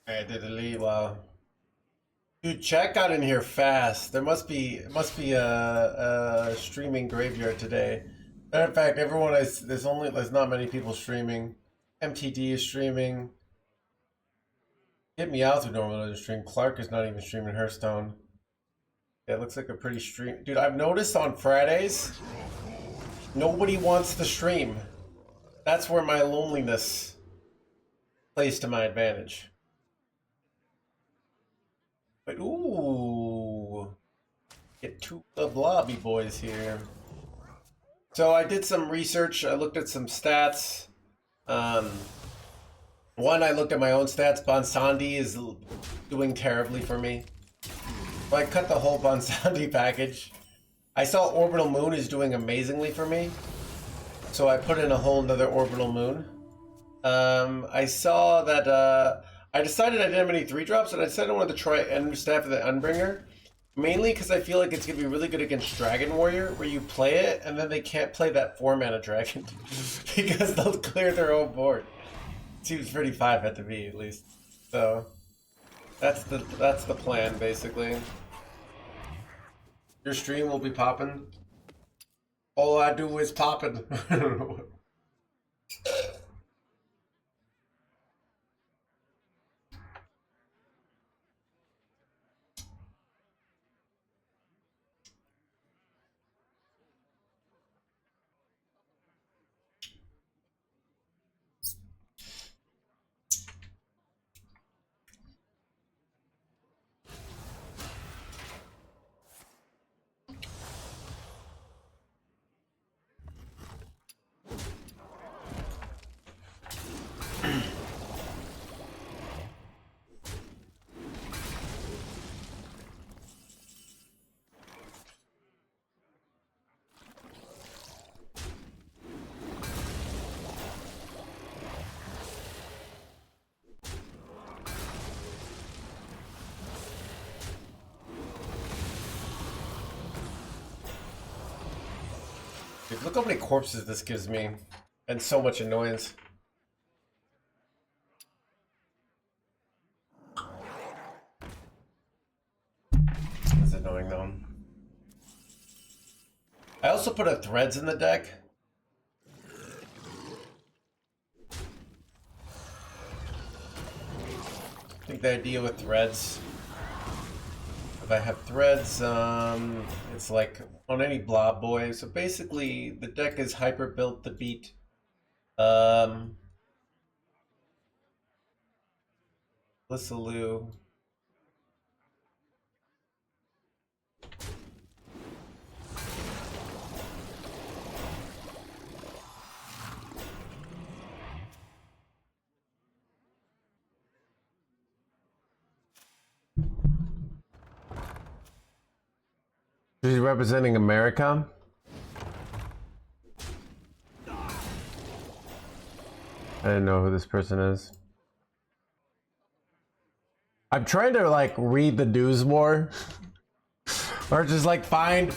I did delete. Wow, dude, chat got in here fast. There must be a streaming graveyard today. Matter of fact, everyone is there's not many people streaming. MTD is streaming. Get me out through normal stream. Clark is not even streaming Hearthstone. Yeah, it looks like a pretty stream. Dude, I've noticed on Fridays, nobody wants to stream. That's where my loneliness plays to my advantage. But ooh, get two blobby boys here. So I did some research. I looked at some stats. One, I looked at my own stats. Bonsandi is doing terribly for me. So I cut the whole Bonsandi package. I saw Orbital Moon is doing amazingly for me. So I put in a whole nother Orbital Moon. I saw that I decided I didn't have any 3-drops, and I decided I wanted to try End Staff of the Unbringer. Mainly because I feel like it's going to be really good against Dragon Warrior, where you play it, and then they can't play that 4-mana dragon. Because they'll clear their own board. Seems pretty 5 at to me, at least. So, that's the plan, basically. Your stream will be popping. All I do is popping. Dude, look how many corpses this gives me, and so much annoyance. That's annoying though. I also put a threads in the deck. I think the idea with threads, if I have threads, it's like on any blob boy. So basically, the deck is hyper built to beat Lissaloo. She's representing America. I didn't know who this person is. I'm trying to like read the news more, or just like find.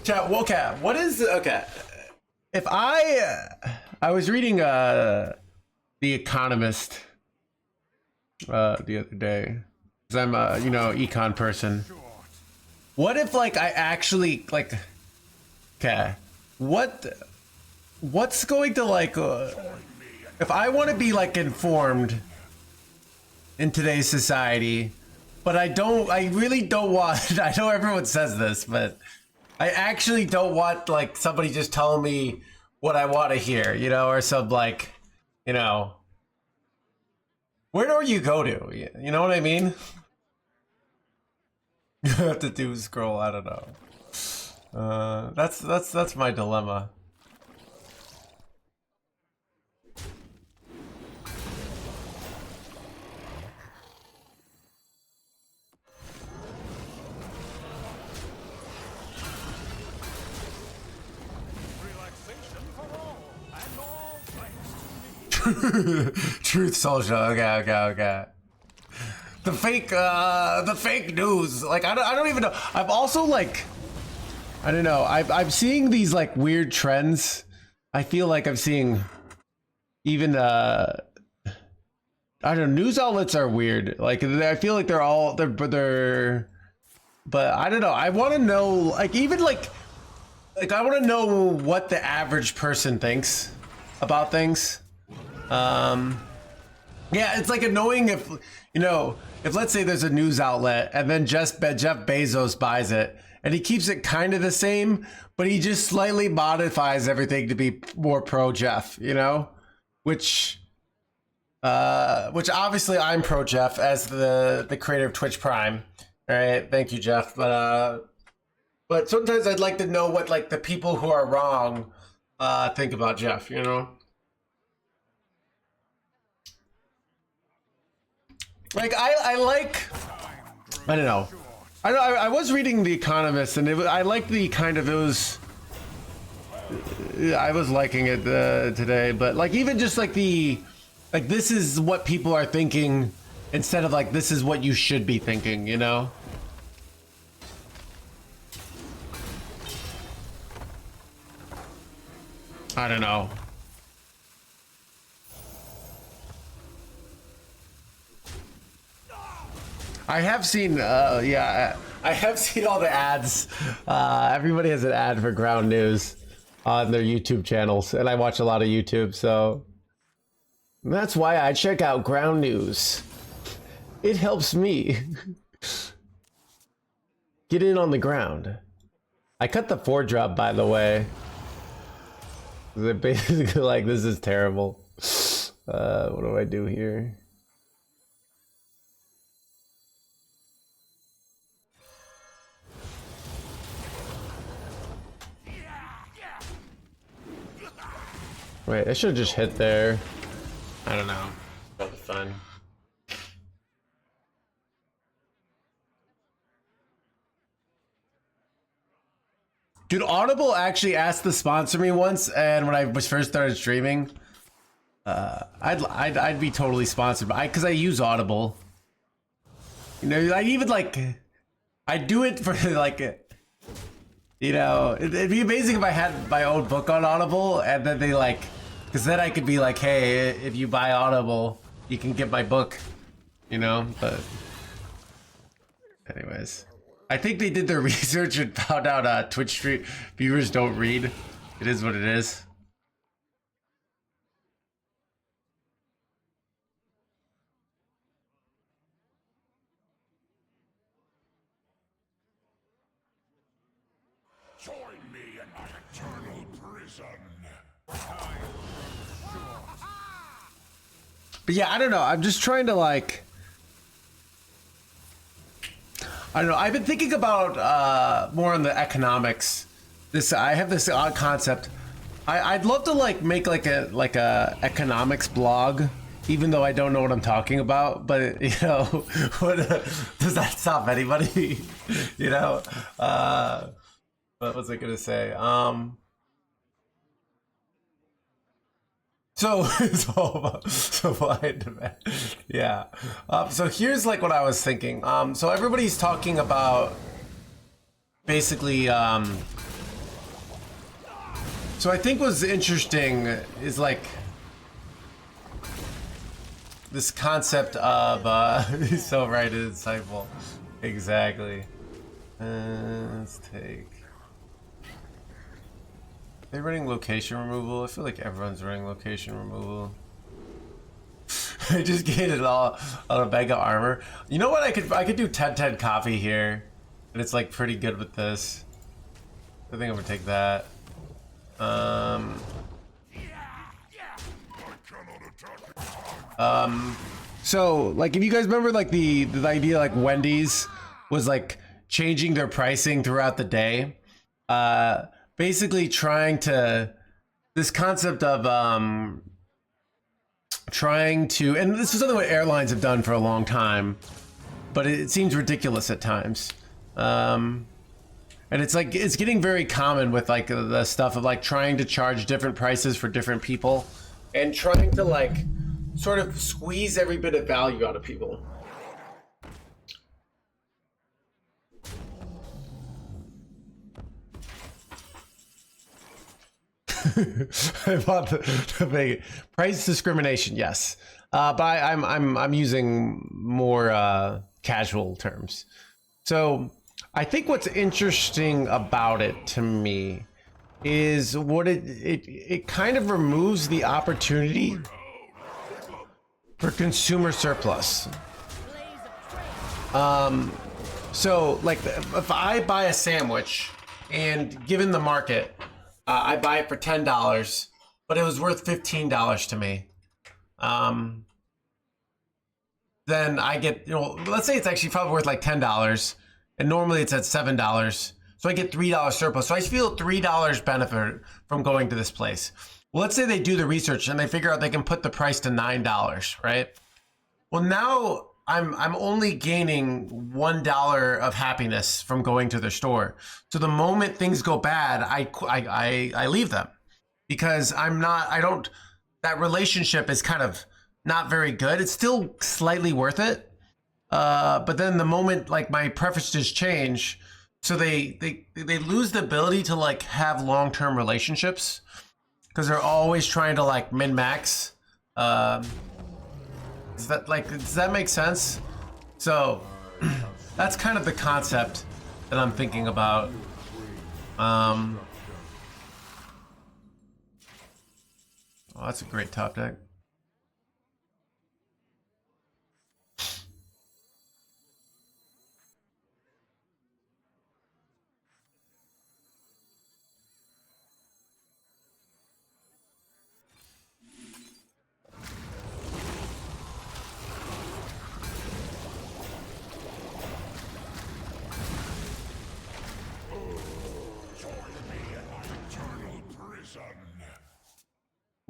Okay, what is okay? If I was reading The Economist the other day, because I'm a econ person. What if like I actually like, okay, what's going to like if I want to be like informed in today's society, but I really don't want, I know everyone says this, but I actually don't want like somebody just telling me what I want to hear, or some like, where do you go to? You know what I mean? You have to do scroll, I don't know. That's my dilemma. Truth social. Okay. The fake news. Like I don't even know. I've also like, I don't know. I'm seeing these like weird trends. I feel like I'm seeing even I don't know, news outlets are weird. Like I feel like they're but I don't know. I want to know, like, even like I want to know what the average person thinks about things. Yeah, it's like annoying if, you know, if let's say there's a news outlet and then Jeff Bezos buys it and he keeps it kind of the same, but he just slightly modifies everything to be more pro Jeff, you know, which obviously I'm pro Jeff as the creator of Twitch Prime. All right, thank you, Jeff. But sometimes I'd like to know what like the people who are wrong think about Jeff. You know, like I don't know. I was reading The Economist and I liked the kind of, it was, I was liking it today, but like even just like this is what people are thinking instead of like this is what you should be thinking, you know? I don't know. I have seen, yeah, I have seen all the ads. Everybody has an ad for Ground News on their YouTube channels, and I watch a lot of YouTube, so that's why I check out Ground News. It helps me get in on the ground. I cut the 4-drop, by the way. They're basically like, this is terrible. What do I do here? Wait, I should have just hit there. I don't know. That'll be fun. Dude, Audible actually asked to sponsor me once, and when I was first started streaming, I'd be totally sponsored, but because I use Audible. You know, I even like, I do it for like, you know, it'd be amazing if I had my own book on Audible, and then they like, because then I could be like, hey, if you buy Audible, you can get my book, you know, but anyways. I think they did their research and found out Twitch stream viewers don't read. It is what it is. Join me in my eternal prison. But yeah, I don't know. I'm just trying to like, I don't know. I've been thinking about more on the economics. I have this odd concept. I'd love to like make like a economics blog, even though I don't know what I'm talking about. But you know, what, does that stop anybody? You know. What was I gonna say? So yeah. So here's like what I was thinking. So everybody's talking about basically. So I think what's interesting is like this concept of he's so right, it's insightful. Exactly. Let's take. Are they running location removal? I feel like everyone's running location removal. I just gained it all on a bag of armor. You know what? I could do 10-10 coffee here, and it's like pretty good with this. I think I'm gonna take that. So like if you guys remember like the idea like Wendy's was like changing their pricing throughout the day, basically trying to, this concept of trying to, and this is something what airlines have done for a long time, but it seems ridiculous at times. And it's like, it's getting very common with like the stuff of like trying to charge different prices for different people and trying to like sort of squeeze every bit of value out of people. I bought the big price discrimination. Yes, but I'm using more casual terms. So I think what's interesting about it to me is what it kind of removes the opportunity for consumer surplus. So like if I buy a sandwich and given the market, I buy it for $10, but it was worth $15 to me. Then I get, let's say it's actually probably worth like $10 and normally it's at $7. So I get $3 surplus. So I feel $3 benefit from going to this place. Well, let's say they do the research and they figure out they can put the price to $9, right? Well, now I'm only gaining $1 of happiness from going to their store. So the moment things go bad, I leave them because that relationship is kind of not very good. It's still slightly worth it. But then the moment like my preferences change, so they lose the ability to like have long-term relationships because they're always trying to like min-max. Does that make sense? So that's kind of the concept that I'm thinking about. Oh, that's a great top deck.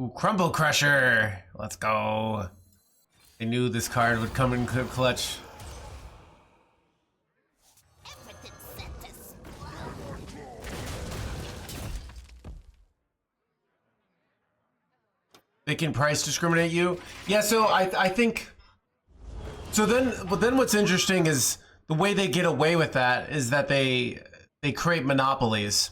Ooh, Crumble Crusher. Let's go. I knew this card would come in clutch. They can price discriminate you. Yeah, so I think. So then what's interesting is the way they get away with that is that they create monopolies.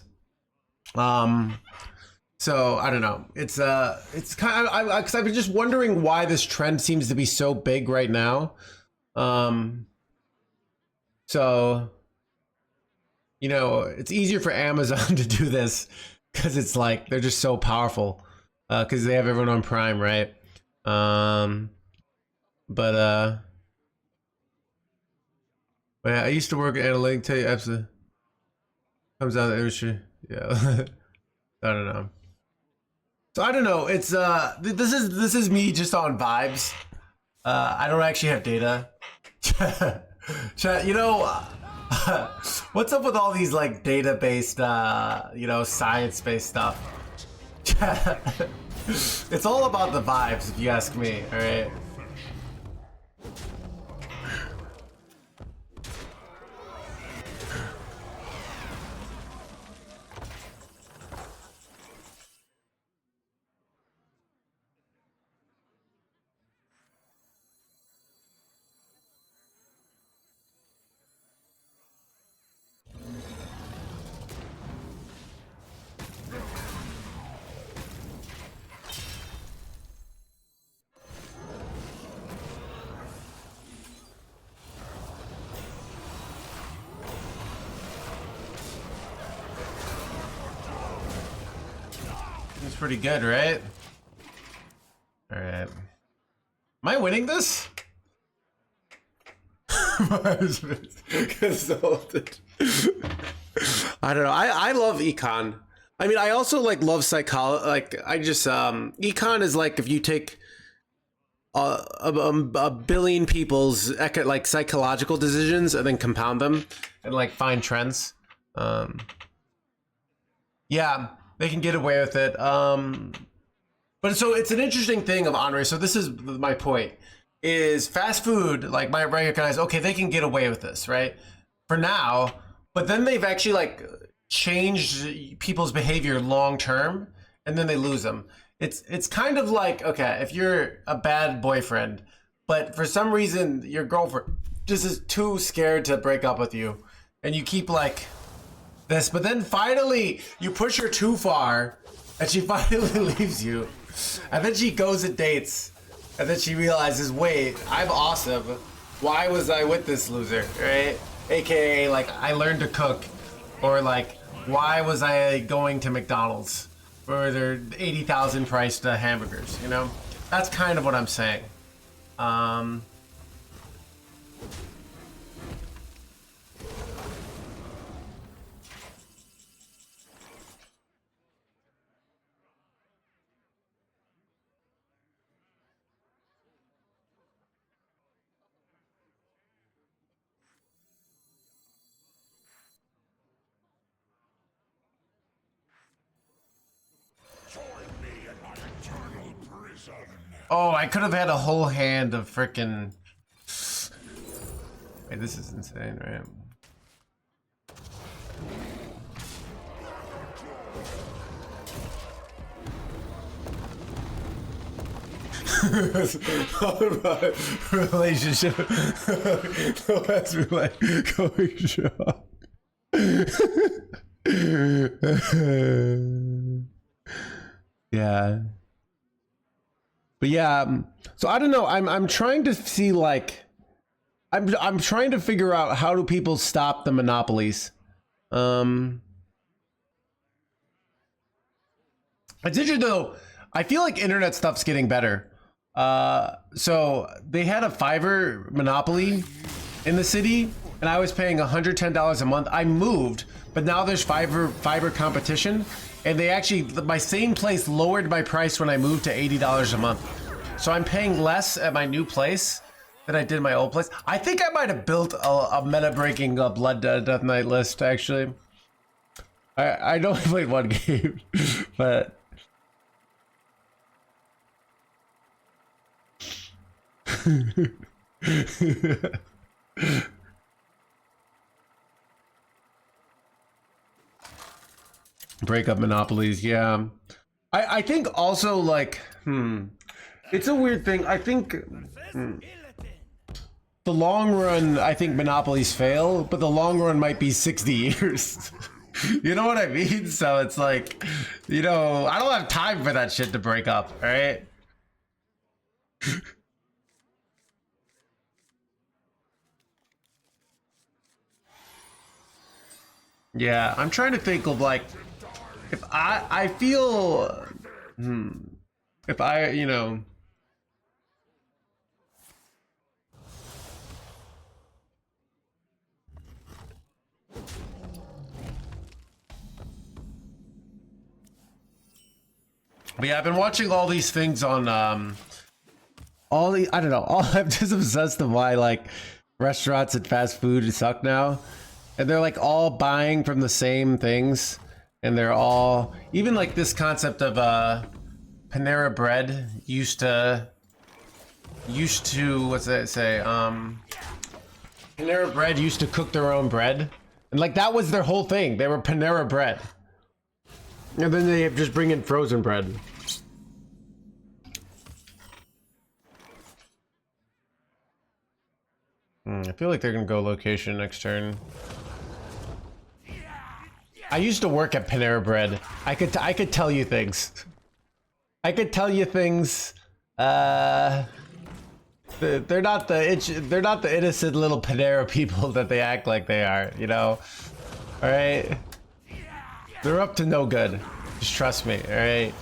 So I don't know. It's kind of because I've been just wondering why this trend seems to be so big right now. So it's easier for Amazon to do this because it's like they're just so powerful because they have everyone on Prime, right? But I used to work at analytic. Tell you, absolutely comes out of the industry. Yeah, I don't know. So I don't know. It's this is me just on vibes. I don't actually have data. Chat, what's up with all these like data-based, science-based stuff? It's all about the vibes, if you ask me. All right. It's pretty good, right? All right. Am I winning this? Consulted. I don't know. I love econ. I mean, I also like love psychology. Like, I just econ is like if you take a billion people's like psychological decisions and then compound them and like find trends. Yeah, they can get away with it. But so it's an interesting thing of Andre. So this is my point: is fast food like might recognize, okay, they can get away with this, right? For now, but then they've actually like changed people's behavior long term, and then they lose them. It's kind of like, okay, if you're a bad boyfriend, but for some reason your girlfriend just is too scared to break up with you, and you keep like this, but then finally you push her too far, And she finally leaves you. And then she goes and dates. And then she realizes, wait, I'm awesome. Why was I with this loser, right? AKA, like, I learned to cook. Or, like, why was I going to McDonald's for their 80,000 priced hamburgers, you know? That's kind of what I'm saying. Join me in my eternal prison. Oh, I could have had a whole hand of frickin'... Wait, this is insane, right? Relationship. No, that's like going shop. Yeah. But yeah, so I don't know. I'm trying to see, like, I'm trying to figure out how do people stop the monopolies. It's interesting though. I feel like internet stuff's getting better. So they had a Fiverr monopoly in the city, and I was paying $110 a month. I moved, but now there's Fiverr competition, and they actually, my same place lowered my price when I moved to $80 a month. So I'm paying less at my new place than I did my old place. I think I might have built a meta-breaking Blood Death Knight list, actually. I know I played one game, but... Break up monopolies, yeah. I think also, like, it's a weird thing. I think the long run, I think monopolies fail, but the long run might be 60 years. You know what I mean? So it's like, you know, I don't have time for that shit to break up, right? Yeah, I'm trying to think of, like, if I feel, if I, you know, but yeah, I've been watching all these things on, I don't know, I'm just obsessed with why, like, restaurants and fast food suck now. And they're, like, all buying from the same things. And they're all, even like this concept of Panera Bread used to what's that say, Panera Bread used to cook their own bread, and like that was their whole thing. They were Panera Bread, and then they just bring in frozen bread. I feel like they're gonna go location next turn. I used to work at Panera Bread. I could tell you things. I could tell you things. They're not the innocent little Panera people that they act like they are, you know? All right? They're up to no good. Just trust me, all right?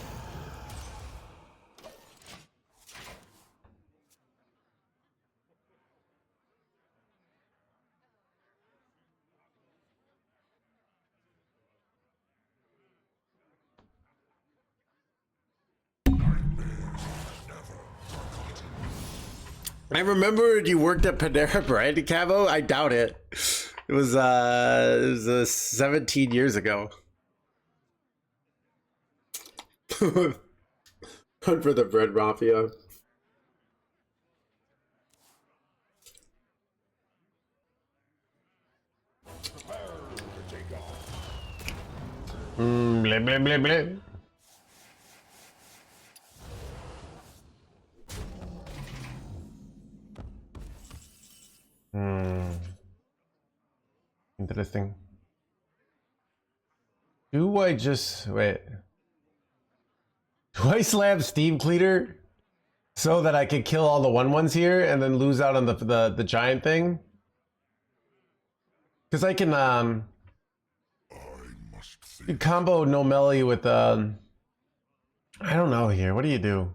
I remember you worked at Panera Bread, Cavo. I doubt it. It was 17 years ago. Hunt for the bread mafia. Blah blah blah blah. Interesting. Do I just wait? Do I slam Steam Cleaner so that I can kill all the 1/1s here and then lose out on the giant thing? Because I can I must think. combo No Melly with I don't know here. What do you do?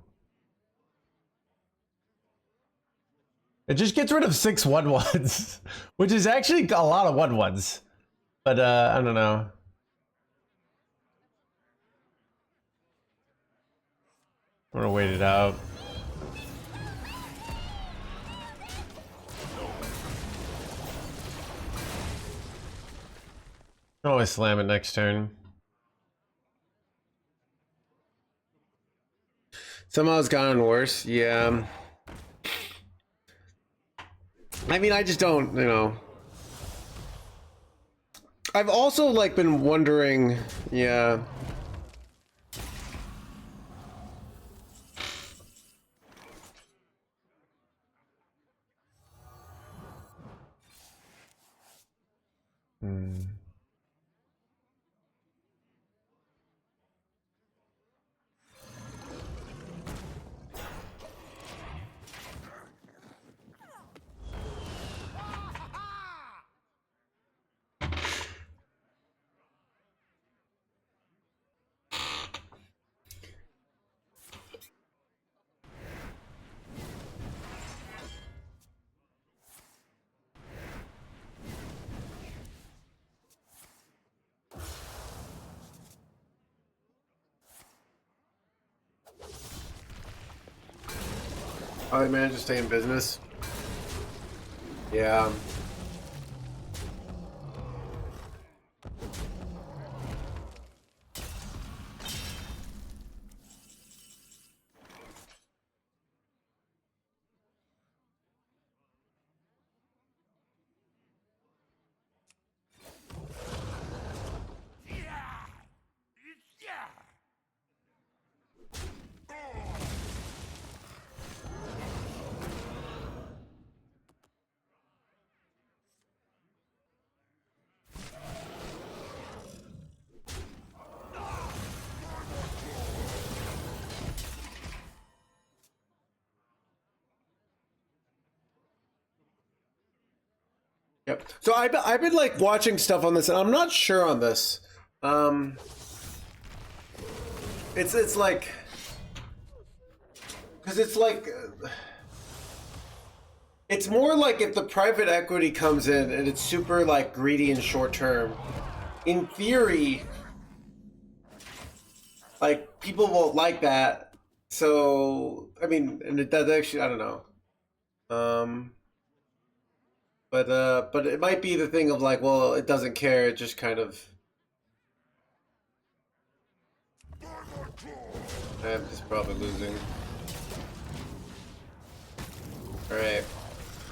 It just gets rid of 6 1/1s, which is actually a lot of 1/1s. But I don't know. I'm gonna wait it out. I'll always slam it next turn. Somehow it's gotten worse. Yeah. I mean, I just don't, you know. I've also like been wondering, yeah. I managed to stay in business. Yeah. Yep. So I've been like watching stuff on this, and I'm not sure on this. It's like, because it's like, it's more like if the private equity comes in and it's super like greedy and short term. In theory, like people won't like that. So I mean, and it does actually. I don't know. But it might be the thing of like, well, it doesn't care. It just kind of. I'm just probably losing. All right.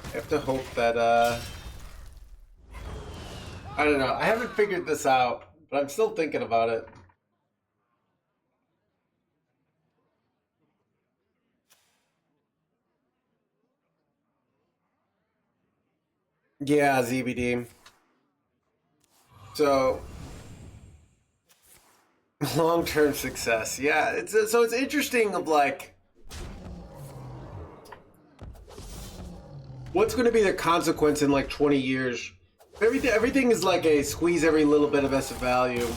I have to hope that I don't know. I haven't figured this out, but I'm still thinking about it. Yeah, ZBD. So long-term success. Yeah, it's interesting of like what's going to be the consequence in like 20 years. Everything is like a squeeze every little bit of S value.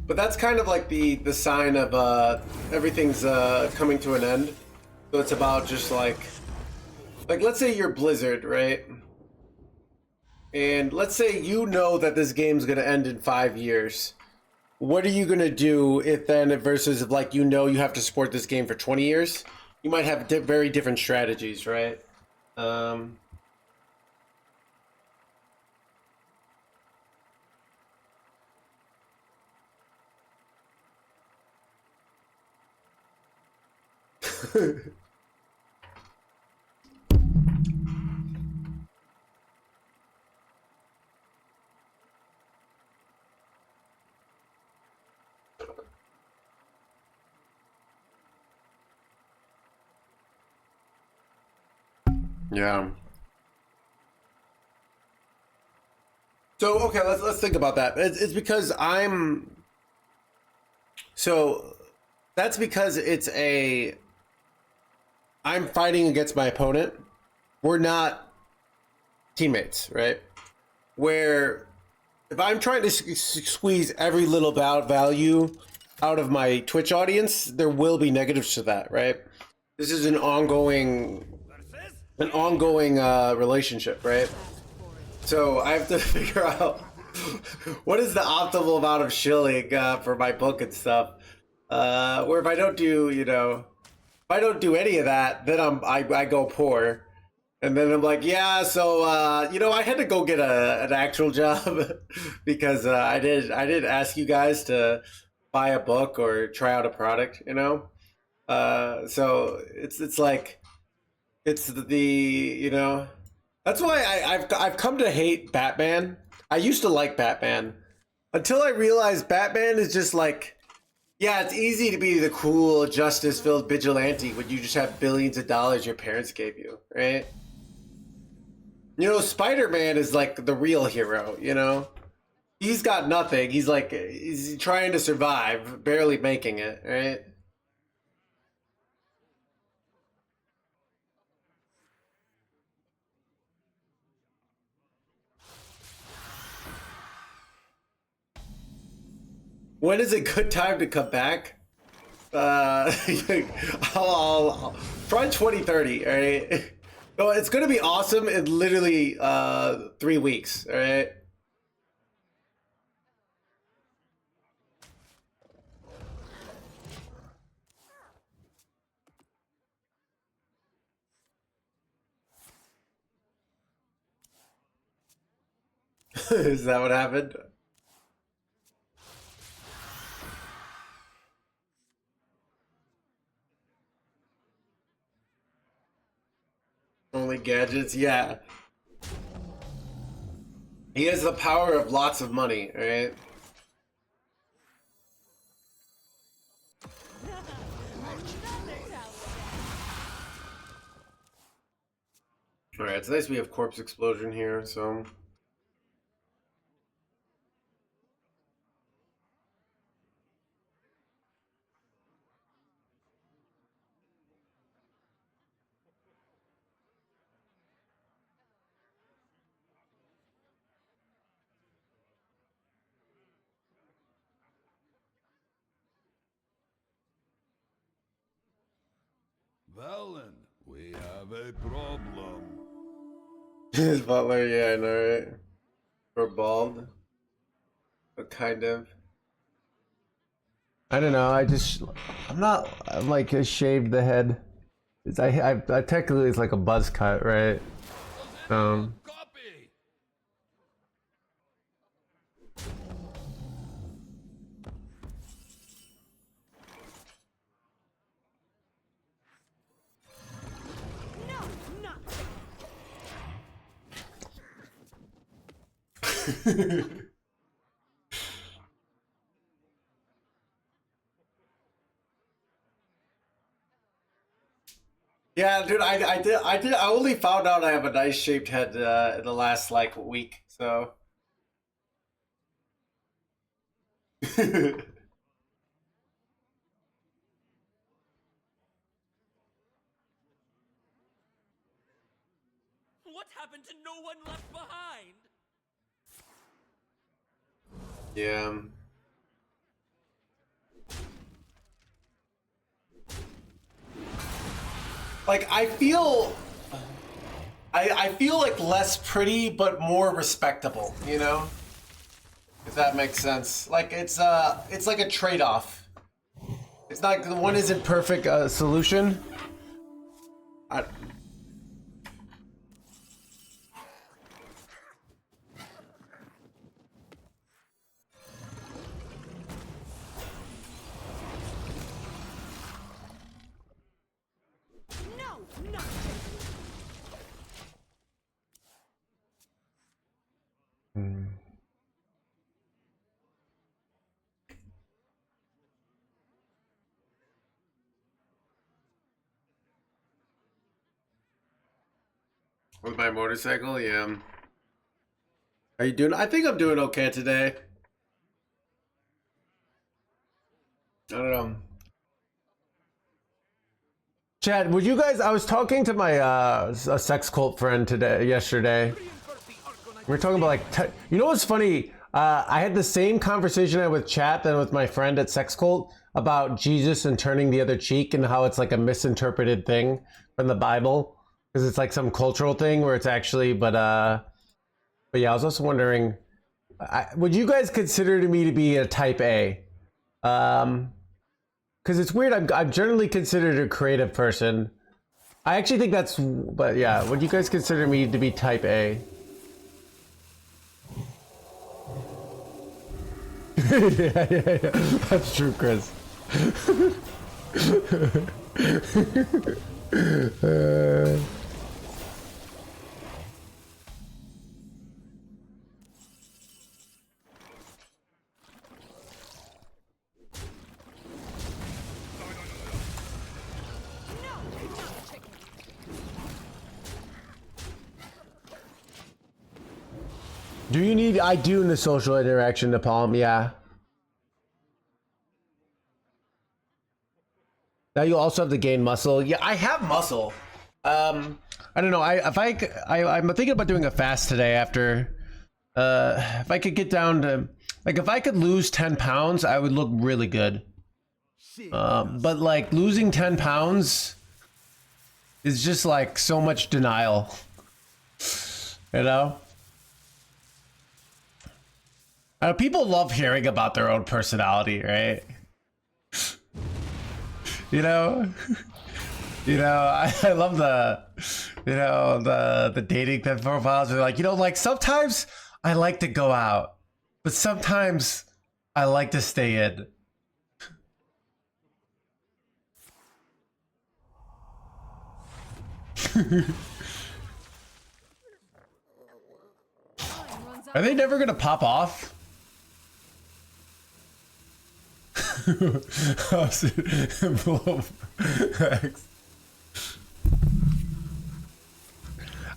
But that's kind of like the sign of everything's coming to an end. So it's about just like let's say you're Blizzard, right? And let's say you know that this game's gonna end in 5 years. What are you gonna do if then versus if like you know you have to support this game for 20 years? You might have very different strategies, right? Yeah. So okay, let's think about that. It's because I'm so That's because it's a... I'm fighting against my opponent. We're not teammates, right? Where if I'm trying to squeeze every little value out of my Twitch audience, there will be negatives to that, right? This is an ongoing relationship, right? So I have to figure out what is the optimal amount of shilling for my book and stuff. Where if I don't do, you know, if I don't do any of that, then I go poor. And then I'm like, yeah, so you know, I had to go get an actual job because I did ask you guys to buy a book or try out a product, you know. So it's like it's the you know that's why I've come to hate Batman. I used to like Batman until I realized Batman is just like, yeah, it's easy to be the cool justice-filled vigilante when you just have billions of dollars your parents gave you, right? You know, Spider-Man is like the real hero, you know? He's got nothing. He's like, he's trying to survive, barely making it, right? When is a good time to come back? I'll try 2030, all right? No, it's gonna be awesome in literally 3 weeks, all right? Is that what happened? Only gadgets, yeah. He has the power of lots of money, all right? All right, it's nice we have corpse explosion here, so. Valen, we have a problem. His butler, yeah, I know, right? Or bald. But kind of. I don't know, I'm like, I shaved the head. I technically it's like a buzz cut, right? Copy. Yeah, dude, I only found out I have a nice shaped head in the last like week, so. What happened to no one left behind? Yeah. Like I feel like less pretty but more respectable, you know? If that makes sense. Like it's like a trade-off. It's not, the one isn't perfect solution. With my motorcycle, yeah. Are you doing? I think I'm doing okay today. I don't know. Chad, would you guys? I was talking to my a sex cult friend yesterday. We were talking about like, you know what's funny? I had the same conversation I had with Chat than with my friend at Sex Cult about Jesus and turning the other cheek and how it's like a misinterpreted thing from the Bible because it's like some cultural thing where it's actually. But yeah, I was also wondering, would you guys consider me to be a type A? Because it's weird. I'm generally considered a creative person. I actually think that's. But yeah, would you guys consider me to be type A? yeah. That's true, Chris. Do you need? I do in the social interaction, Napalm. Yeah. Now you also have to gain muscle. Yeah, I have muscle. I don't know. I'm thinking about doing a fast today after. If I could get down to like if I could lose 10 pounds, I would look really good. But like losing 10 pounds is just like so much denial. You know? People love hearing about their own personality, right? You know, I love the dating profiles. They're like, like sometimes I like to go out, but sometimes I like to stay in. Are they never gonna pop off?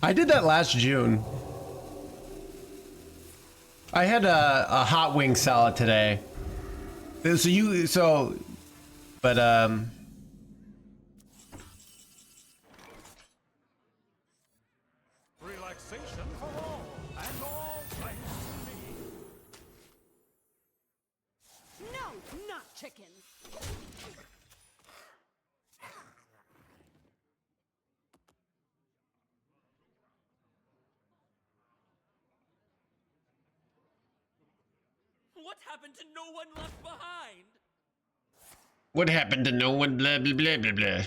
I did that last June. I had a hot wing salad today. But Relaxation for all, and all thanks to me. No, not chicken. What happened to no one left behind? what happened to no one? Blah blah blah blah blah.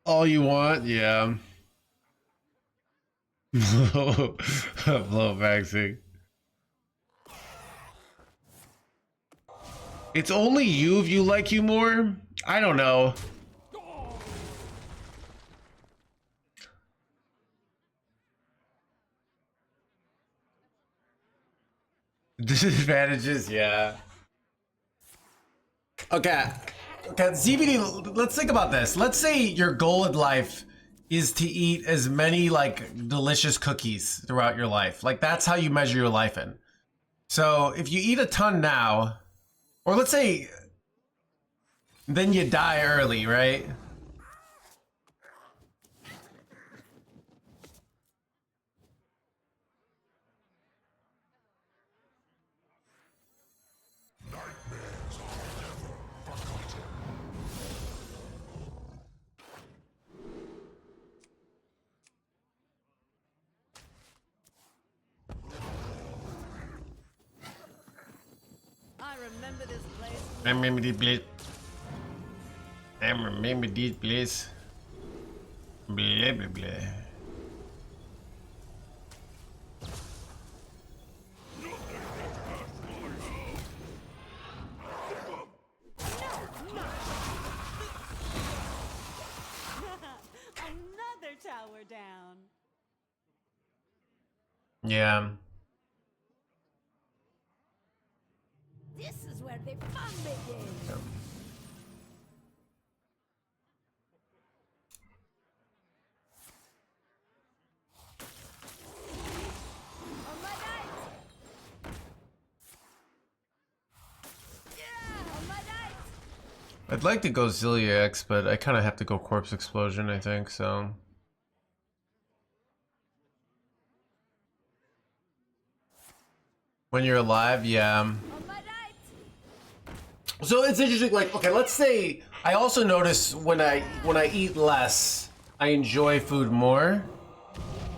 All you want, yeah. Blow vaccine. It's only you if you like you more. I don't know. Disadvantages, yeah. Okay, ZVD, let's think about this. Let's say your goal in life is to eat as many like delicious cookies throughout your life. Like that's how you measure your life in. So if you eat a ton now, or let's say then you die early, right? I remember this place. I remember this place. I remember this place. Blah blah blah. Another tower down. Yeah. This is where the fun begins. I'd like to go Zillia X, but I kind of have to go Corpse Explosion, I think, so. When you're alive, yeah. On my right. So it's interesting, like, okay, let's say, I also notice when I eat less, I enjoy food more.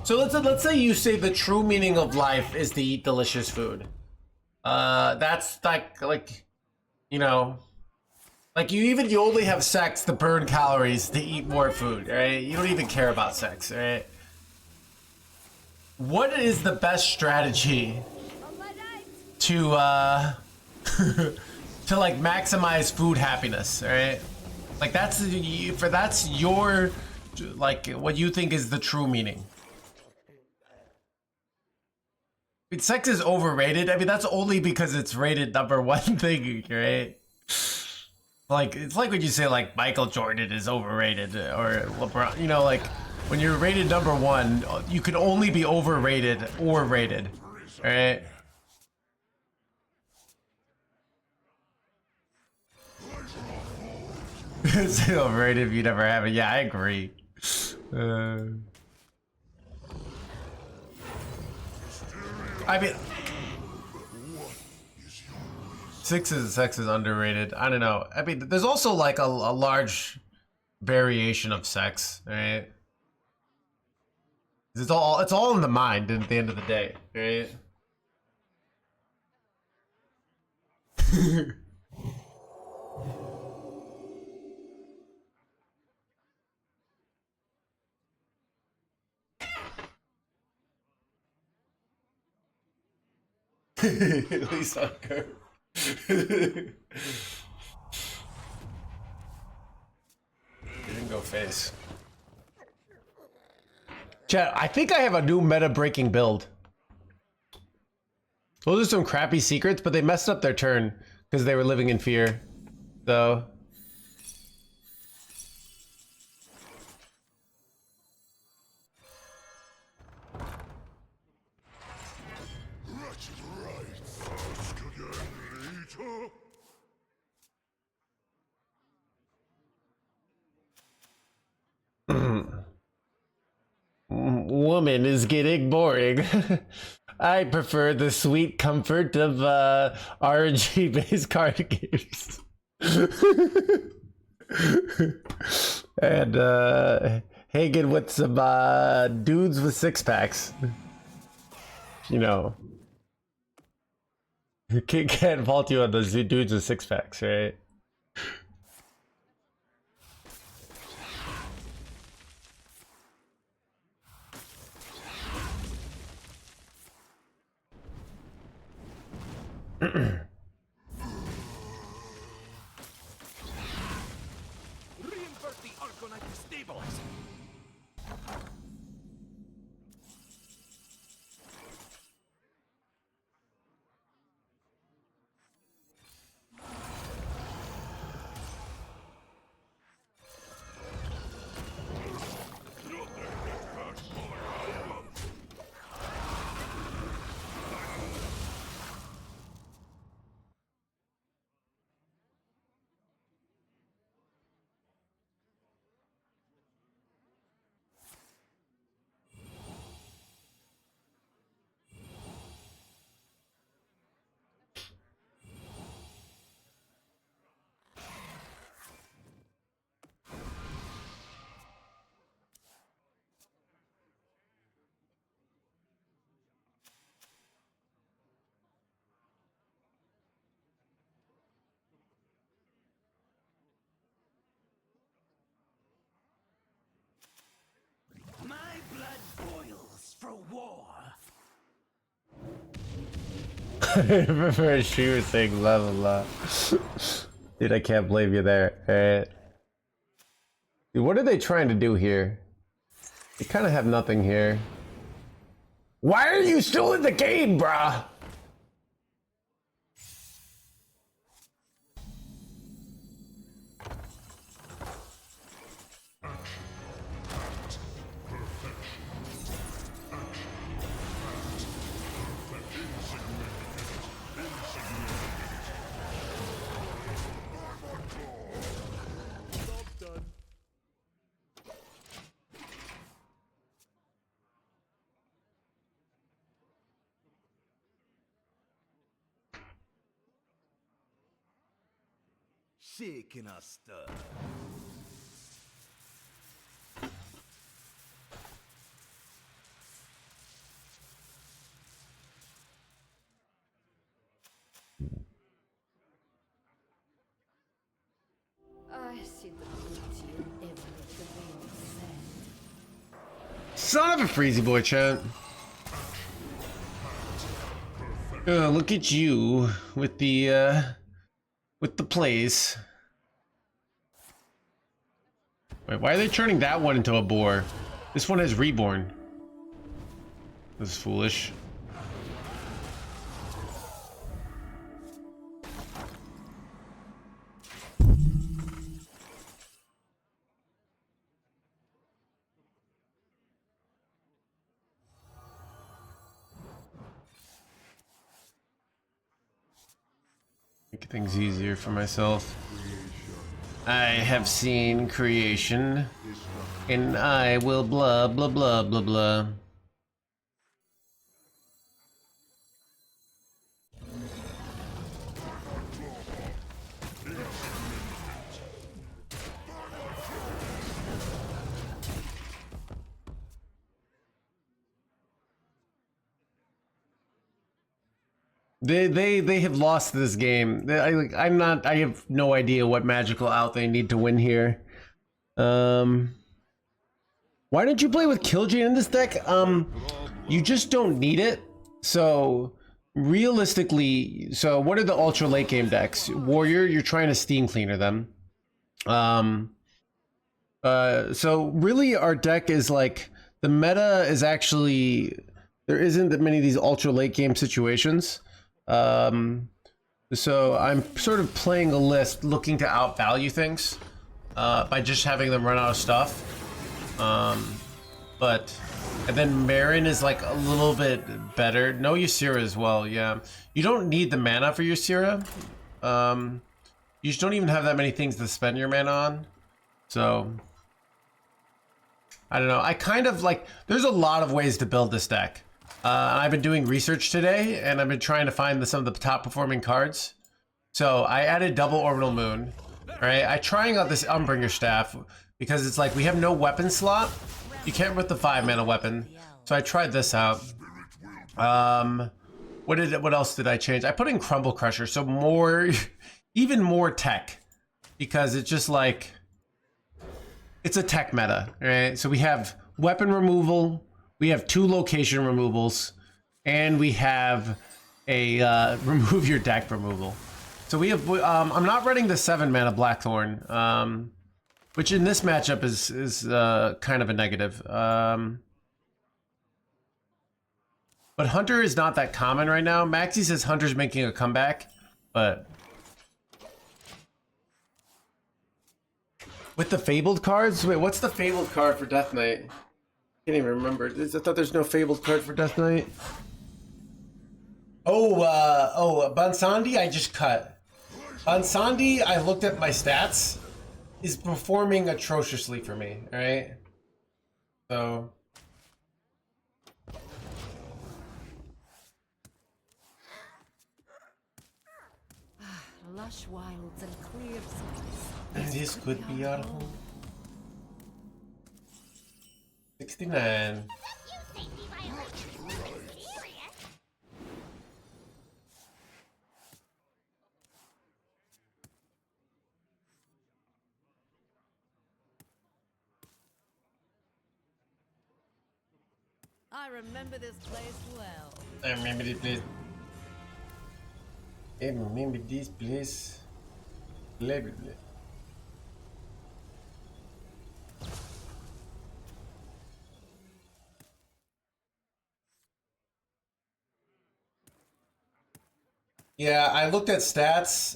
So let's say you say the true meaning of life is to eat delicious food. That's like, you know, like you only have sex to burn calories to eat more food, right? You don't even care about sex, right? What is the best strategy On my right. to to like maximize food happiness, right? Like that's your like what you think is the true meaning. I mean, sex is overrated. I mean, that's only because it's rated #1 thing, right? Like, it's like when you say, like, Michael Jordan is overrated, or LeBron, you know, like, when you're rated #1, you can only be overrated or rated, right? It's overrated if you never have it. Yeah, I agree. I mean, sex is underrated. I don't know. I mean, there's also like a large variation of sex, right? It's all in the mind at the end of the day, right? At least on curve. Didn't go face. Chat, I think I have a new meta breaking build. Those are some crappy secrets, but they messed up their turn because they were living in fear. So woman is getting boring. I prefer the sweet comfort of RNG-based card games. And hanging with some dudes with six-packs. You know. Can't fault you on those dudes with six-packs, right? Reinvert the Arconite to stabilize. My blood boils for war. I remember she was saying blah blah blah. Dude, I can't blame you there. Alright. Dude, what are they trying to do here? They kind of have nothing here. Why are you still in the game, bruh? shaking a stir. I see the beauty in everything said. Son of a freezy boy, chat. Look at you with the plays. Wait, why are they turning that one into a boar? This one has reborn. This is foolish. Make things easier for myself. I have seen creation, and I will blah blah blah blah blah. They have lost this game. I have no idea what magical out they need to win here. Why don't you play with Killgene in this deck? You just don't need it. So realistically, so what are the ultra late game decks? Warrior, you're trying to steam cleaner them. So really our deck is like, the meta is actually, there isn't that many of these ultra late game situations. So I'm sort of playing a list looking to outvalue things by just having them run out of stuff. And then Marin is like a little bit better. No Ysera as well, yeah. You don't need the mana for Ysera. You just don't even have that many things to spend your mana on. So I don't know. I kind of like, there's a lot of ways to build this deck. I've been doing research today, and I've been trying to find some of the top performing cards. So I added double orbital moon. All right, I trying out this Umbringer staff because it's like we have no weapon slot. You can't with the 5 mana weapon. So I tried this out. What else did I change? I put in Crumble Crusher, so more, even more tech, because it's just like, it's a tech meta, right? So we have weapon removal. We have 2 location removals, and we have a remove your deck removal. So we have, I'm not running the 7 mana Blackthorn, which in this matchup is kind of a negative. But Hunter is not that common right now. Maxi says Hunter's making a comeback, but with the Fabled cards? Wait, what's the Fabled card for Death Knight? Can't even remember. I thought there's no Fabled card for Death Knight. Bansandi I just cut. Bansandi, I looked at my stats, is performing atrociously for me, alright? So Lush wilds and clear skies. this could be our home. 69. I remember this place well. I remember this place. I remember this place. Blah, blah, blah. Yeah, I looked at stats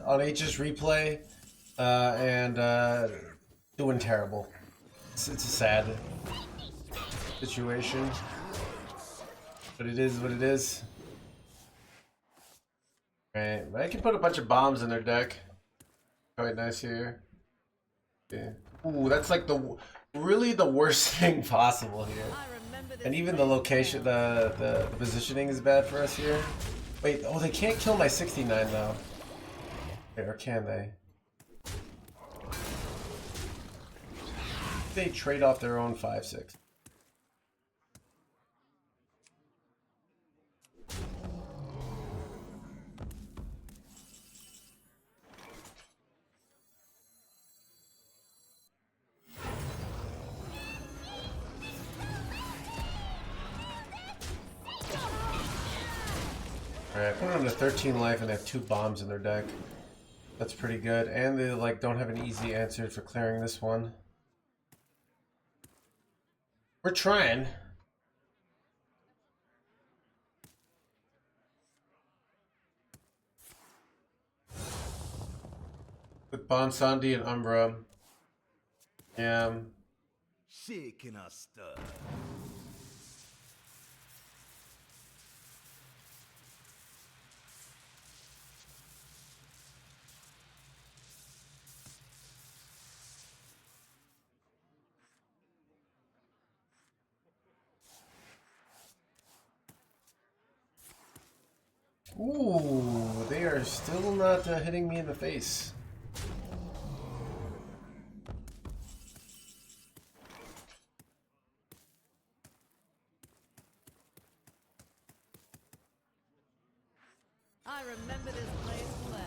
on H's replay, and doing terrible. It's a sad situation, but it is what it is. Right, I can put a bunch of bombs in their deck. Quite nice here. Yeah. Ooh, that's like really the worst thing possible here. And even the location, the positioning is bad for us here. Wait, oh, they can't kill my 69 though. Or can they? They trade off their own 5/6. Alright, put them to 13 life and they have 2 bombs in their deck. That's pretty good. And they like don't have an easy answer for clearing this one. We're trying. With Bonsandi and Umbra. Yeah. Shaking a stir. Ooh, they are still not hitting me in the face. I remember this place well.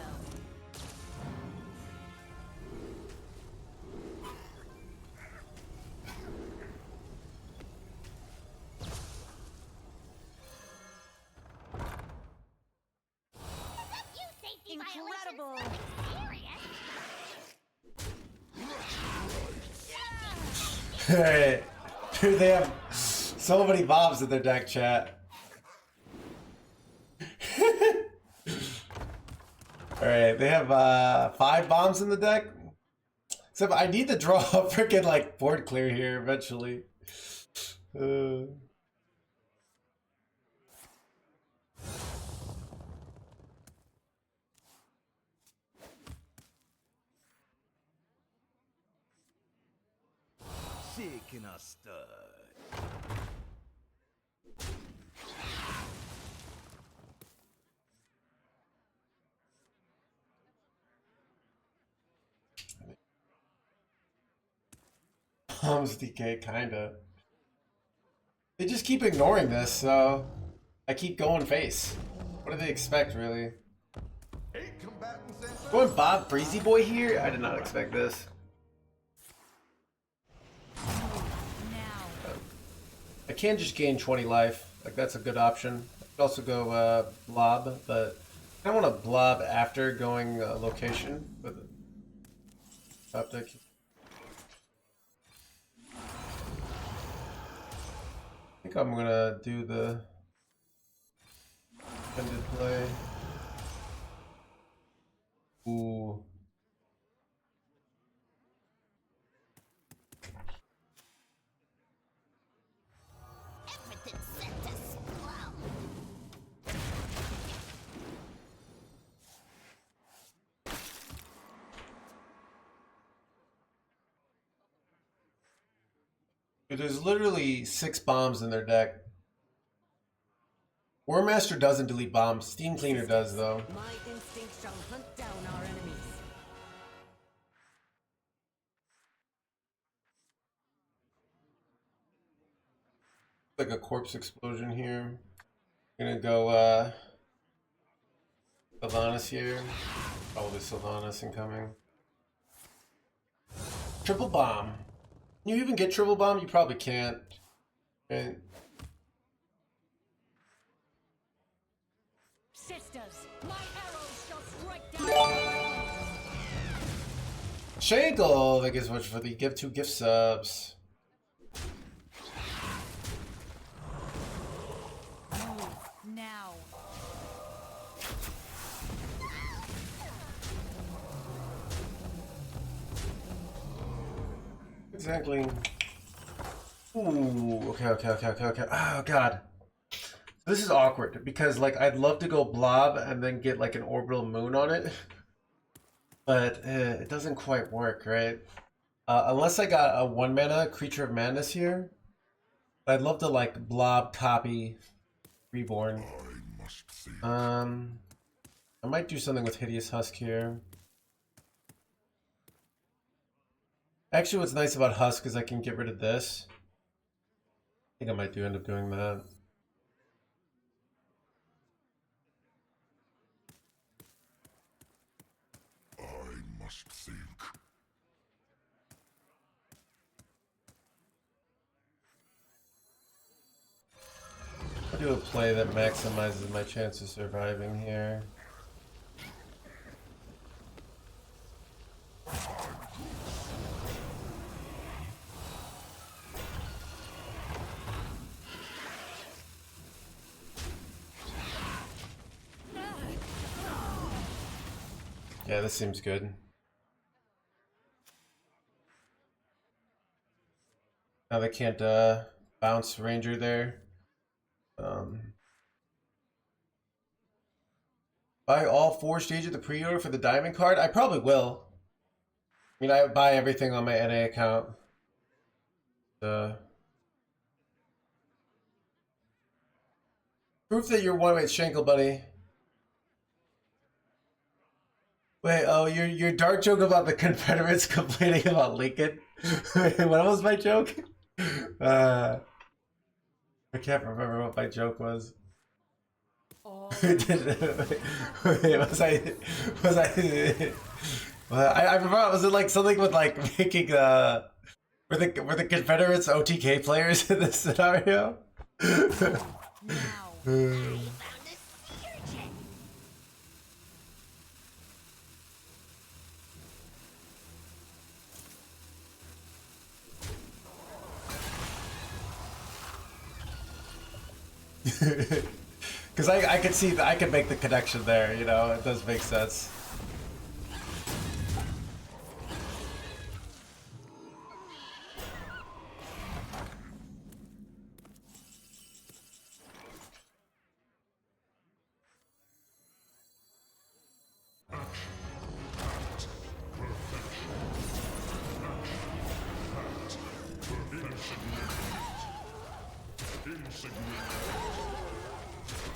Incredible. Hey, dude, they have so many bombs in their deck, chat. Alright, they have 5 bombs in the deck. Except I need to draw a freaking like board clear here eventually. Shaking a stir. Bombs DK, kinda. They just keep ignoring this, so I keep going face. What do they expect, really? Going Bob Breezy Boy here? I did not expect this. I can just gain 20 life. Like, that's a good option. I could also go blob, but I don't want to blob after going location with top deck. I think I'm gonna do the extended play. Ooh. Dude, there's literally 6 bombs in their deck. War Master doesn't delete bombs. Steam Cleaner does, though. My instinct shall hunt down our enemies. Like a corpse explosion here. Gonna go Sylvanas here. Probably Sylvanas incoming. Triple bomb. Can you even get triple bomb? You probably can't. Right? Sisters, my arrows shall strike down. Shankle, thank you so much for the give 2 gift subs. Now. Exactly. Ooh, okay. Oh god. This is awkward because like I'd love to go blob and then get like an orbital moon on it. But it doesn't quite work, right? Unless I got a 1 mana Creature of Madness here. I'd love to like blob copy Reborn. I might do something with Hideous Husk here. Actually, what's nice about Husk is I can get rid of this. I think I might end up doing that. I must think. I'll do a play that maximizes my chance of surviving here. Yeah, this seems good. Now they can't bounce Ranger there. Buy all 4 stages of the pre-order for the diamond card? I probably will. I mean, I buy everything on my NA account. Proof that you're one way Shankle, buddy. Wait, oh, your dark joke about the Confederates complaining about Lincoln? What was my joke? I can't remember what my joke was. Wait, was I? Well, I forgot. Was it like something with like making were the Confederates OTK players in this scenario? Now, I found a synergy. Because I could see that I could make the connection there. You know, it does make sense.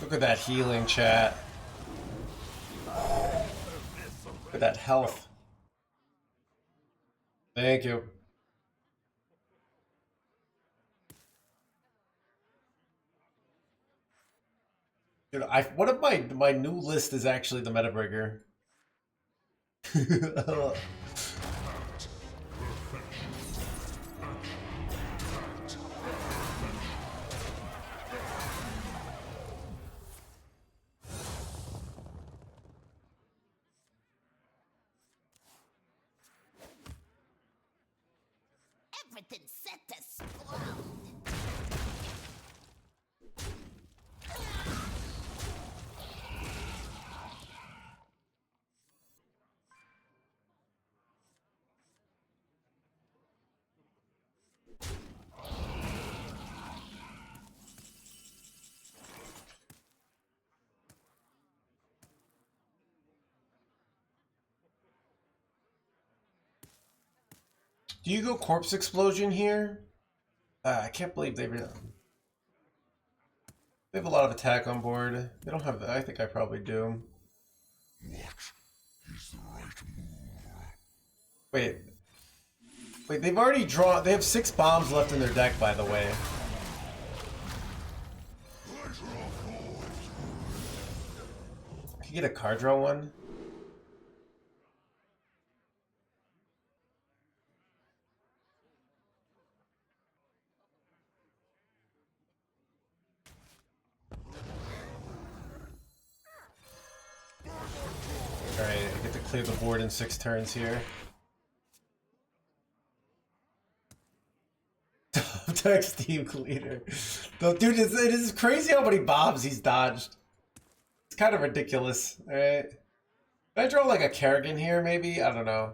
Look at that healing, chat. Look at that health. Thank you. Dude, one of my new list is actually the Metabrigger. Everything's set to explode. Do you go corpse explosion here? I can't believe they have a lot of attack on board. They don't have that. I think I probably do. What is the right move? Wait, they've already drawn. They have 6 bombs left in their deck, by the way. Can you get a card draw one? Alright, I get to clear the board in 6 turns here. Text team leader. Dude, it is crazy how many bombs he's dodged. It's kind of ridiculous. Alright. Can I draw like a Kerrigan here, maybe? I don't know.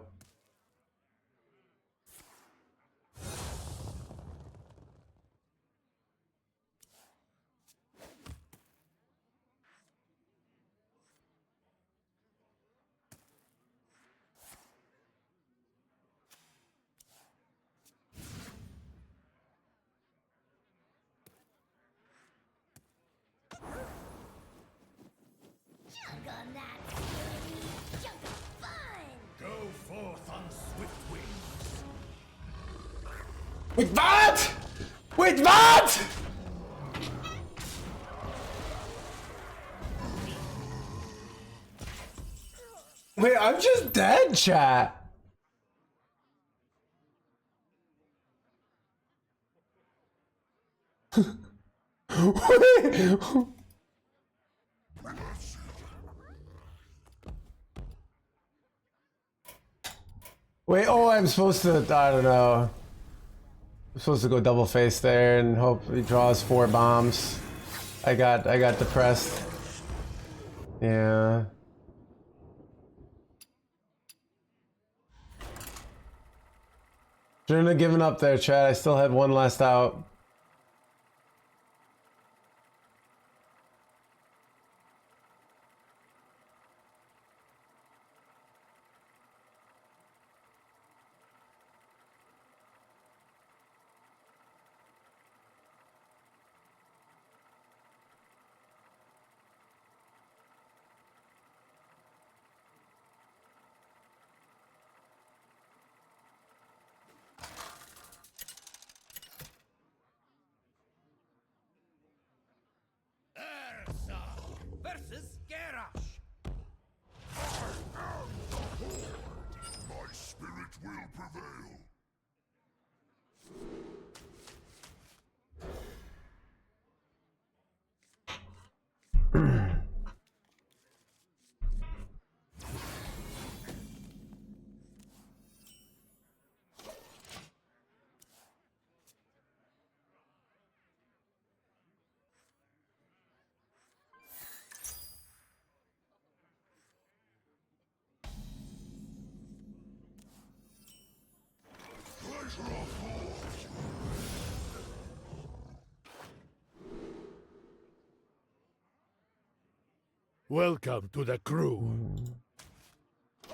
Junk on that, Fury. Junk of fun. Go forth. Wait, what? Wait, what? Wait, I'm just dead, chat. Wait. Wait, oh, I'm supposed to, I don't know. I'm supposed to go double face there and hope he draws 4 bombs. I got depressed. Yeah. Shouldn't have given up there, chat. I still had one last out. Versus Garrosh. My spirit will prevail. Welcome to the crew. I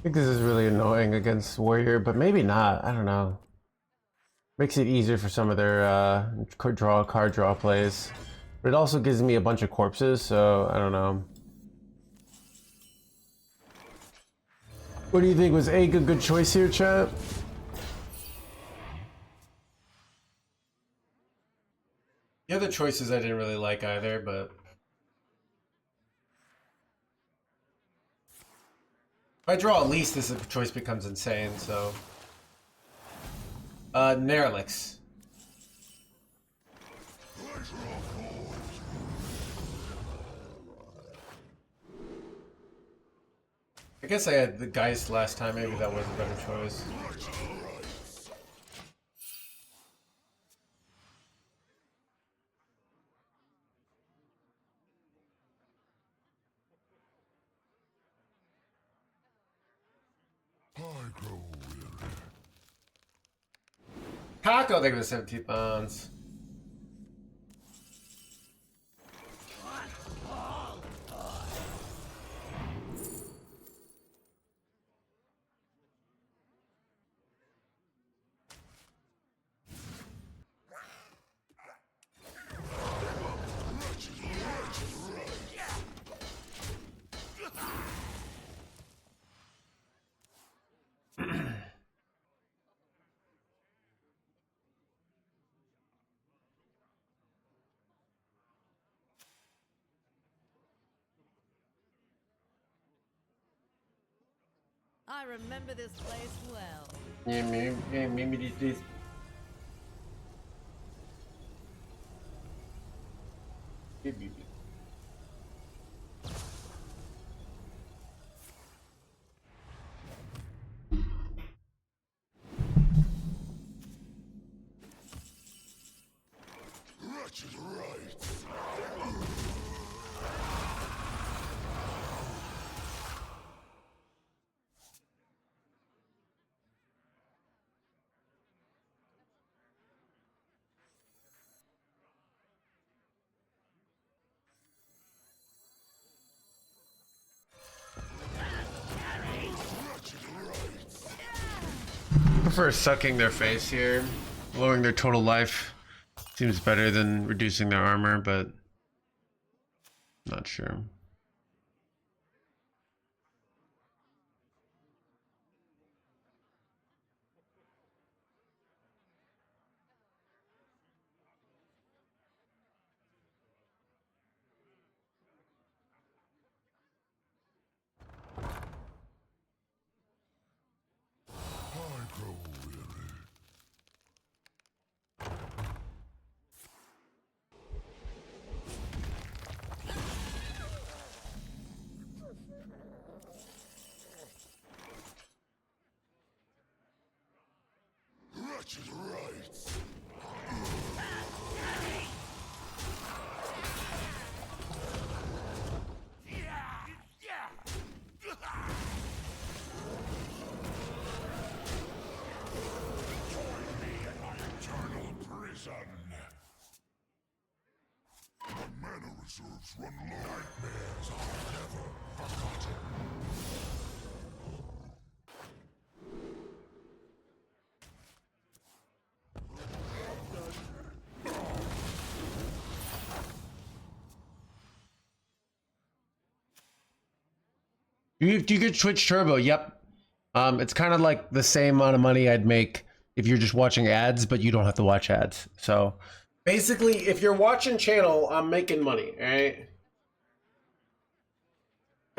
think this is really annoying against Warrior, but maybe not. I don't know. Makes it easier for some of their card draw plays. But it also gives me a bunch of corpses, so I don't know. What do you think? Was Egg a good choice here, chat? The other choices I didn't really like either, but if I draw at least, this choice becomes insane, so. Nerlix. I guess I had the Geist last time, maybe that was a better choice. I grow weary. Taco, think of the 17th bonds. I remember this place well. Yeah, maybe these. Wretched rights. I prefer sucking their face here. Lowering their total life seems better than reducing their armor, but not sure. reserves run low. Nightmares are never forgotten. Do you get Twitch Turbo? Yep. It's kind of like the same amount of money I'd make if you're just watching ads, but you don't have to watch ads. So basically, if you're watching channel, I'm making money, all right?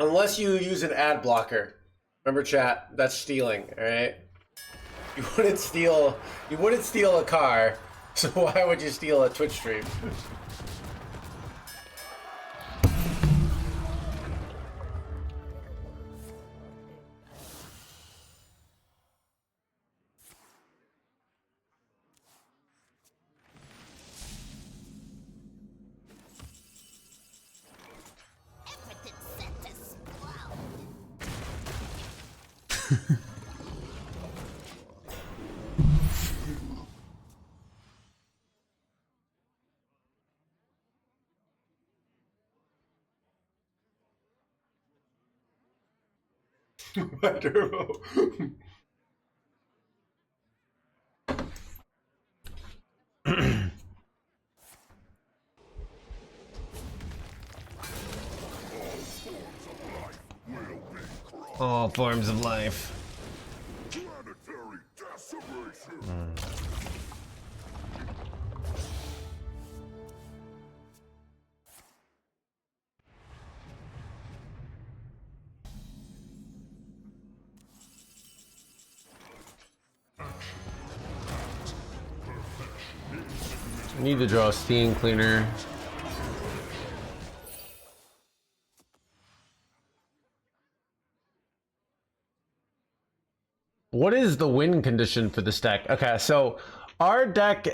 Unless you use an ad blocker. Remember, chat, that's stealing, all right? You wouldn't steal a car, so why would you steal a Twitch stream? Impotent set to explode. My turbo. All forms of life. Planetary decimation. I need to draw a steam cleaner. What is the win condition for this deck? Okay, so our deck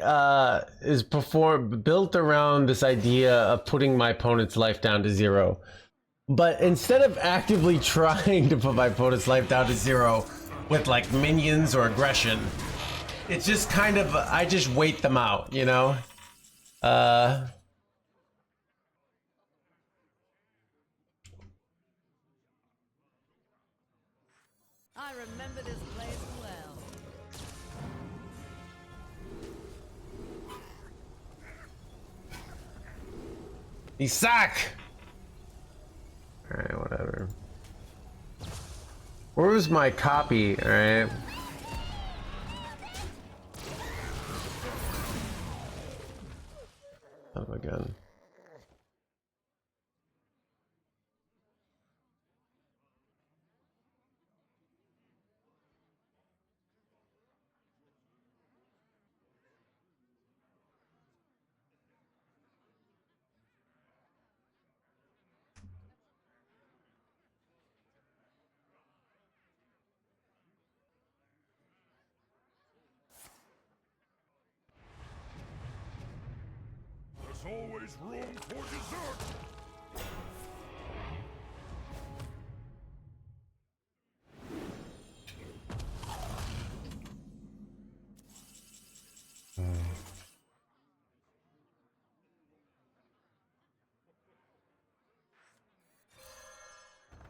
is built around this idea of putting my opponent's life down to 0. But instead of actively trying to put my opponent's life down to 0 with like minions or aggression, it's just kind of, I just wait them out, you know? I remember this place well. You suck! Alright, whatever. Where was my copy? Alright. Oh, again. There's always room for dessert.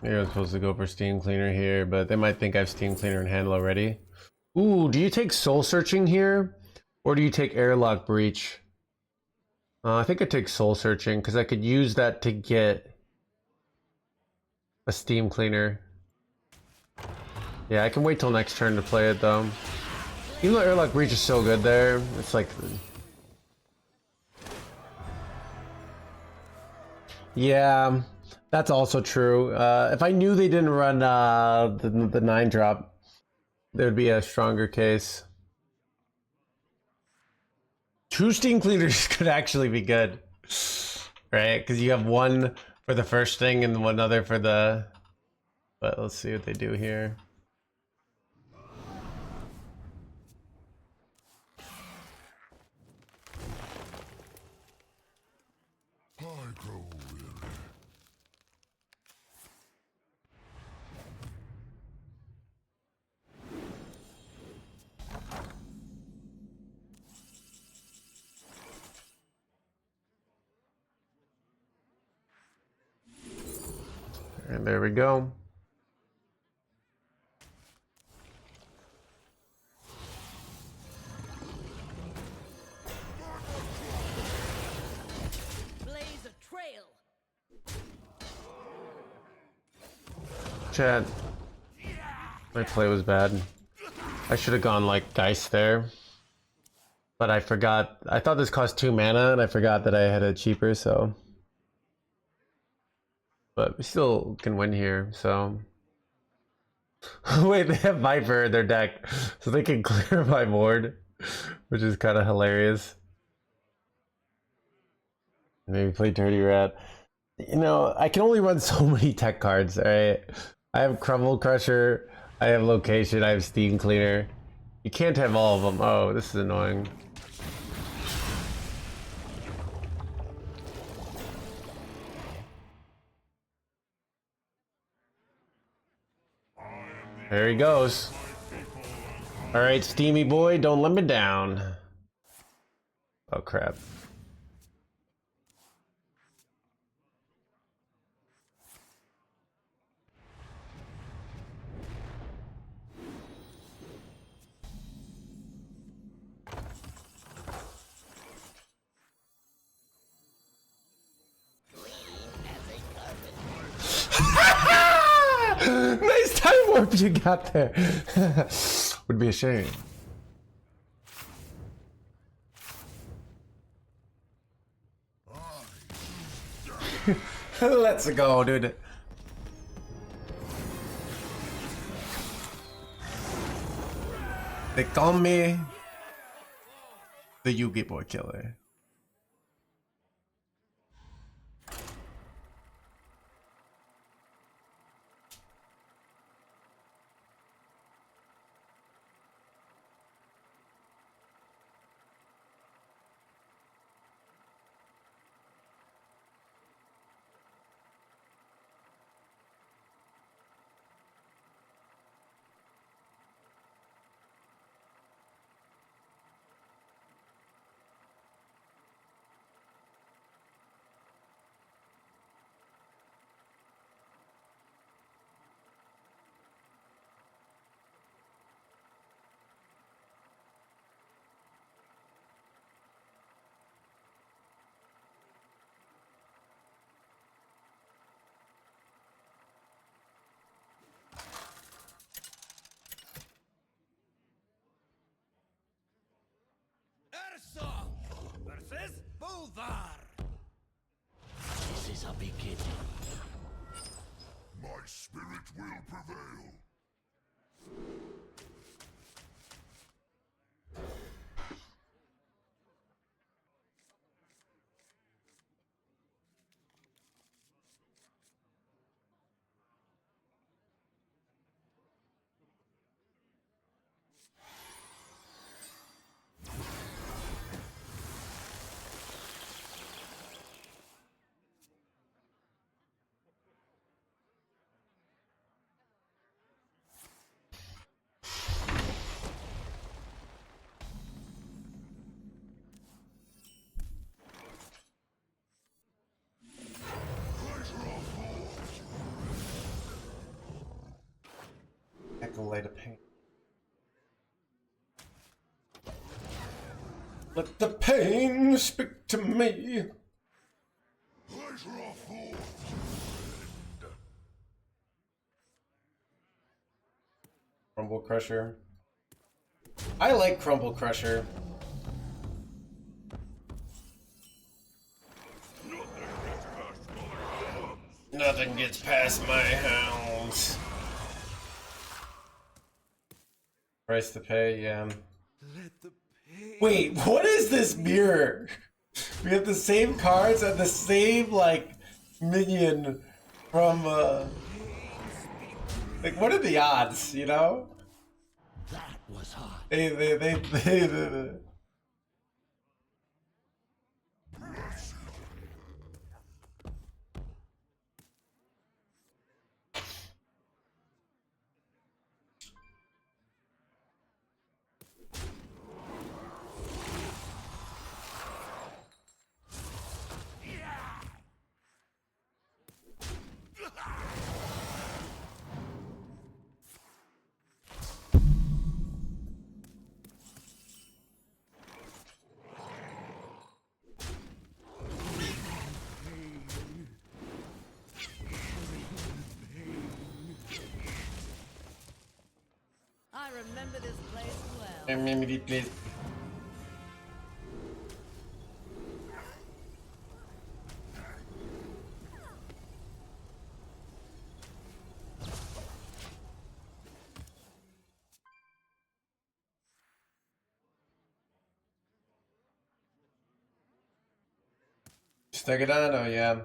Maybe I was supposed to go for Steam Cleaner here, but they might think I have Steam Cleaner in hand already. Ooh, do you take Soul Searching here? Or do you take Airlock Breach? I think I take Soul Searching, because I could use that to get a Steam Cleaner. Yeah, I can wait till next turn to play it, though. Even though Airlock Breach is so good there, it's like... Yeah, that's also true. If I knew they didn't run the 9-drop, there would be a stronger case. 2 Steam Cleaners could actually be good, right? Because you have one for the first thing and one other for the... But let's see what they do here. I grow weary. And there we go. Blaze a trail. Chat. My play was bad. I should have gone like Geist there. But I forgot. I thought this cost 2 mana and I forgot that I had it cheaper, so. But we still can win here, so. Wait, they have Viper in their deck, so they can clear my board, which is kind of hilarious. Maybe play Dirty Rat. You know, I can only run so many tech cards, alright? I have Crumble Crusher, I have Location, I have Steam Cleaner. You can't have all of them. Oh, this is annoying. There he goes. Alright, Steamy Boy, don't let me down. Oh, crap. Nice time warp you got there. Would be a shame. Let's go, dude. They call me the Yugi Boy Killer. Versus Bolvar. This is a beginning. My spirit will prevail. Acolyte of Pain. Let the pain speak to me. Pleasure of force. Crumble Crusher. I like Crumble Crusher. Nothing gets past my hounds. Price to pay, yeah. Let the pain. Wait, what is this mirror? We have the same cards and the same, like, minion from, like, what are the odds, you know? That was hot. They remember this place well. Maybe please. Stegodon? Oh yeah.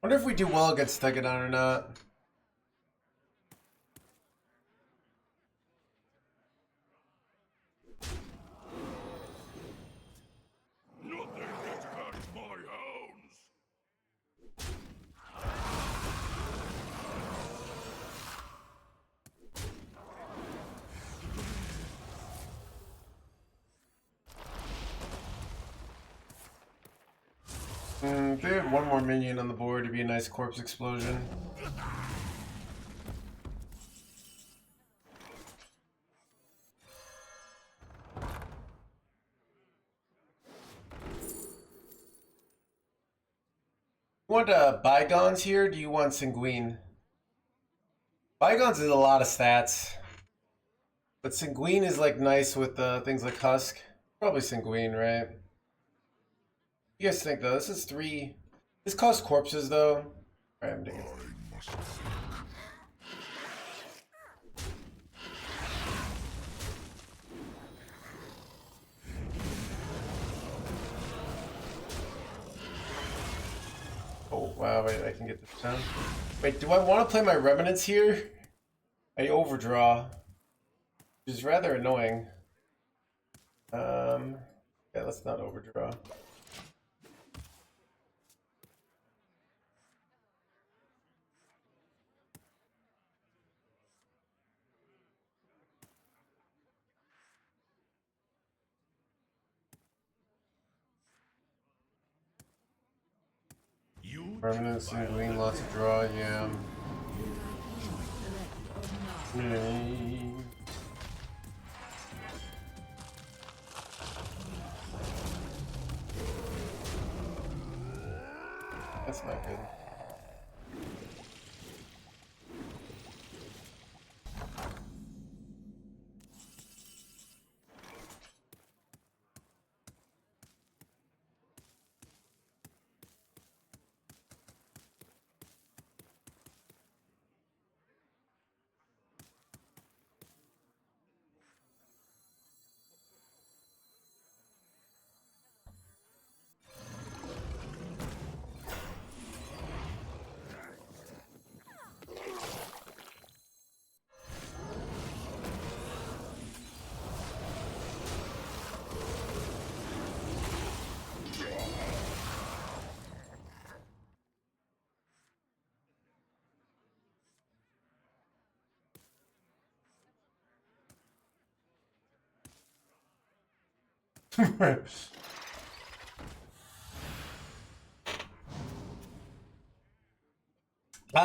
Wonder if we do well against Stegodon or not. Nothing has catch my hounds. They have one more minion on the board to be a nice corpse explosion. You want Bygones here? Or do you want Sanguine? Bygones is a lot of stats. But Sanguine is like nice with things like Husk. Probably Sanguine, right? You guys think though? This is 3. This costs corpses though. Alright, I'm digging. I must think. Oh wow, wait, I can get this done. Wait, do I want to play my Remnants here? I overdraw. Which is rather annoying. Yeah, let's not overdraw. Remnants, Sanguine, lots of draw, yeah. That's not good.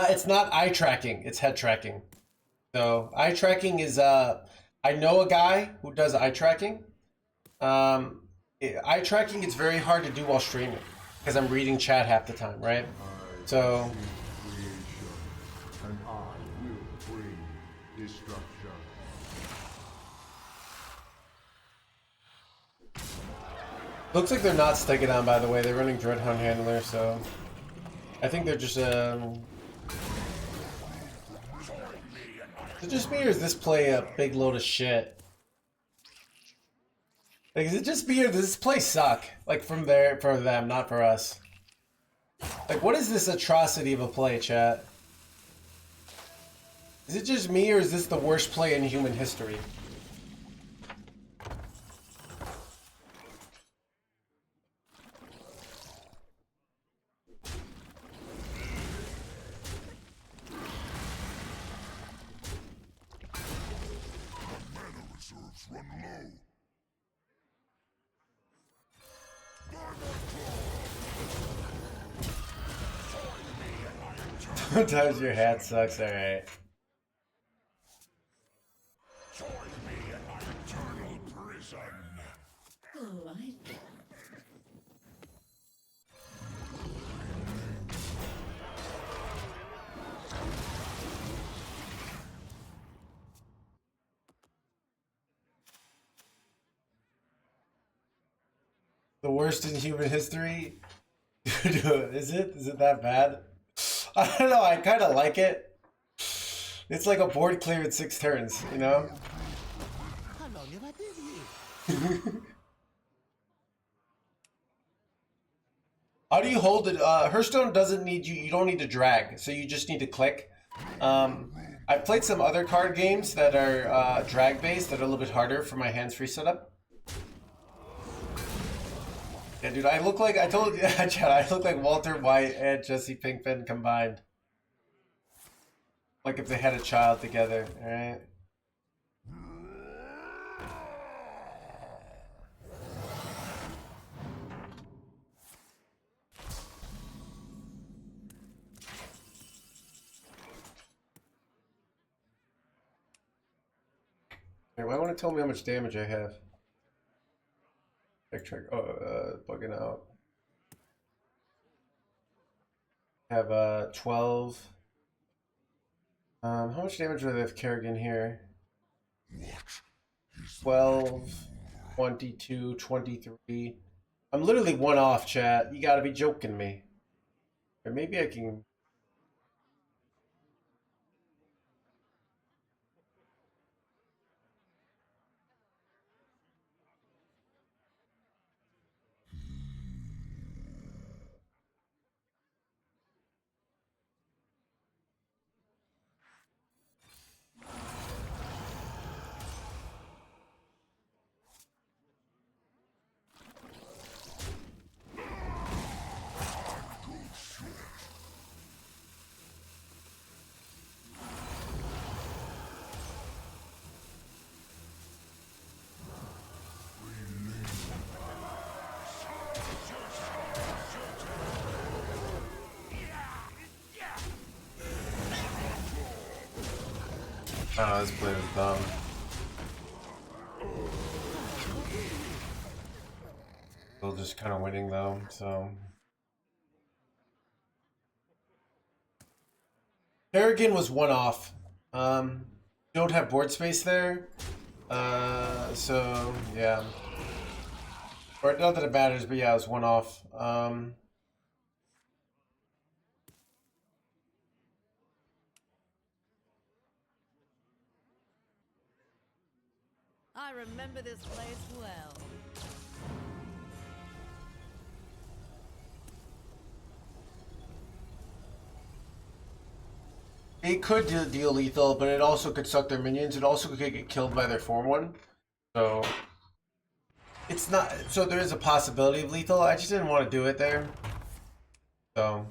It's not eye tracking, it's head tracking. So eye tracking is I know a guy who does eye tracking. Eye tracking is very hard to do while streaming because I'm reading chat half the time, right? So And I will bring destruction. looks like they're not sticking on, by the way. They're running Dreadhound Handler, so I think they're just is it just me or is this play a big load of shit? Like, is it just me or does this play suck? Like for them, not for us. Like, what is this atrocity of a play, chat? Is it just me or is this the worst play in human history? Mana reserves run low. Sometimes your hat sucks, alright. Join me in my eternal prison. Oh, I The worst in human history? Is it? Is it that bad? I don't know, I kind of like it. It's like a board clear in 6 turns, you know? How long have I been here? How do you hold it? Hearthstone doesn't need you don't need to drag, so you just need to click. I've played some other card games that are drag based that are a little bit harder for my hands-free setup. Yeah, dude, I look like, I told you, Chad, I look like Walter White and Jesse Pinkman combined. Like if they had a child together, alright? Hey, why won't it tell me how much damage I have? Check. Oh, bugging out. I have 12. How much damage do I have Kerrigan here? 12, 22, 23. I'm literally 1 off, chat. You gotta be joking me. Or maybe I can. Oh, this play was dumb. Still just kind of winning though, so. Kerrigan was 1 off. Don't have board space there. So yeah. Or not that it matters, but yeah, it was 1 off. I remember this place well. It could deal lethal, but it also could suck their minions. It also could get killed by their form one. So it's not. So there is a possibility of lethal. I just didn't want to do it there. So.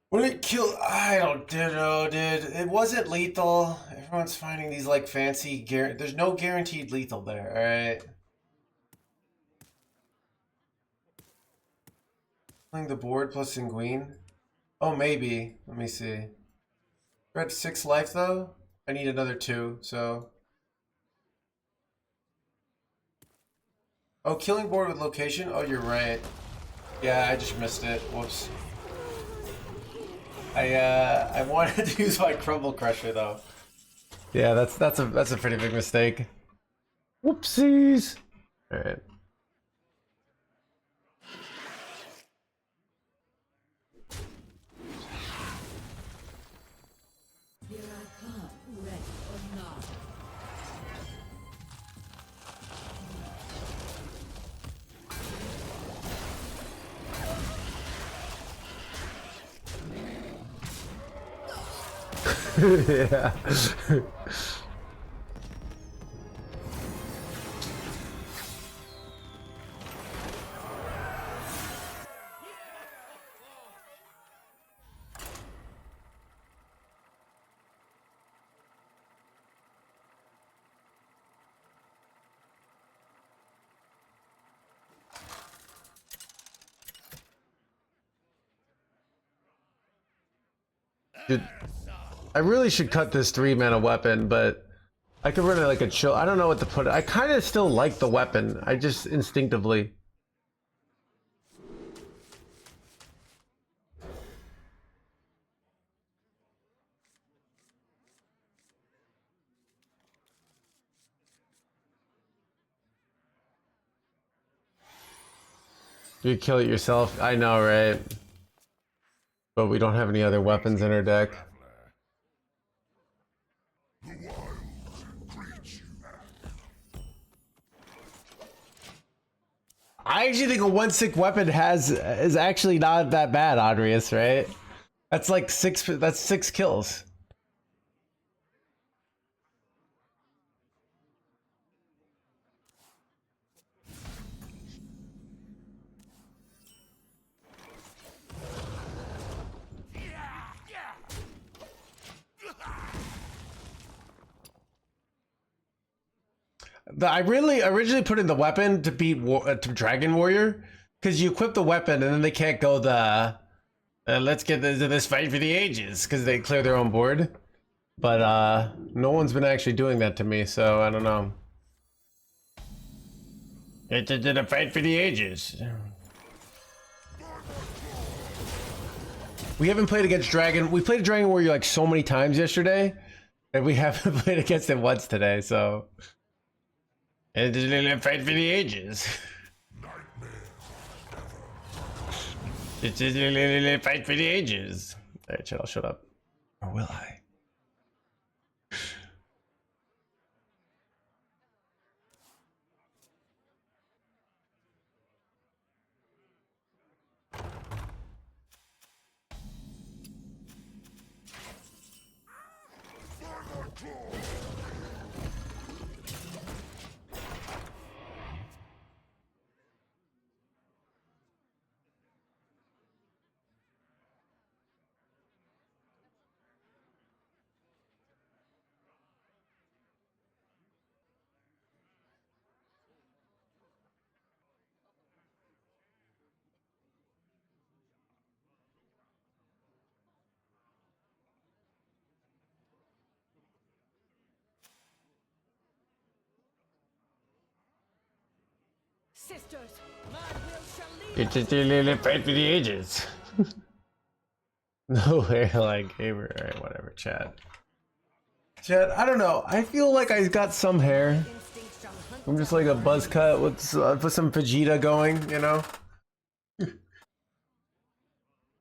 Would it kill? I don't know, dude. It wasn't lethal. Everyone's finding these like fancy there's no guaranteed lethal there, alright? Playing the board plus Sanguine? Oh, maybe. Let me see. We're at 6 life though? I need another 2, so. Oh, killing board with location? Oh, you're right. Yeah, I just missed it. Whoops. I wanted to use my Crumble Crusher though. Yeah, that's a pretty big mistake. Whoopsies. All right. Here I come, ready or not. Yeah. Dude, I really should cut this 3-mana weapon, but I could run it like a chill. I don't know what to put. I kind of still like the weapon. I just instinctively. You kill it yourself. I know, right? But we don't have any other weapons in our deck. I actually think a 1-6 weapon is actually not that bad, Adrius, right? That's like 6 kills. I really originally put in the weapon to beat to Dragon Warrior, because you equip the weapon and then they can't go the let's get into this fight for the ages because they clear their own board. But no one's been actually doing that to me, so I don't know. It's a fight for the ages. We haven't played against Dragon. We played Dragon Warrior like so many times yesterday, and we haven't played against it once today. So it's a fight for the ages. It's a fight for the ages. Alright, chat, I'll shut up. Or will I? Sisters, my will shall lead. It's just a little fight for the ages. No hair like gamer. Alright, whatever, chat. Chat, I don't know. I feel like I got some hair. I'm just like a buzz cut with some Vegeta going, you know?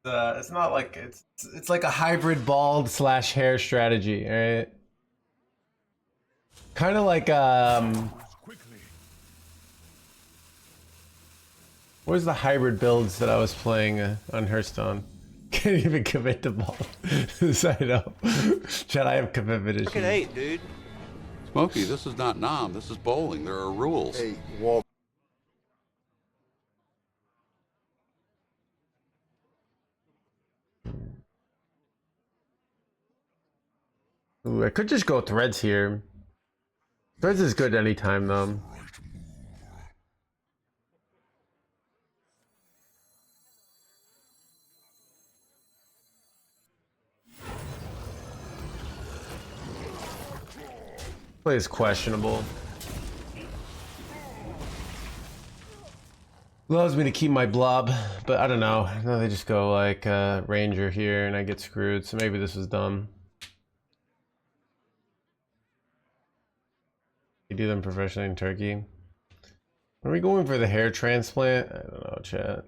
It's not like it's like a hybrid bald / hair strategy, alright? Kind of like where's the hybrid builds that I was playing on Hearthstone? Can't even commit to ball. I know. Chat, I have commitment issues. Look at 8, dude. Smokey, this is not Nom. This is bowling. There are rules. Hey, Walt. Ooh, I could just go Threads here. Threads is good anytime though. Play is questionable. Allows me to keep my blob, but I don't know. No, they just go like Ranger here and I get screwed, so maybe this is dumb. You do them professionally in Turkey. Are we going for the hair transplant? I don't know, chat.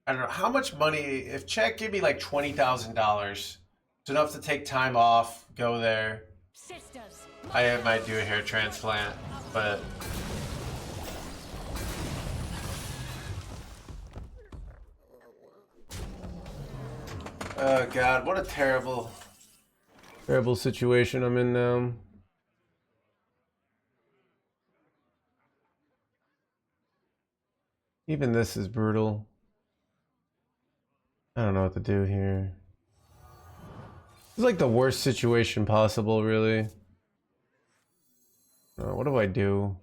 I don't know how much money. If chat give me like $20,000, it's enough to take time off, go there. Sisters, I might do a hair transplant, but Oh god, what a terrible situation I'm in now. Even this is brutal. I don't know what to do here. It's like the worst situation possible, really. What do I do?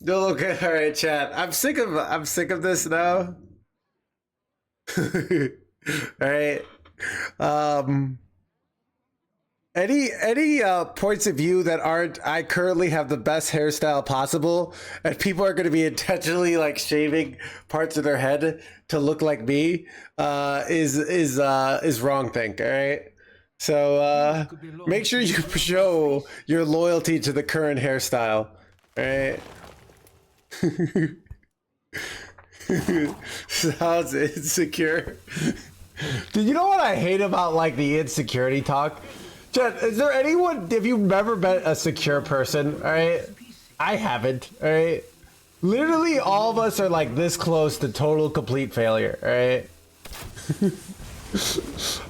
No, okay, all right, chat. I'm sick of this now. All right. Any points of view that aren't I currently have the best hairstyle possible, and people are going to be intentionally like shaving parts of their head to look like me is wrong think. All right. So make sure you show your loyalty to the current hairstyle. All right. Sounds insecure. Dude, you know what I hate about like the insecurity talk? Chet, is there anyone, have you ever been a secure person? All right, I haven't. All right, literally all of us are like this close to total complete failure. All right.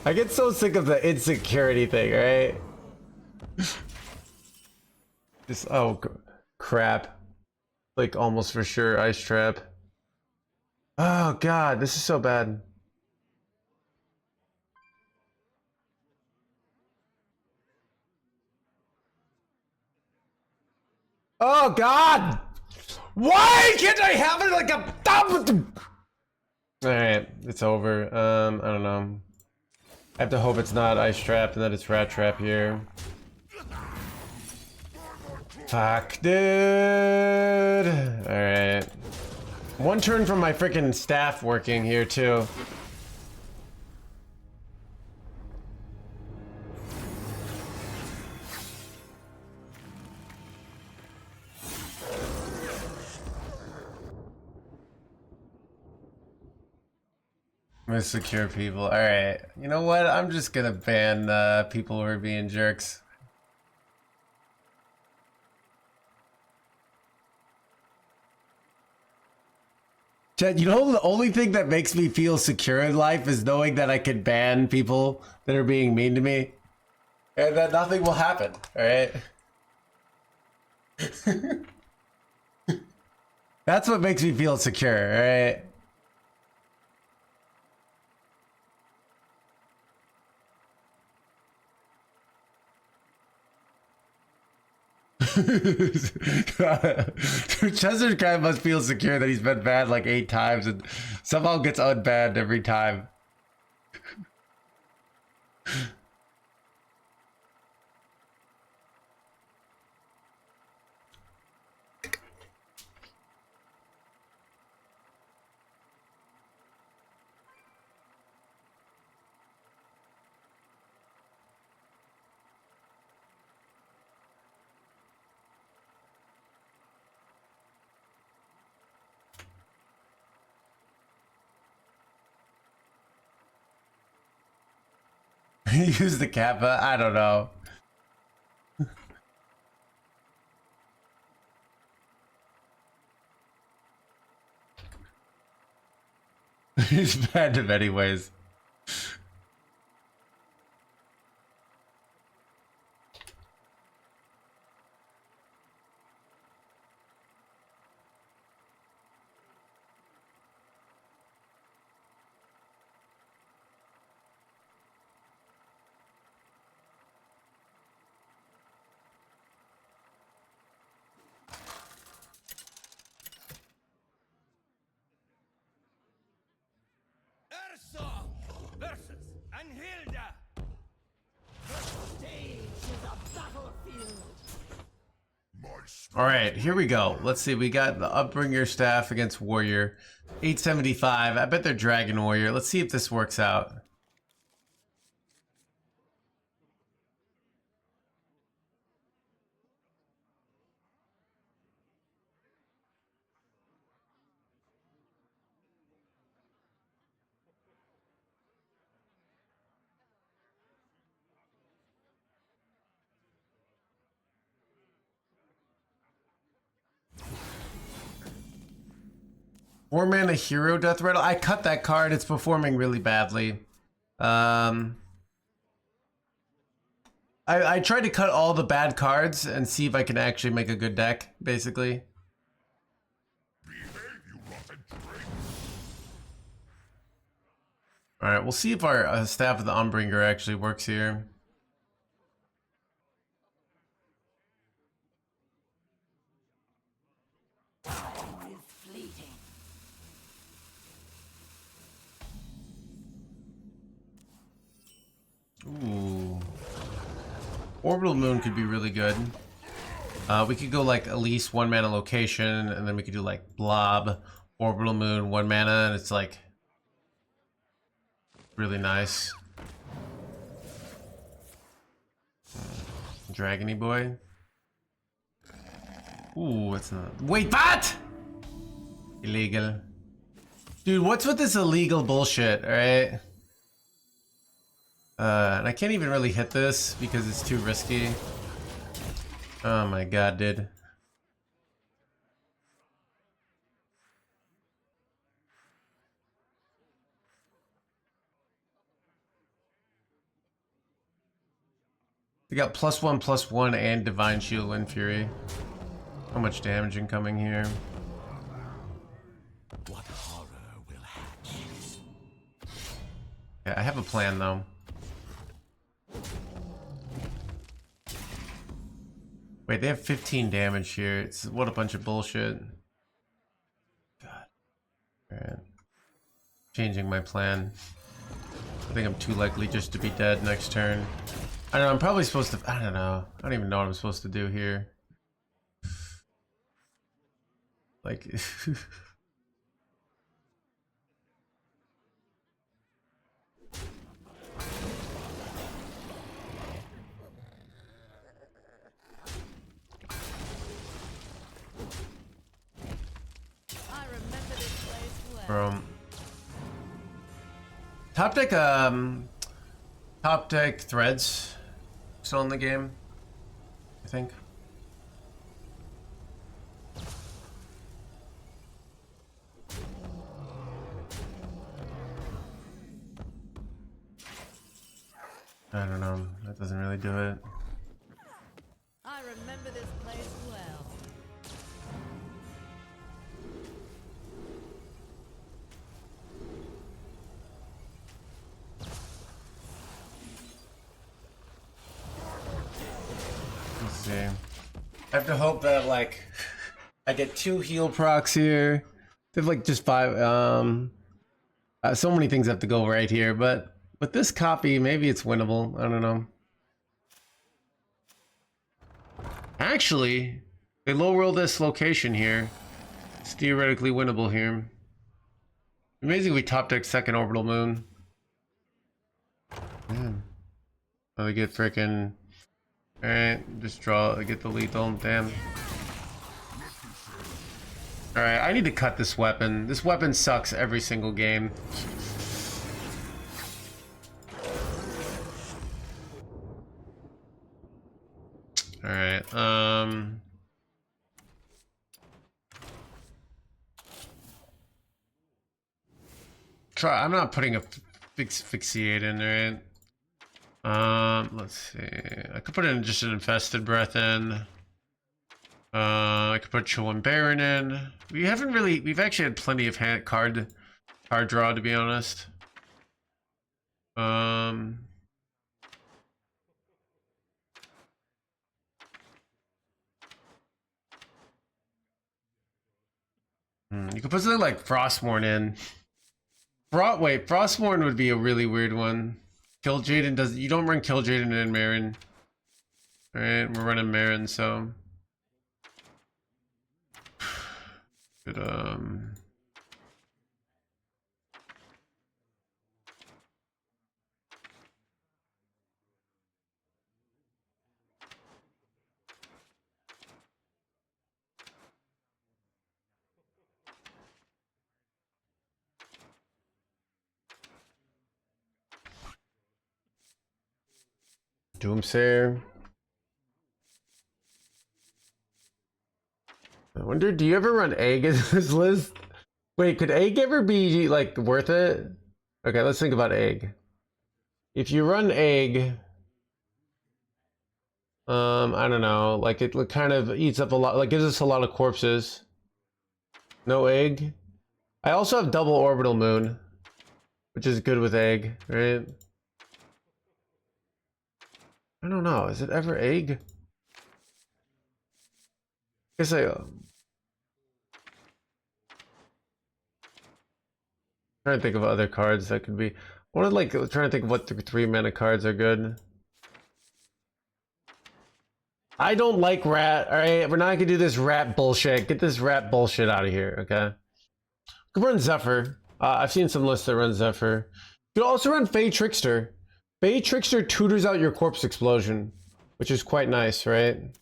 I get so sick of the insecurity thing. All right. Just crap. Like almost for sure ice trap. Oh god, this is so bad. Oh god! Why can't I have it like a Alright, it's over. I don't know. I have to hope it's not ice trap and that it's rat trap here. Fuck, dude. Alright. One turn from my freaking staff working here, too. With secure people. Alright. You know what? I'm just gonna ban people who are being jerks. Chad, you know the only thing that makes me feel secure in life is knowing that I can ban people that are being mean to me. And that nothing will happen, alright? That's what makes me feel secure, alright? Chester's guy must feel secure that he's been banned like 8 times and somehow gets unbanned every time. Use the kappa? I don't know. He's banned him anyways. Versus Anhilda. The stage is a battlefield. My All right, here we go. Let's see. We got the Upbringer staff against Warrior. 875. I bet they're Dragon Warrior. Let's see if this works out. Four mana hero death rattle. I cut that card. It's performing really badly. I tried to cut all the bad cards and see if I can actually make a good deck, basically. Alright, we'll see if our Staff of the Umbringer actually works here. Ooh. Orbital Moon could be really good. We could go like at least 1 mana location, and then we could do like Blob, Orbital Moon, 1 mana, and it's like really nice. Dragony boy. Ooh, it's not. Wait, what? Illegal. Dude, what's with this illegal bullshit, alright? And I can't even really hit this because it's too risky. Oh my god, dude. We got +1/+1 and Divine Shield Wind Fury. How much damage incoming here? What horror will hatch? Yeah, I have a plan though. Wait, they have 15 damage here. It's what a bunch of bullshit. God. Alright. Changing my plan. I think I'm too likely just to be dead next turn. I don't know, I'm probably supposed to... I don't know. I don't even know what I'm supposed to do here. Like... Top deck threads still in the game, I think. I don't know. That doesn't really do it. I remember this place well. Let's see. I have to hope that like I get 2 heal procs here. They have like just 5. So many things have to go right here, but with this copy, maybe it's winnable. I don't know. Actually, they low roll this location here. It's theoretically winnable here. Amazing we top deck second Orbital Moon. Damn. Oh, they get frickin'. Alright, just draw, get the lethal. Damn. Alright, I need to cut this weapon. This weapon sucks every single game. Alright, I'm not putting a fixate in there, right? Let's see. I could put in just an Infested Breath in. I could put Chill and Baron in. We've actually had plenty of card draw, to be honest. You could put something like Frostmourne in. Wait, Frostmourne would be a really weird one. Kill Jaden does. You don't run Kill Jaden and Marin. Alright, we're running Marin, so. But, Doomsayer. I wonder, do you ever run egg in this list? Wait, could egg ever be like worth it? Okay, let's think about egg. If you run egg, I don't know, like it kind of eats up a lot, like gives us a lot of corpses. No egg. I also have double orbital moon, which is good with egg, right? I don't know, is it ever egg? I guess trying to think of other cards that could be. I want to like trying to think of what the 3 mana cards are good. I don't like rat. All right, we're not gonna do this rat bullshit. Get this rat bullshit out of here, okay? Could run Zephyr. I've seen some lists that run Zephyr. You could also run Fey Trickster. Fey Trickster tutors out your corpse explosion, which is quite nice, right?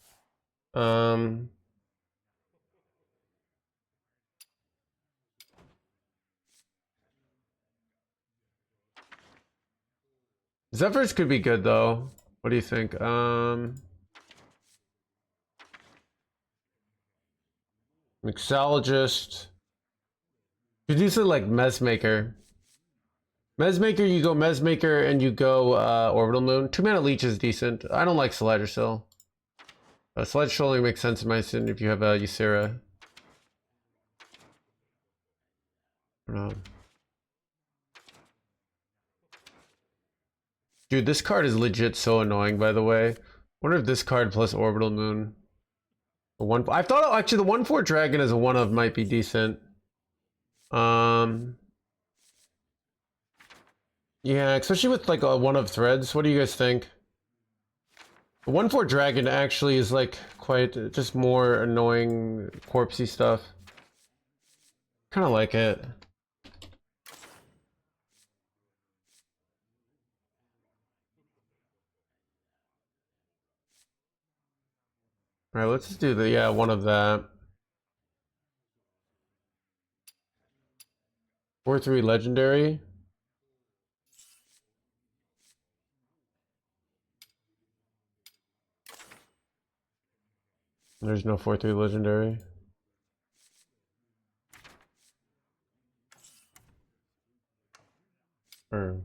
Zephyrs could be good though. What do you think? Mixologist. You do something like Mesmaker. Mesmaker, you go Mesmaker and you go Orbital Moon. 2 mana Leech is decent. I don't like Sledger still. Sledger only makes sense in my sin if you have a Ysera. I don't know. Dude, this card is legit so annoying, by the way. Wonder if this card plus Orbital Moon. I thought actually the 1/4 Dragon as a 1/of might be decent. Yeah, especially with like a 1/of threads. What do you guys think? The 1/4 Dragon actually is like quite just more annoying corpsey stuff. Kind of like it. All right, let's just do the 1 of that. 4/3 legendary. There's no 4/3 legendary. Or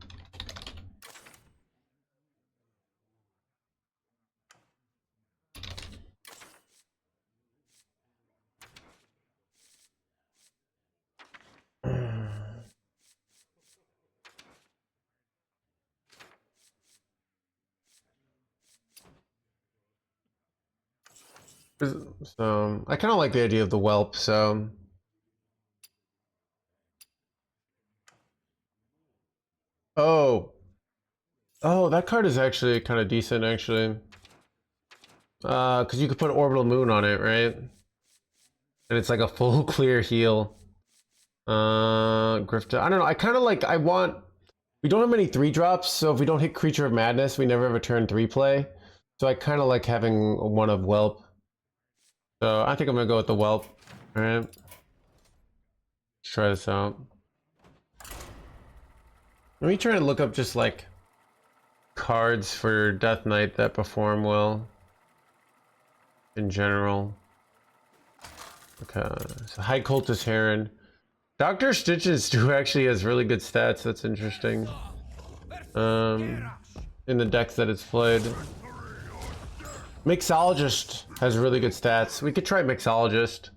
so I kind of like the idea of the whelp, so oh that card is actually kind of decent actually, because you could put Orbital Moon on it, right? And it's like a full clear heal. Grifta, I don't know, I kind of like, we don't have many 3-drops, so if we don't hit Creature of Madness we never have a turn 3 play, so I kind of like having 1 of whelp. So I think I'm gonna go with the whelp. All right, let's try this out. Let me try to look up just like cards for Death Knight that perform well in general. Okay, so High Cultist Heron. Dr. Stitches too actually has really good stats. That's interesting. In the decks that it's played. Mixologist has really good stats. We could try Mixologist.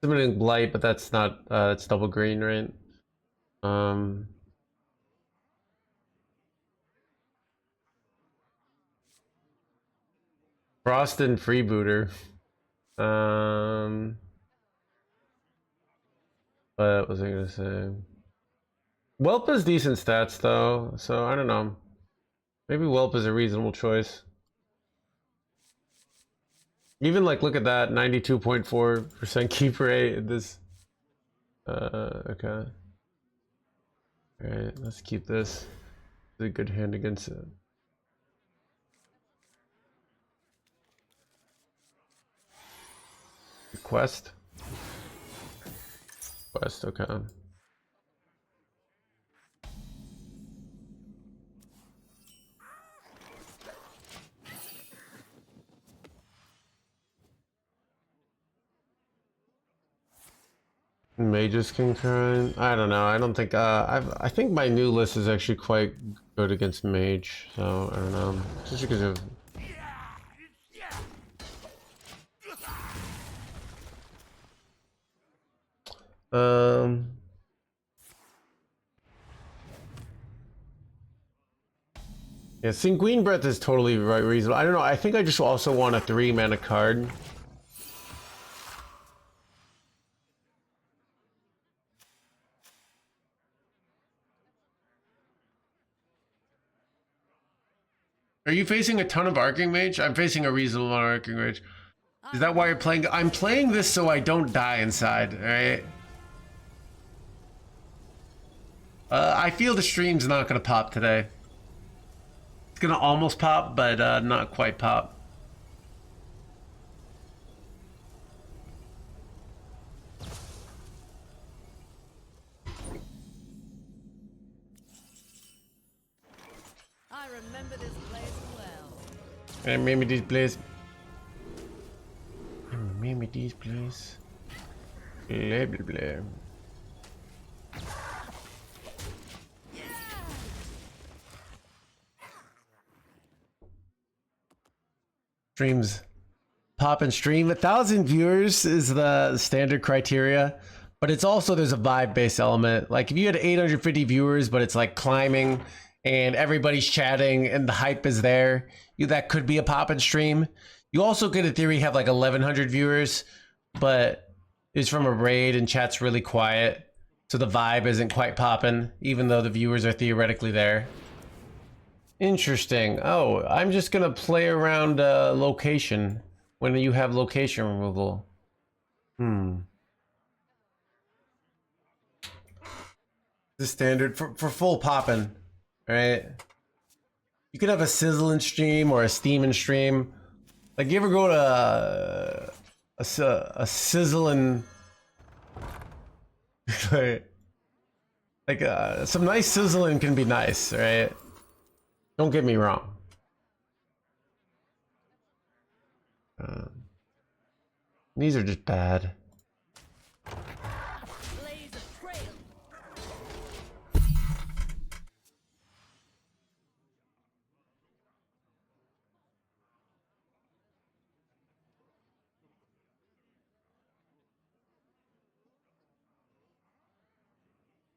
Limiting Blight, but that's not, it's double green, right? Frost and Freebooter. What was I gonna say? Whelp has decent stats though, so I don't know. Maybe Whelp is a reasonable choice. Even like, look at that, 92.4% keep rate. This, okay. All right, let's keep this. It's a good hand against it. Quest. Quest, okay. Mages concurrent. I don't know. I don't think. I think my new list is actually quite good against mage. So I don't know. Just because of. Yeah, Sanguine Breath is totally right, reasonable. I don't know. I think I just also want a 3-mana card. Are you facing a ton of Arcing Mage? I'm facing a reasonable amount of Arcing Mage. Is that why you're playing? I'm playing this so I don't die inside, alright? I feel the stream's not gonna pop today. It's gonna almost pop, but not quite pop. I remember this place well. I remember these plays. I remember these plays. Blah blah blah. Streams pop and stream. 1,000 viewers is the standard criteria, but it's also there's a vibe based element. Like if you had 850 viewers, but it's like climbing and everybody's chatting and the hype is there, that could be a pop and stream. You also could in theory have like 1,100 viewers, but it's from a raid and chat's really quiet, so the vibe isn't quite popping, even though the viewers are theoretically there. Interesting. Oh, I'm just gonna play around location when you have location removal. The standard for full popping, right? You could have a sizzling stream or a steaming stream. Like you ever go to a sizzling like some nice sizzling can be nice, right? Don't get me wrong. These are just bad. Blaze a trail.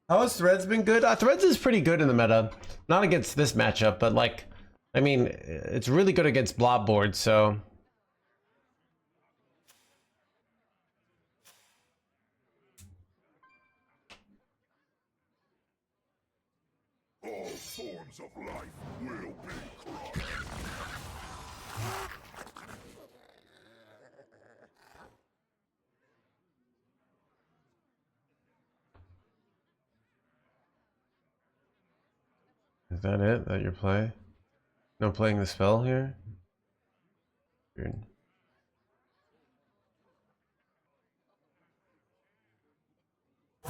How has Threads been good? Threads is pretty good in the meta. Not against this matchup, but like, I mean, it's really good against blob boards, so. All forms of life will be crushed. Is that it? That your play? No playing the spell here? Weird. I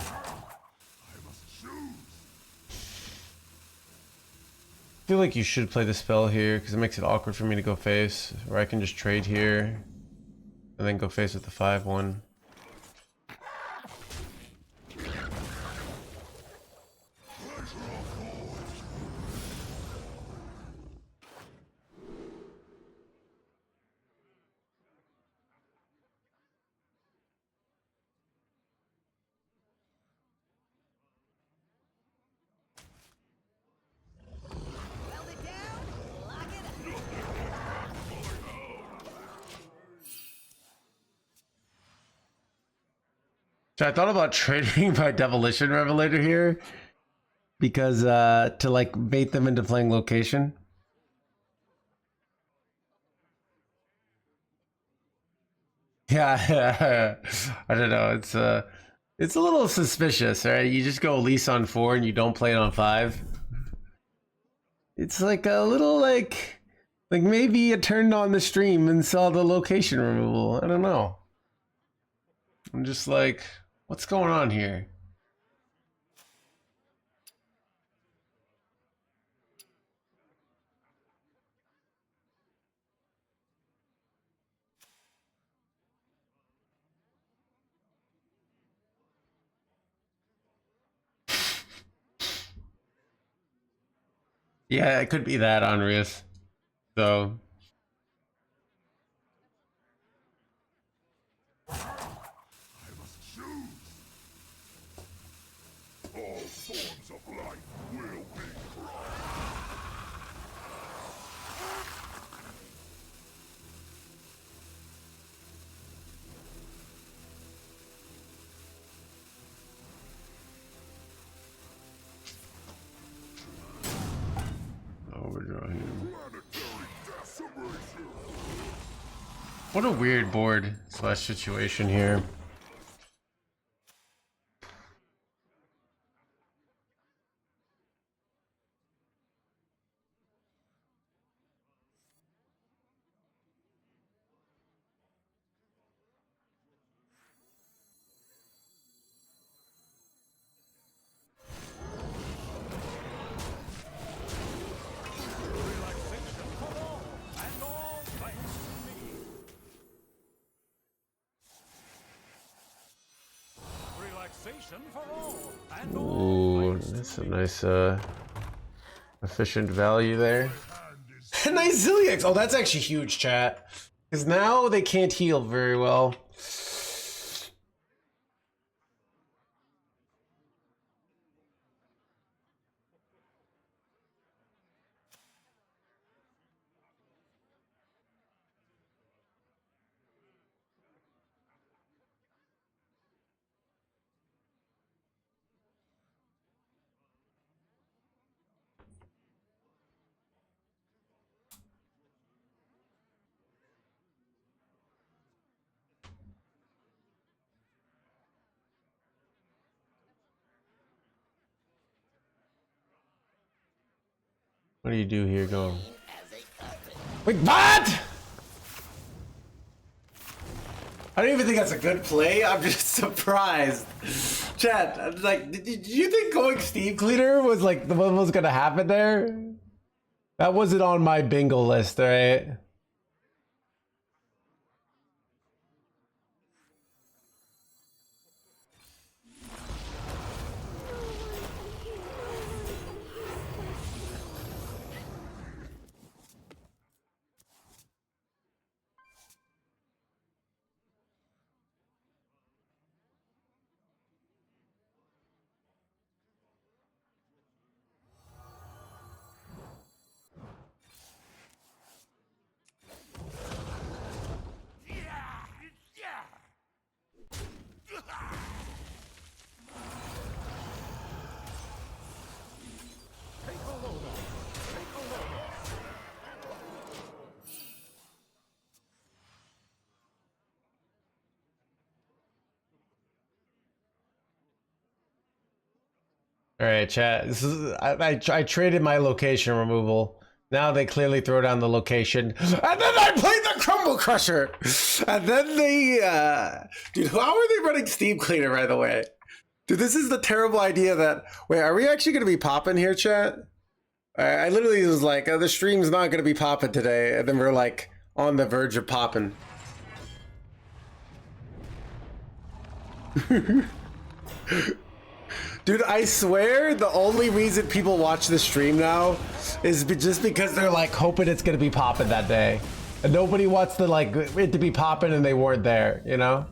must choose. I feel like you should play the spell here because it makes it awkward for me to go face, or I can just trade here and then go face with the 5-1. Weld it down. Lock it up. So I thought about trading my Demolition Revelator here because to like bait them into playing location. Yeah, I don't know. It's a little suspicious, right? You just go lease on 4 and you don't play it on 5. It's like a little like maybe you turned on the stream and saw the location removal. I don't know. I'm just like, what's going on here? Yeah, it could be that, Andreas. So All forms of life will be overdraw him. planetary decimation. What a weird board slash situation here. Relaxation for all, and Ooh, that's a nice efficient value there. Nice Zilliax. Oh, that's actually huge, chat. Because now they can't heal very well. What do you do here going? Wait, what? I don't even think that's a good play. I'm just surprised. Chat, I'm like, did you think going Steam Cleaner was like the one was gonna happen there? That wasn't on my bingo list, right? All right, chat. This is I traded my location removal. Now they clearly throw down the location, And then I played the Crumble Crusher! And then they, dude, how are they running Steam Cleaner, by the way? Dude, this is the terrible idea that, wait, are we actually gonna be popping here, chat? I literally was like, oh, the stream's not gonna be popping today. And then we're like, on the verge of popping. Dude, I swear the only reason people watch the stream now is just because they're like hoping it's gonna be popping that day. And nobody wants to like it to be popping and they weren't there, you know?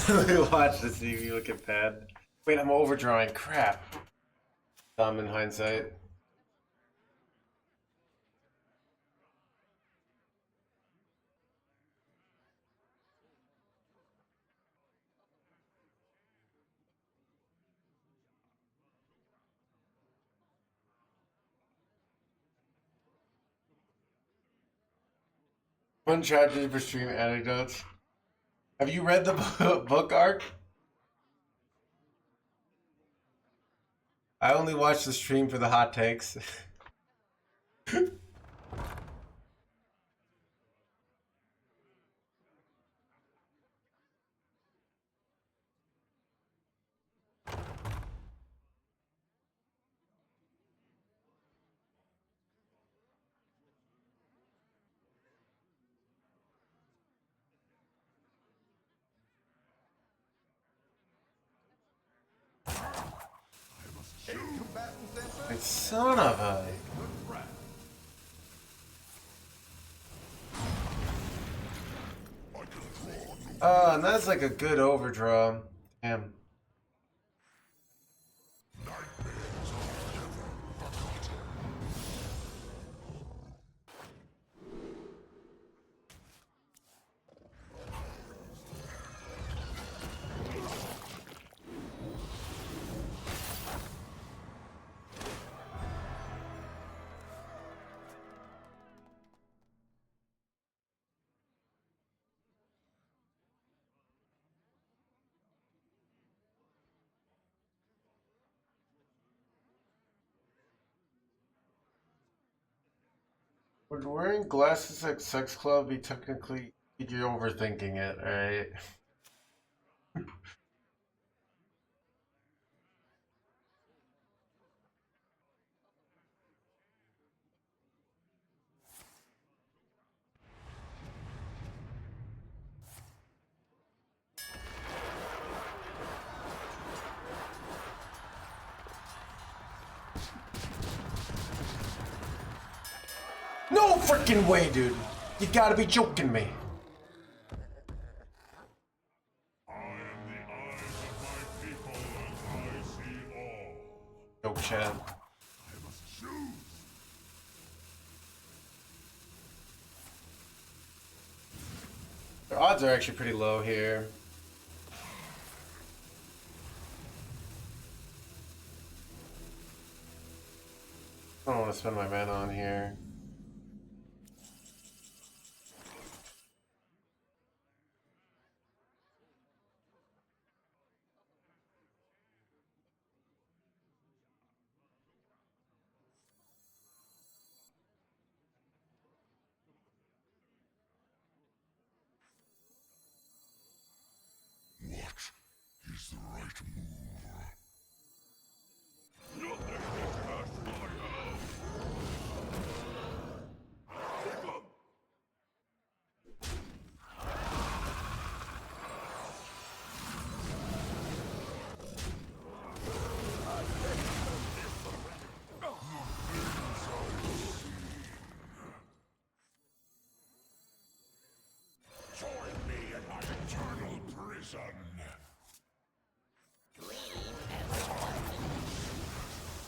Watch to see if you look at bad. Wait, I'm overdrawing. Crap. Dumb in hindsight. One tragedy for stream anecdotes. Have you read the book arc? I only watched the stream for the hot takes. Like, son of a... And that's like a good overdraw. Damn. Would wearing glasses at sex club be technically... You're overthinking it, alright? No freaking way, dude! You gotta be joking me. I am the eyes of my people, and I see all. Joke chat. I must choose. The odds are actually pretty low here. I don't want to spend my mana on here. What is the right move? Join me in my eternal prison.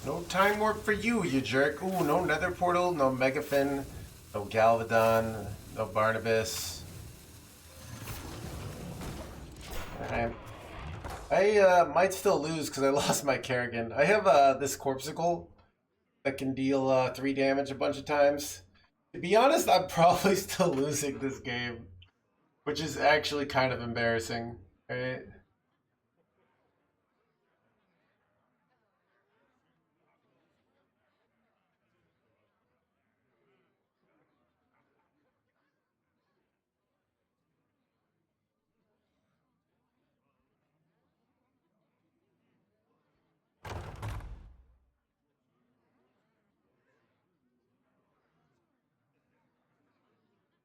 No time warp for you, you jerk. Ooh, no nether portal, no megafin, no galvadon, no Barnabas. Alright. I might still lose because I lost my Kerrigan. I have this Corpsicle that can deal 3 damage a bunch of times. To be honest, I'm probably still losing this game, which is actually kind of embarrassing, right?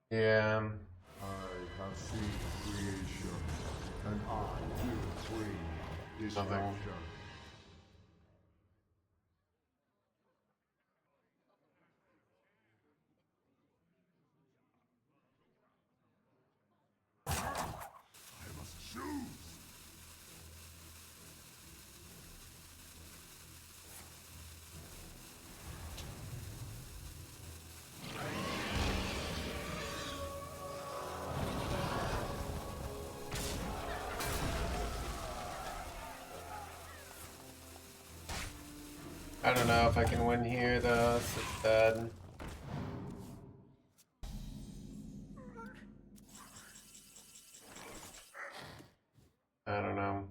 Yeah. I have seen creation, and I will bring destruction. I must choose. I don't know if I can win here though. It's just bad. I don't know.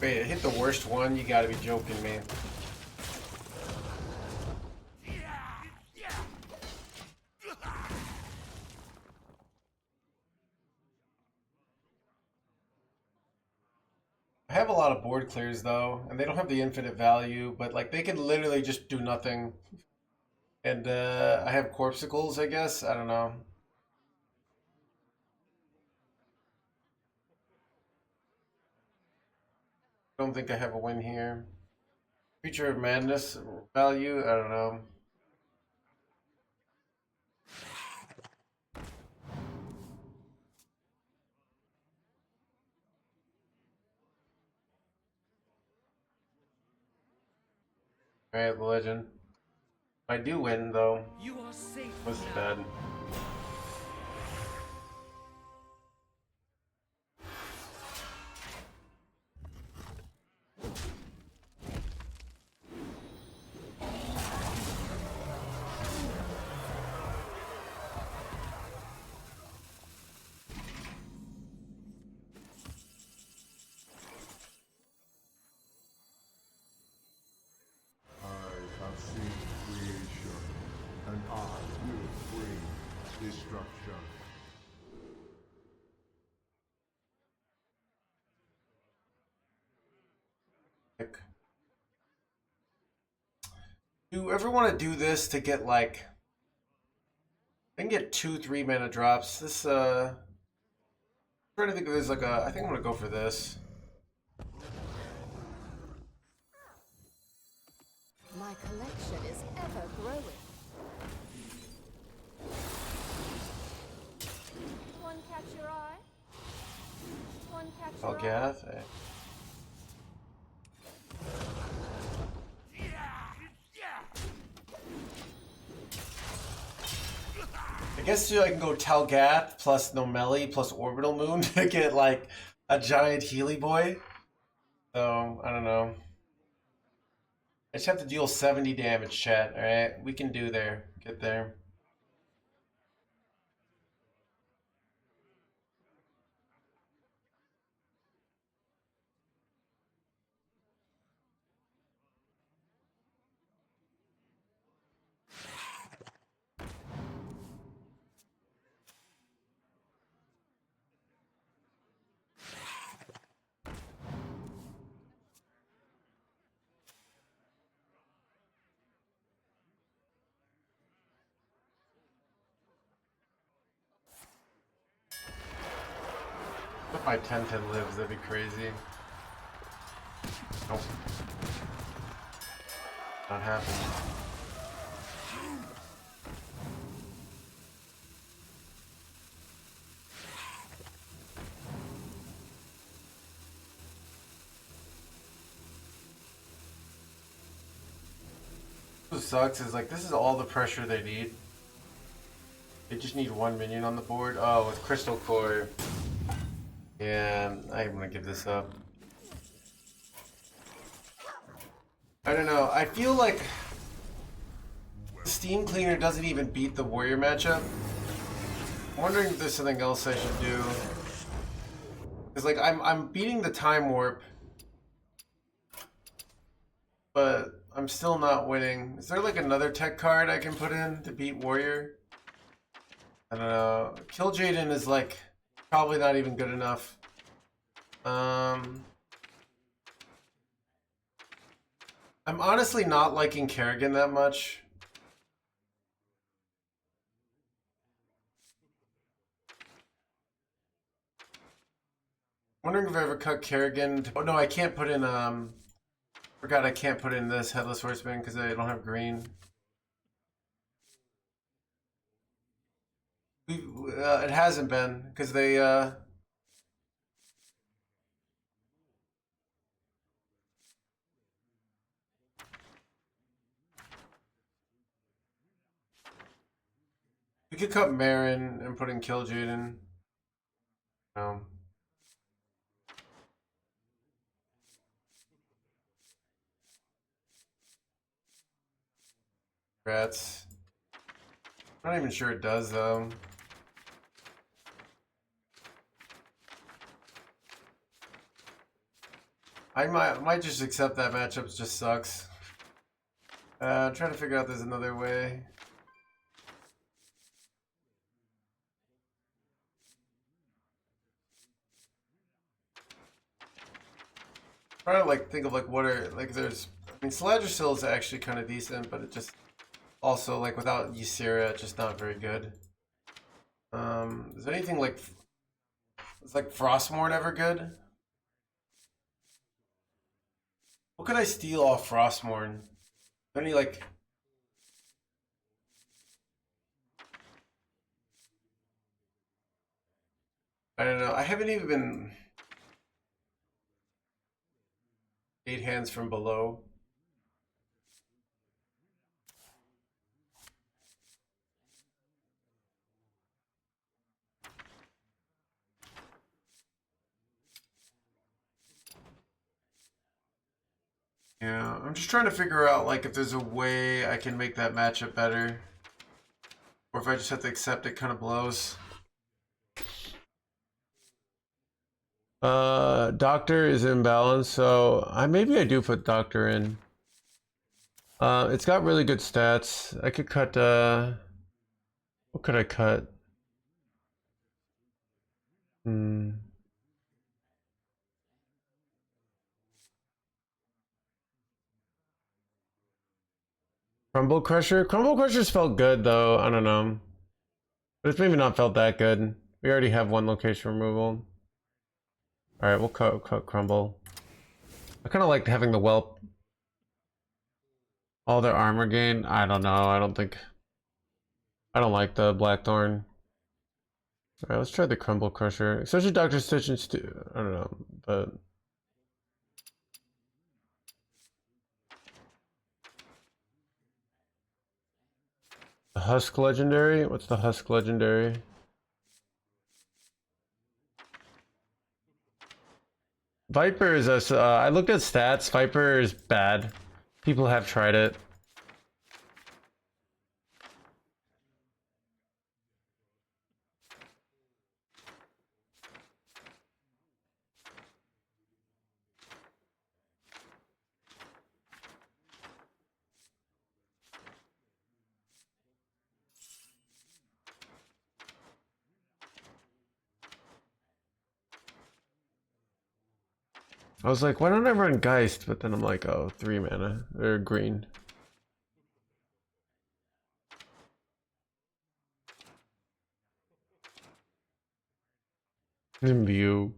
Wait, it hit the worst one? You gotta be joking me. I have a lot of board clears though, and they don't have the infinite value, but like they can literally just do nothing. And I have corpsicles, I guess. I don't know. Don't think I have a win here. Creature of Madness value? I don't know. Alright, the legend. If I do win though, You are safe what's now. bad? I have seen creation, and I will bring destruction. Like, do you ever want to do this to get like I can get 2-3 mana drops. This I'm trying to think if there's like a I think I'm gonna go for this. My collection is ever growing. One catch your eye? One catch your eye? Algath. I guess I can go Talgath plus Nomeli plus Orbital Moon to get like a giant Healy boy. So I don't know. I just have to deal 70 damage, chat. All right, we can do there. Get there. If my 10-10 lives, that'd be crazy. Nope. Not happening. What sucks is like this is all the pressure they need. They just need one minion on the board. Oh, with Crystal Core. Yeah, I'm gonna give this up. I don't know. I feel like the Steam Cleaner doesn't even beat the Warrior matchup. I'm wondering if there's something else I should do. Cause like I'm beating the Time Warp, but I'm still not winning. Is there like another tech card I can put in to beat Warrior? I don't know. Kill Jaden is like probably not even good enough. I'm honestly not liking Kerrigan that much. Wondering if I ever cut Kerrigan. Oh no, I can't put in forgot I can't put in this Headless Horseman because I don't have green. It hasn't been because they we could cut Marin and put in Kill Jaden. Um, Rats. I'm not even sure it does though. I might just accept that matchup just sucks. I'm trying to figure out there's another way. Trying to like think of like what are like there's I mean Seladrasil is actually kind of decent, but it just also like without Ysera it's just not very good. Is anything like is like Frostmourne ever good? What could I steal off Frostmourne? Any like I don't know. I haven't even been 8 hands from below. Yeah, I'm just trying to figure out like if there's a way I can make that matchup better. Or if I just have to accept it kind of blows. Doctor is imbalanced, so maybe I do put Doctor in. It's got really good stats. I could cut what could I cut? Crumble Crusher? Crumble Crushers felt good though, I don't know. But it's maybe not felt that good. We already have one location removal. Alright, we'll cut Crumble. I kinda liked having the Whelp. All their armor gain? I don't know, I don't like the Blackthorn. Alright, let's try the Crumble Crusher. Especially Dr. Stitch and I don't know, but the Husk Legendary? What's the Husk Legendary? Viper is a. I looked at stats. Viper is bad. People have tried it. I was like, why don't I run Geist? But then I'm like, oh, 3 mana. They're green. Imbue.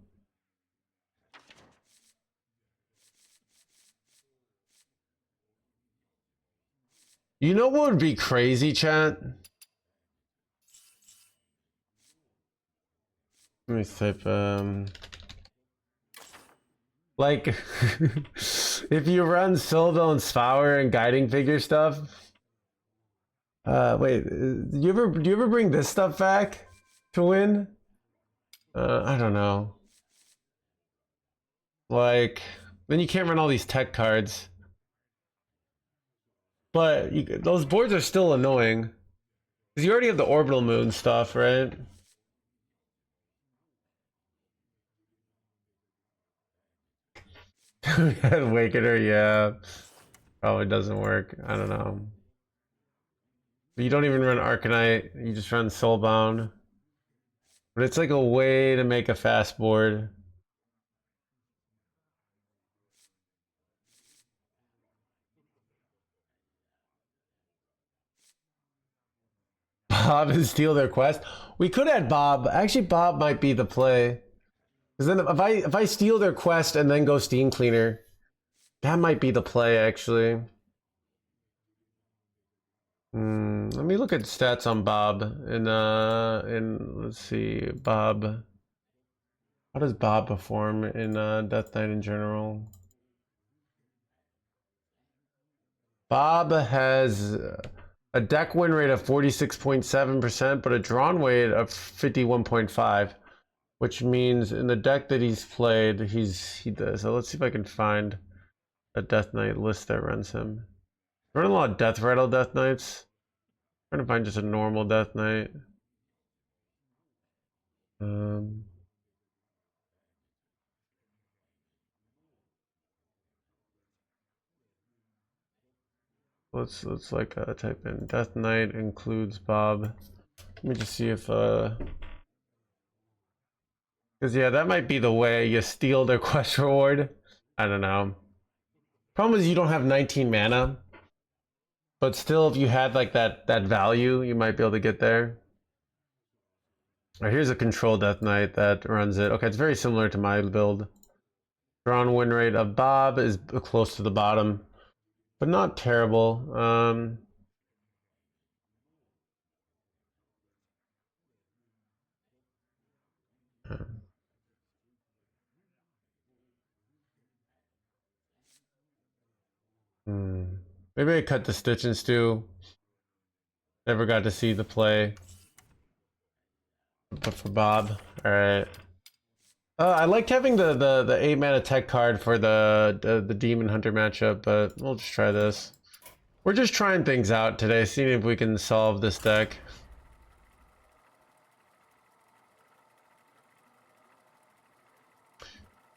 You know what would be crazy, chat? Let me type, like, if you run Sylvain's Power and Guiding Figure stuff. Wait, do you ever bring this stuff back to win? I don't know. Like, then you can't run all these tech cards. But those boards are still annoying. Because you already have the Orbital Moon stuff, right? Awakener, yeah. Probably doesn't work. I don't know. But you don't even run Arcanite. You just run Soulbound. But it's like a way to make a fast board. Bob and steal their quest. We could add Bob. Actually, Bob might be the play. Because then if I steal their quest and then go Steam Cleaner, that might be the play actually. Let me look at stats on Bob in let's see, Bob. How does Bob perform in Death Knight in general? Bob has a deck win rate of 46.7%, but a drawn weight of 51.5. which means in the deck that he's played, he does. So let's see if I can find a Death Knight list that runs him. I run a lot of Death Rattle Death Knights. I'm trying to find just a normal Death Knight. Let's like type in Death Knight includes Bob. Let me just see if because yeah, that might be the way you steal their quest reward. I don't know. Problem is you don't have 19 mana, but still, if you had like that value, you might be able to get there. All right, here's a control Death Knight that runs it. Okay, it's very similar to my build. Drawn win rate of Bob is close to the bottom, but not terrible. Maybe I cut the Stitch and Stew. Never got to see the play. But for Bob, all right. I liked having the 8 mana tech card for the Demon Hunter matchup, but we'll just try this. We're just trying things out today, seeing if we can solve this deck.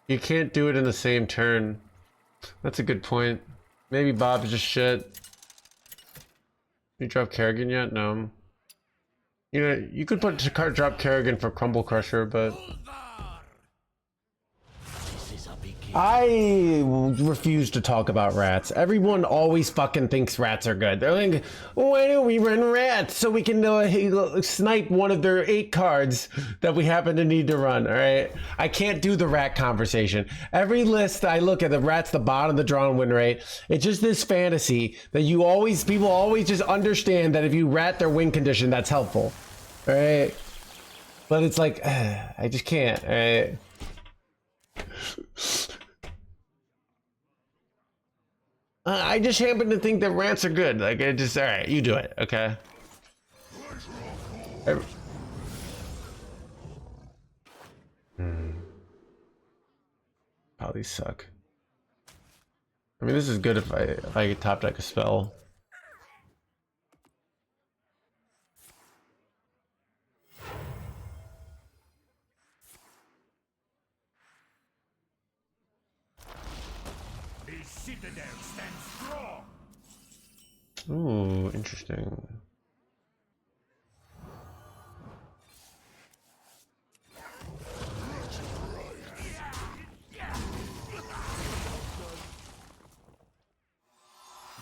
You can't do it in the same turn. That's a good point. Maybe Bob's just shit. You drop Kerrigan yet? No. You know, you could put drop Kerrigan for Crumble Crusher, but I refuse to talk about rats. Everyone always fucking thinks rats are good. They're like, why do we run rats? So we can snipe one of their 8 cards that we happen to need to run, all right? I can't do the rat conversation. Every list I look at, the rat's the bottom of the drawn win rate. It's just this fantasy that people always just understand that if you rat their win condition, that's helpful, all right? But it's like, I just can't, all right? I just happen to think that rats are good. Like, it just, all right, you do it, okay? Probably suck. I mean, this is good if I top deck a spell. The citadel stands strong. Ooh, interesting.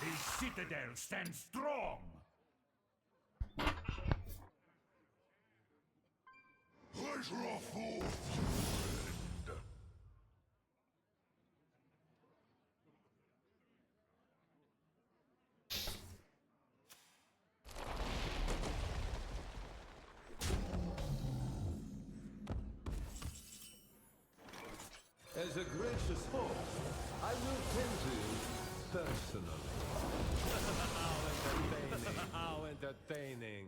The citadel stands strong. As a gracious host, I will tend to you personally. How entertaining.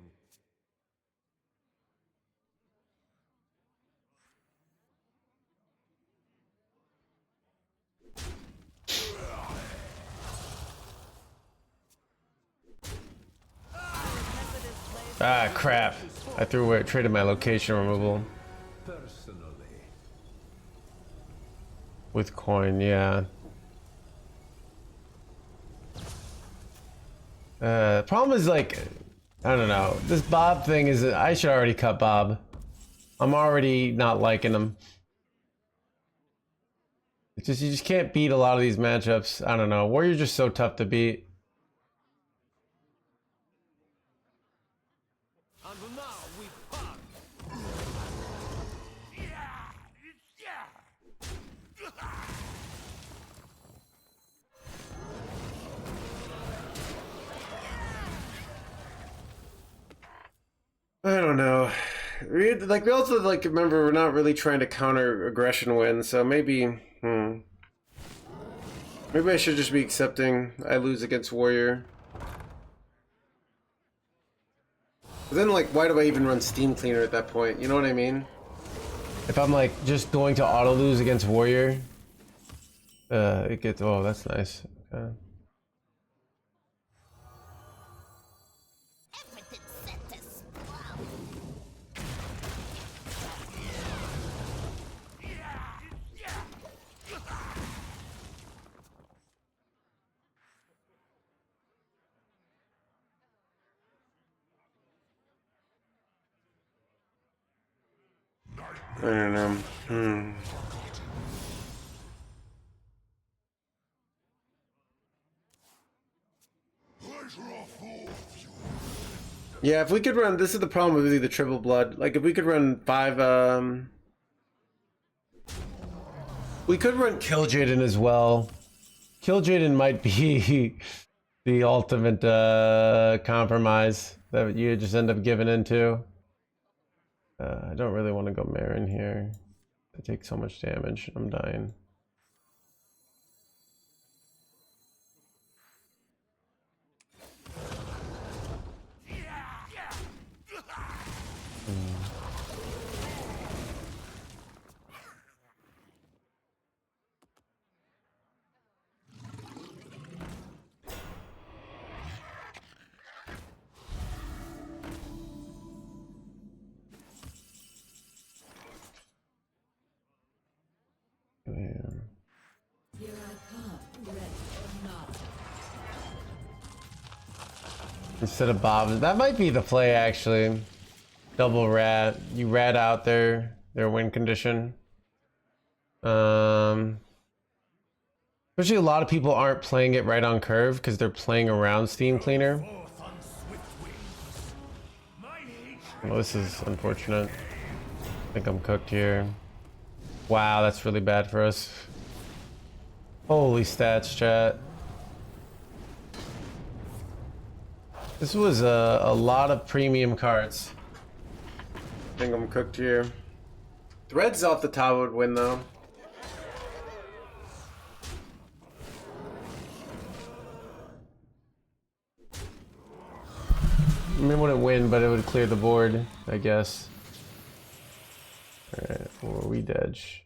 Ah, crap. I threw away, traded my location removal. Personally. With coin, yeah. Problem is, like, I don't know. This Bob thing is, I should already cut Bob. I'm already not liking him. It's just, you just can't beat a lot of these matchups. I don't know. Warrior's just so tough to beat. And now we part. I don't know. We also remember we're not really trying to counter aggression win, so maybe maybe I should just be accepting I lose against Warrior. But then why do I even run Steam Cleaner at that point? You know what I mean? If I'm like just going to auto lose against warrior, it gets. Oh, that's nice. Okay. Everything set to sprout. I don't know. Yeah, if we could run, this is the problem with the triple blood. Like, if we could run 5, we could run Kill Jaden as well. Kill Jaden might be the ultimate compromise that you just end up giving into. I don't really want to go Marin here. I take so much damage. I'm dying. Instead of Bob, that might be the play actually. Double rat, you rat out their win condition. Especially a lot of people aren't playing it right on curve because they're playing around Steam Cleaner. Forth on swift wings. Mine age. Well, this is unfortunate. I think I'm cooked here. Wow, that's really bad for us. Holy stats, chat. This was a lot of premium cards. I think I'm cooked here. Threads off the top would win though. I mean, it wouldn't win, but it would clear the board, I guess. Alright, or we dodge.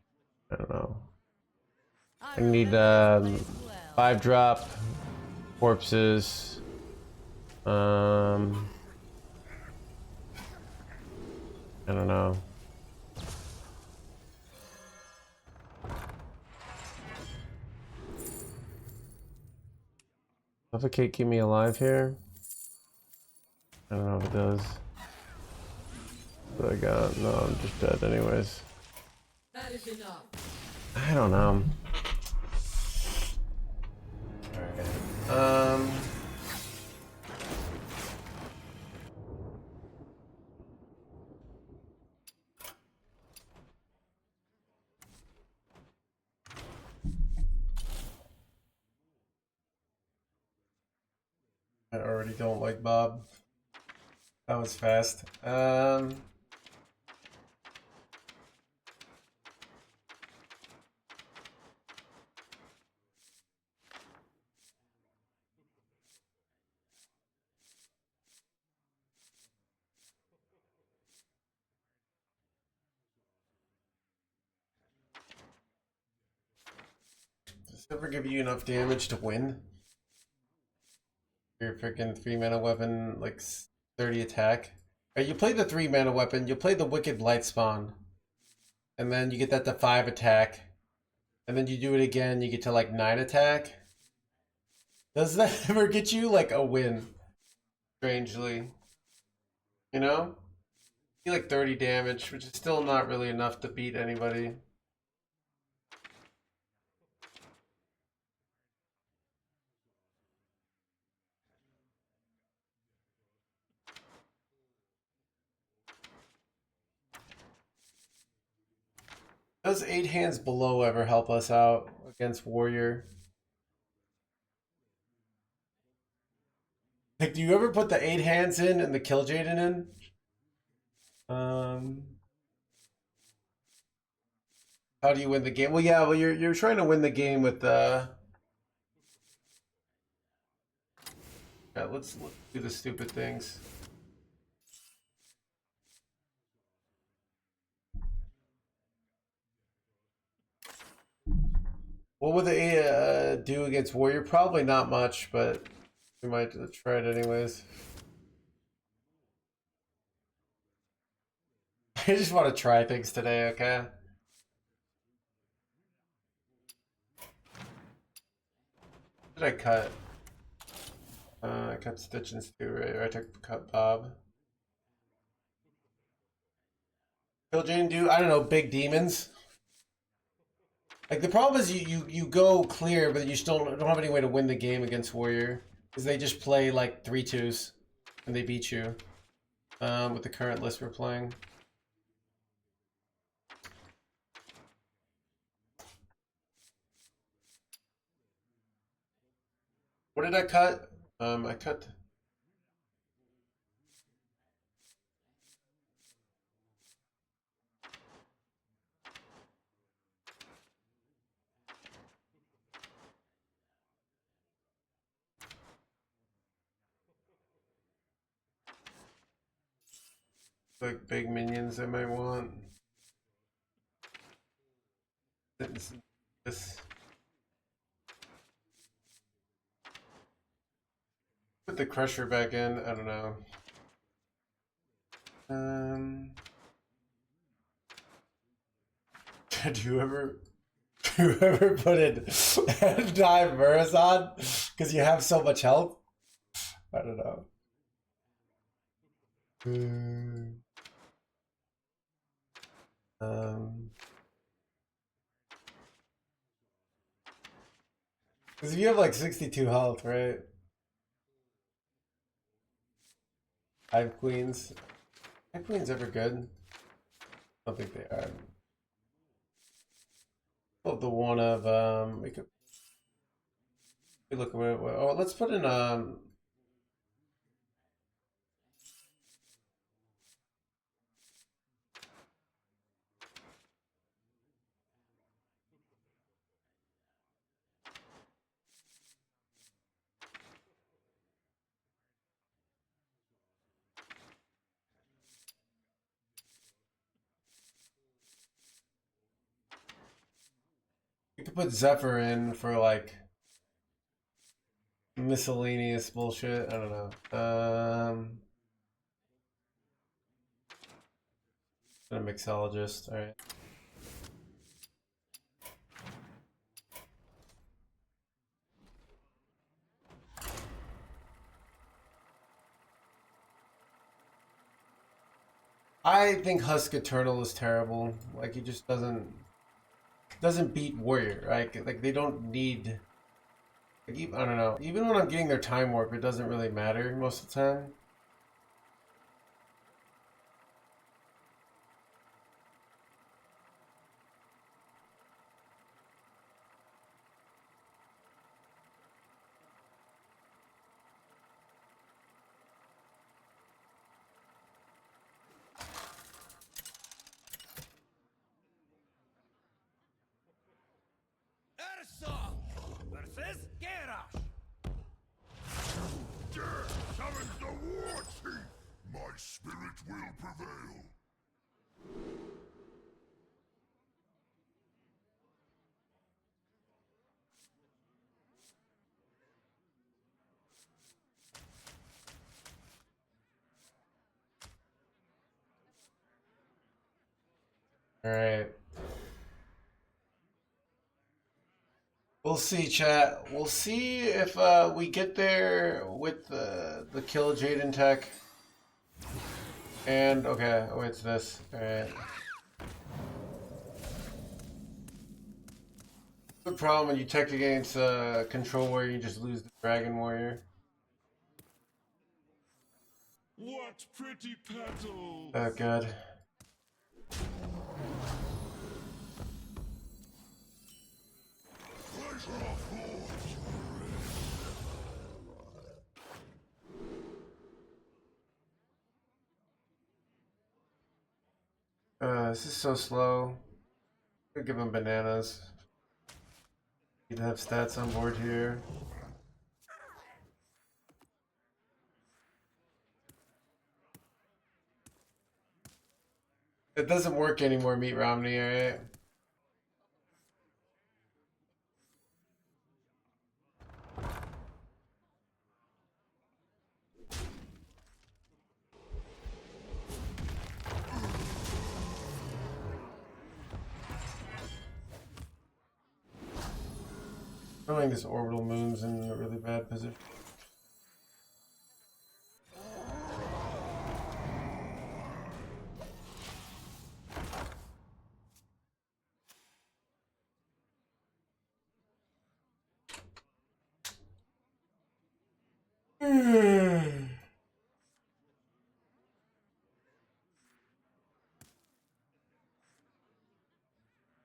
I don't know. I need 5 drop corpses. I don't know. Suffocate, keep me alive here. I don't know if it does. What I got? No, I'm just dead anyways. That is enough. I don't know. Alright. I already don't like Bob. That was fast. Does it ever give you enough damage to win? Your freaking 3-mana weapon, like 30 attack. Right, you play the 3-mana weapon, you play the Wicked Light Spawn, and then you get that to 5 attack, and then you do it again, you get to like 9 attack. Does that ever get you like a win? Strangely, you know, you like 30 damage, which is still not really enough to beat anybody. Does 8 hands below ever help us out against warrior? Like, do you ever put the 8 hands in and the Kill Jaden in? How do you win the game? Well, yeah, well you're trying to win the game with the. Yeah, let's do the stupid things. What would they do against warrior? Probably not much, but we might try it anyways. I just want to try things today, okay? What did I cut? I cut Stitch and Stu, right? Or I took cut Bob. Children do, I don't know, big demons. Like the problem is you go clear, but you still don't have any way to win the game against warrior. Because they just play like 3-2s and they beat you. With the current list we're playing. What did I cut? I cut. Like big minions I might want. This. Put the crusher back in. I don't know. Did you ever put in diverse on because you have so much health? I don't know. Because if you have like 62 health, right? 5 queens. 5 queens ever good? I don't think they are. Well, the one of we could look at what oh, let's put in we could put Zephyr in for like miscellaneous bullshit. I don't know. A mixologist. All right. I think Husk Eternal is terrible. Like he just doesn't beat Warrior. Right? Like they don't need. Like, I don't know. Even when I'm getting their time warp, it doesn't really matter most of the time. Ersa versus Garrosh. Dare challenge the war chief! My spirit will prevail. All right. We'll see, chat. We'll see if we get there with the kill Jaden tech. And okay, oh it's this. All right. The problem when you tech against control warrior, you just lose the dragon warrior. What pretty petals! Oh god. This is so slow. I'll give him bananas. Need to have stats on board here. It doesn't work anymore, Meat Romney, alright? Knowing this orbital moon's in a really bad position.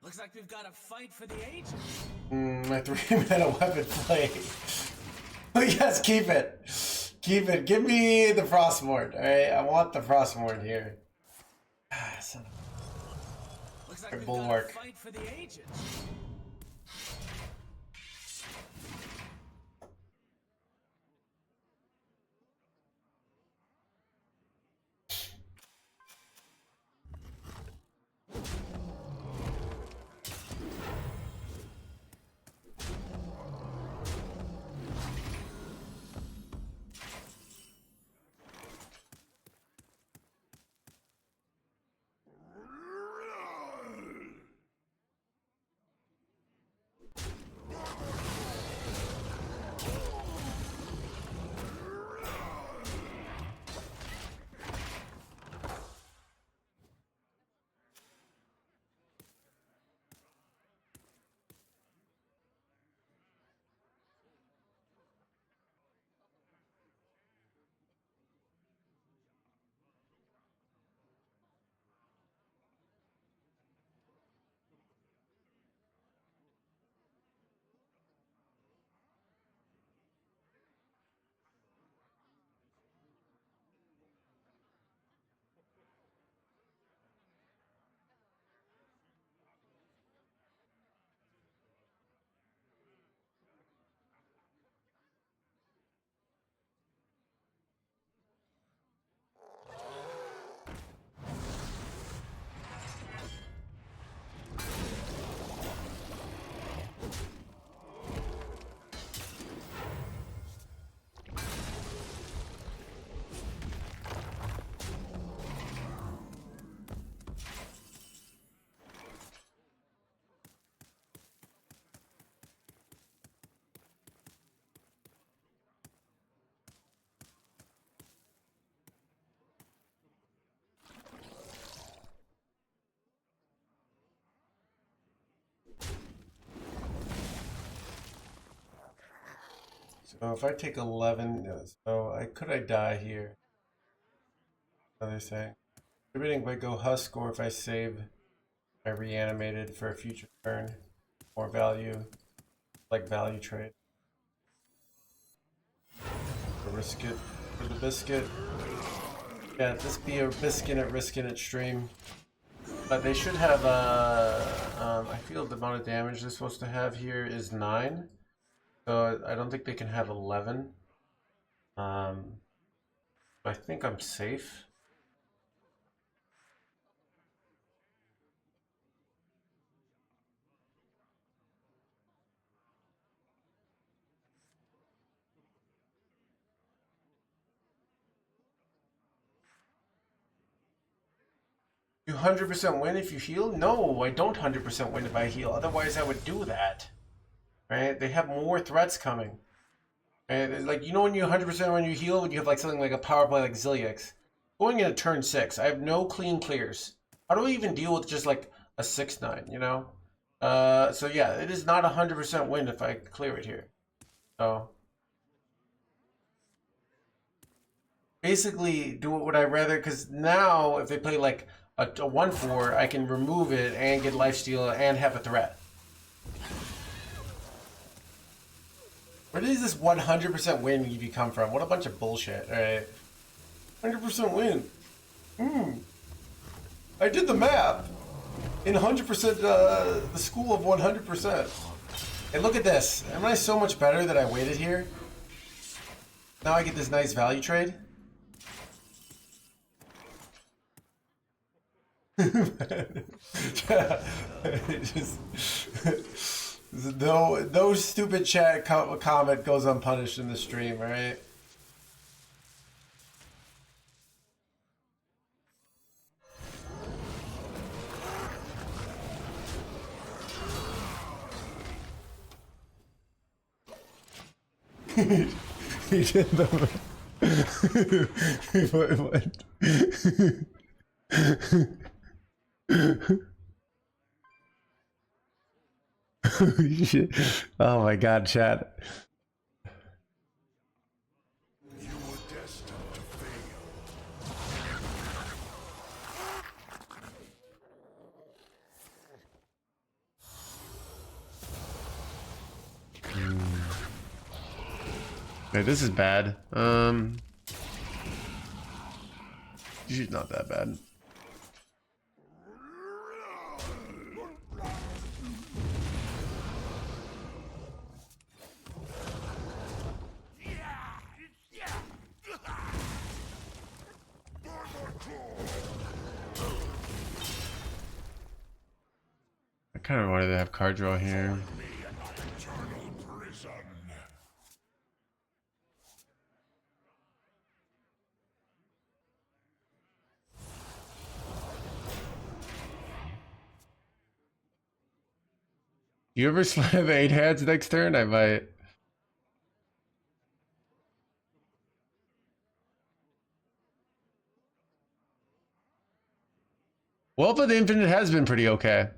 Looks like we've got a fight for the ages. My 3-mana weapon play. Yes, keep it. Keep it. Give me the Frostmourne. Alright, I want the Frostmourne here. Ah, son of Looks like a we've bulwark. got a fight for the ages. So if I take 11, no, so could I die here? Another thing. Debating if I go husk or if I save my reanimated for a future turn. More value, like value trade. Risk it for the biscuit. Yeah, this be a biscuit at risking it stream. But they should have I feel the amount of damage they're supposed to have here is 9. So I don't think they can have 11. I think I'm safe. You 100% win if you heal? No, I don't 100% win if I heal. Otherwise, I would do that. Right? They have more threats coming. And it's like, you know, when you 100% when you heal, you have like something like a power play like Zilliax. Going into turn 6, I have no clean clears. How do I even deal with just like a 6/9, you know? So yeah, it is not 100% win if I clear it here. So basically, do what would I rather? Because now, if they play like a 1/4, I can remove it and get lifesteal and have a threat. Where does this 100% win EV come from? What a bunch of bullshit, alright? 100% win. I did the math. In 100%, the school of 100%. Hey, look at this. Am I so much better that I waited here? Now I get this nice value trade. No stupid chat comment goes unpunished in the stream, right? He did the. What? Shit. Oh my god, chat. You were destined to fail. Okay, this is bad. She's not that bad. I kind of wanted to have card draw here. Eternal prison. You ever slam 8 hands next turn? I might. Well, but the Infinite has been pretty okay.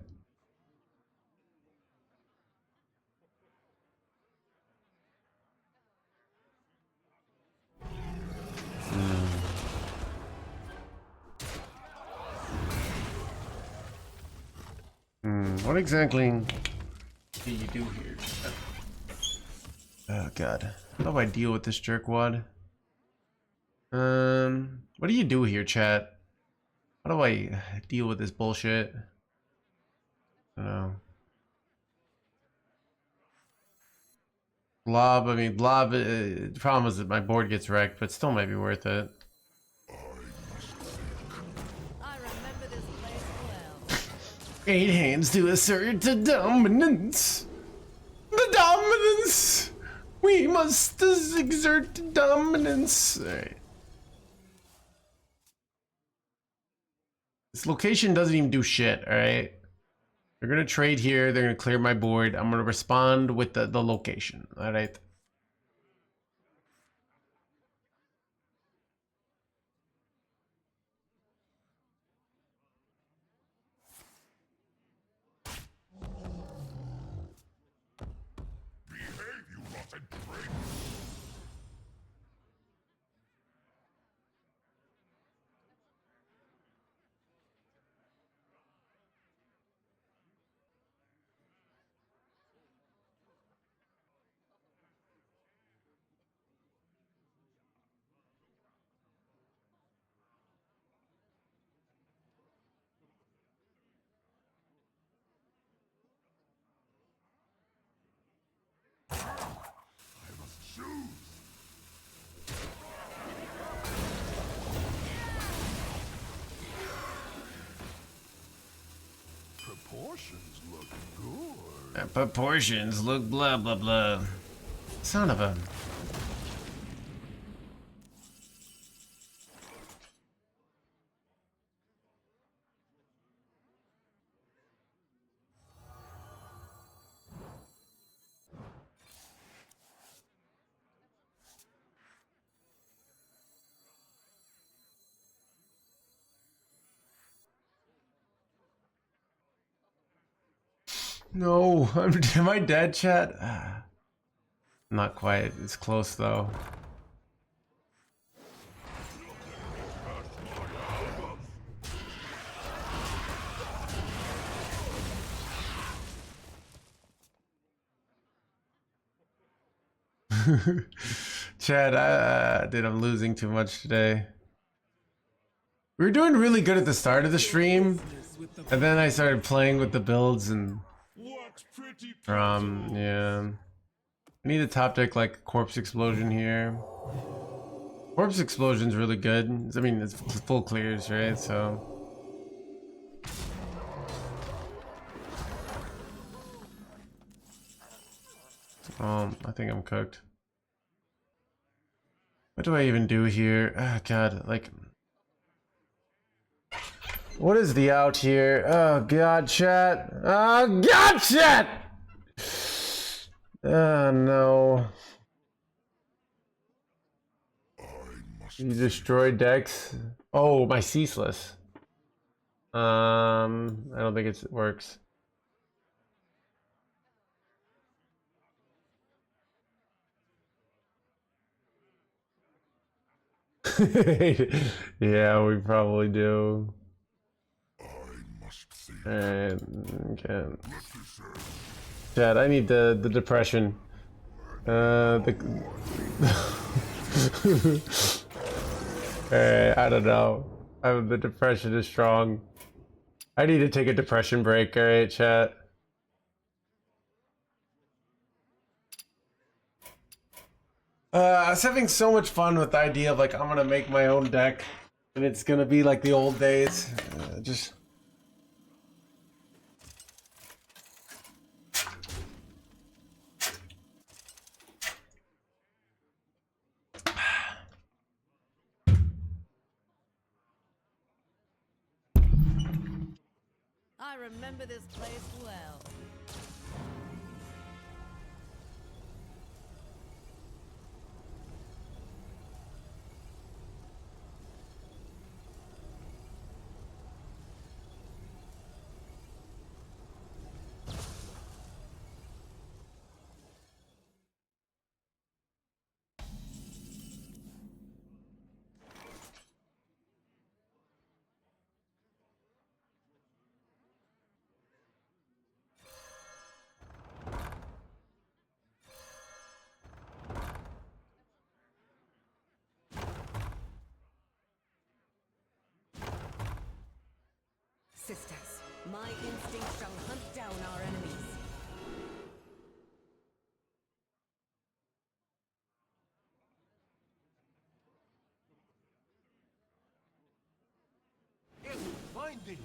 What exactly do you do here? Oh god. How do I deal with this jerkwad? What do you do here, chat? How do I deal with this bullshit? I don't know. Blob, I mean, Blob, the problem is that my board gets wrecked, but still might be worth it. I remember this place well. 8 hands to assert the dominance. The dominance! We must exert dominance. Alright. This location doesn't even do shit, alright? They're gonna trade here, they're gonna clear my board. I'm gonna respond with the location, alright? Behave, you rotten prig. I must choose. Proportions look good. Proportions look blah blah blah. Son of a. No, am I dead, chat? Not quite. It's close though. Chad, dude, I'm losing too much today. We were doing really good at the start of the stream, and then I started playing with the builds and Looks pretty yeah. I need a top deck like Corpse Explosion here. Corpse Explosion's really good. I mean, it's full clears, right? So. I think I'm cooked. What do I even do here? Oh god, like. What is the out here? Oh god, chat. Oh god, chat! Oh no. You destroyed decks. Oh, my ceaseless. I don't think it works. Yeah, we probably do. I must think. Okay. Let me say. Chad, I need the depression. Alright, I don't know. The depression is strong. I need to take a depression break, alright, chat. I was having so much fun with the idea of like I'm gonna make my own deck and it's gonna be like the old days. Just I remember this place well. Sisters, my instinct shall hunt down our enemies. Finding.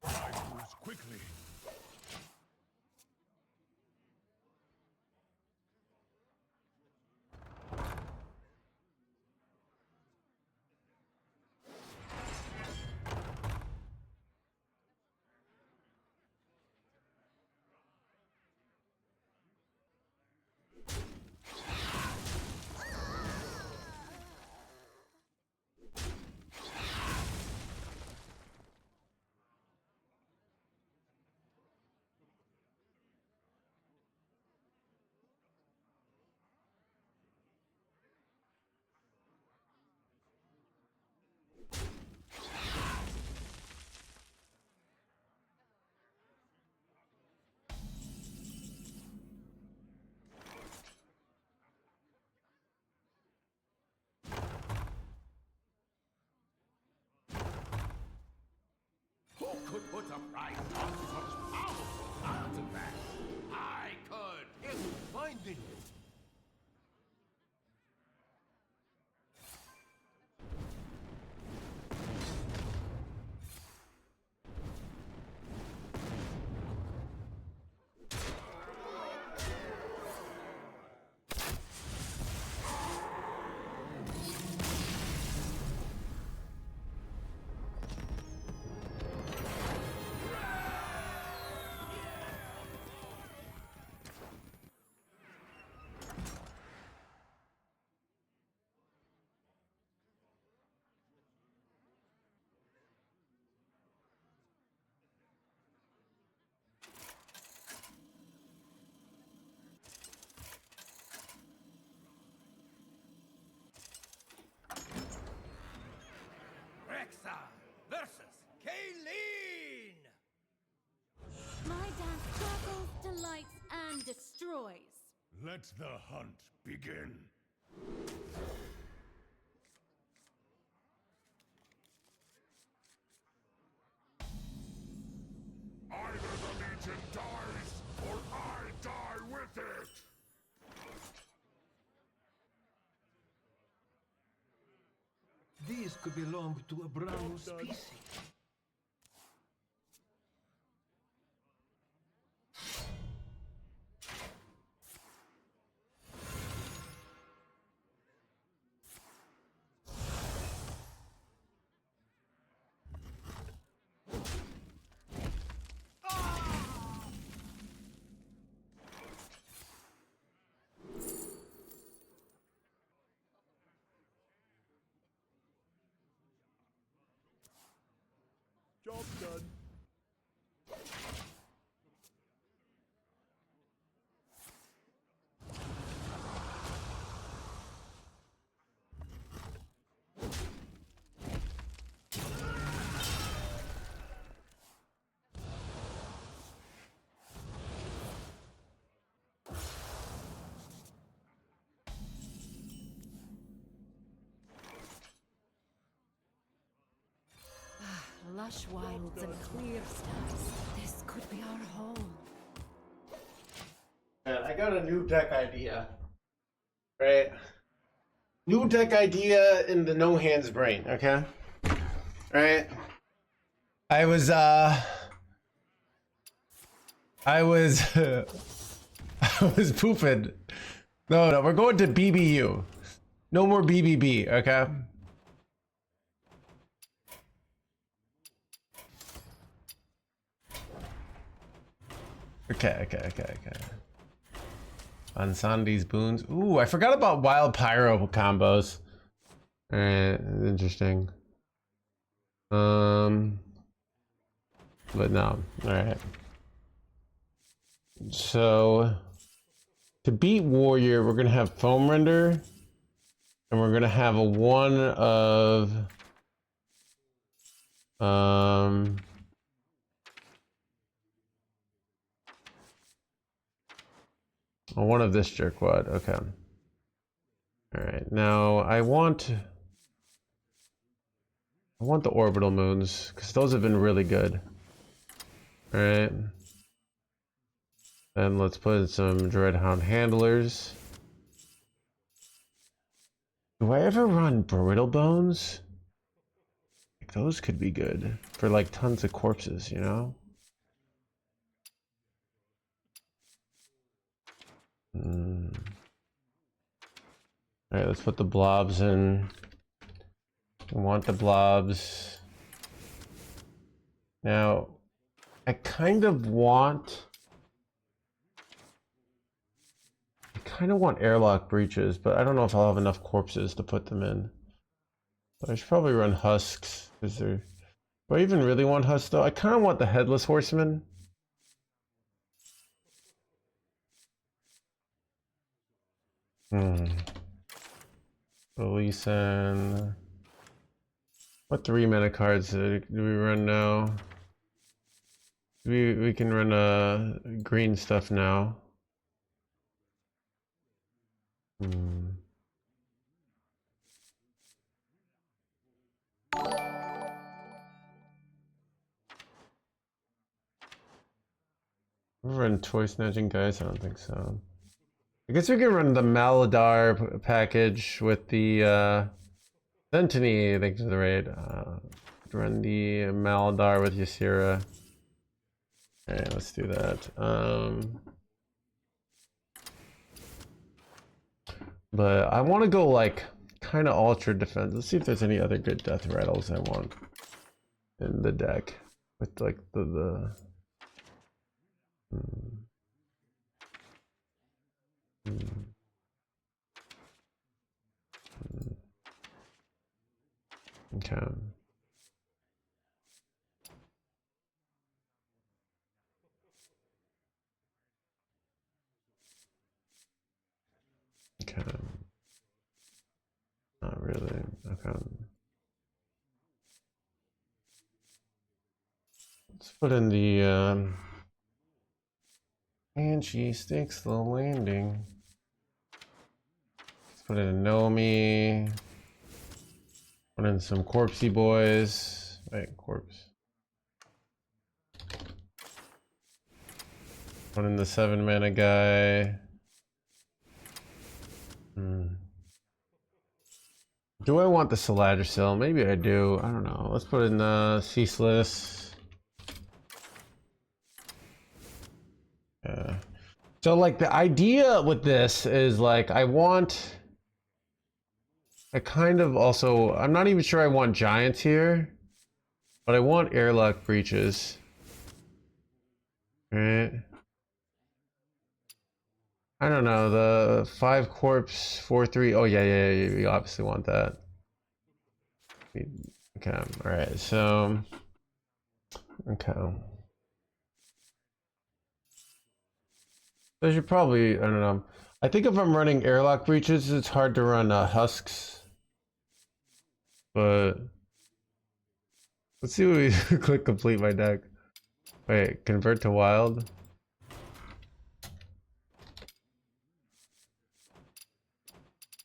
Time moves quickly. Who could put a price on such powerful artifacts? I could. Finding. Rexa versus Kayleen! My dance sparkles, delights, and destroys. Let the hunt begin. Either the Legion dies, or I die with it! These could belong to a brown species. Job done. Lush wilds and clear skies. This could be our home. I got a new deck idea. Right? New deck idea in the no hands brain, okay? Right? I was I was pooping. No, we're going to BBU. No more BBB, okay? Okay. On Sandy's boons. Ooh, I forgot about wild pyro combos. Alright, interesting. But no. Alright. So to beat warrior, we're gonna have foam render. And we're gonna have a one of one of this jerkwad. Okay. Alright, now I want the orbital moons, because those have been really good. Alright. And let's put in some Dreadhound handlers. Do I ever run brittle bones? Like, those could be good for like tons of corpses, you know? Alright, let's put the blobs in. I want the blobs. Now, I kind of want airlock breaches, but I don't know if I'll have enough corpses to put them in. But I should probably run husks, because they're... Do I even really want husks though? I kind of want the headless horseman. Release and... What 3 mana cards do we run now? We can run green stuff now. We run toy snatching guys? I don't think so. I guess we can run the Maladar package with the Centony, thanks for the raid. Run the Maladar with Ysira. Alright, let's do that. But I want to go like kind of ultra defense. Let's see if there's any other good death rattles I want in the deck with like Okay. Okay. Not really. Okay. Let's put in the and she sticks the landing. Let's put in a Nomi. Put in some corpsey boys. Wait, corpse. Put in the 7 mana guy. Do I want the Saladricil? Maybe I do. I don't know. Let's put in the Ceaseless. Yeah. So like the idea with this is like I kind of also, I'm not even sure I want giants here, but I want airlock breaches. Right? I don't know, the 5 corpse 4/3. Oh yeah, you obviously want that. Okay, alright, so Okay. I should probably, I don't know. I think if I'm running airlock breaches, it's hard to run husks. But let's see what we click complete my deck. Wait, convert to wild.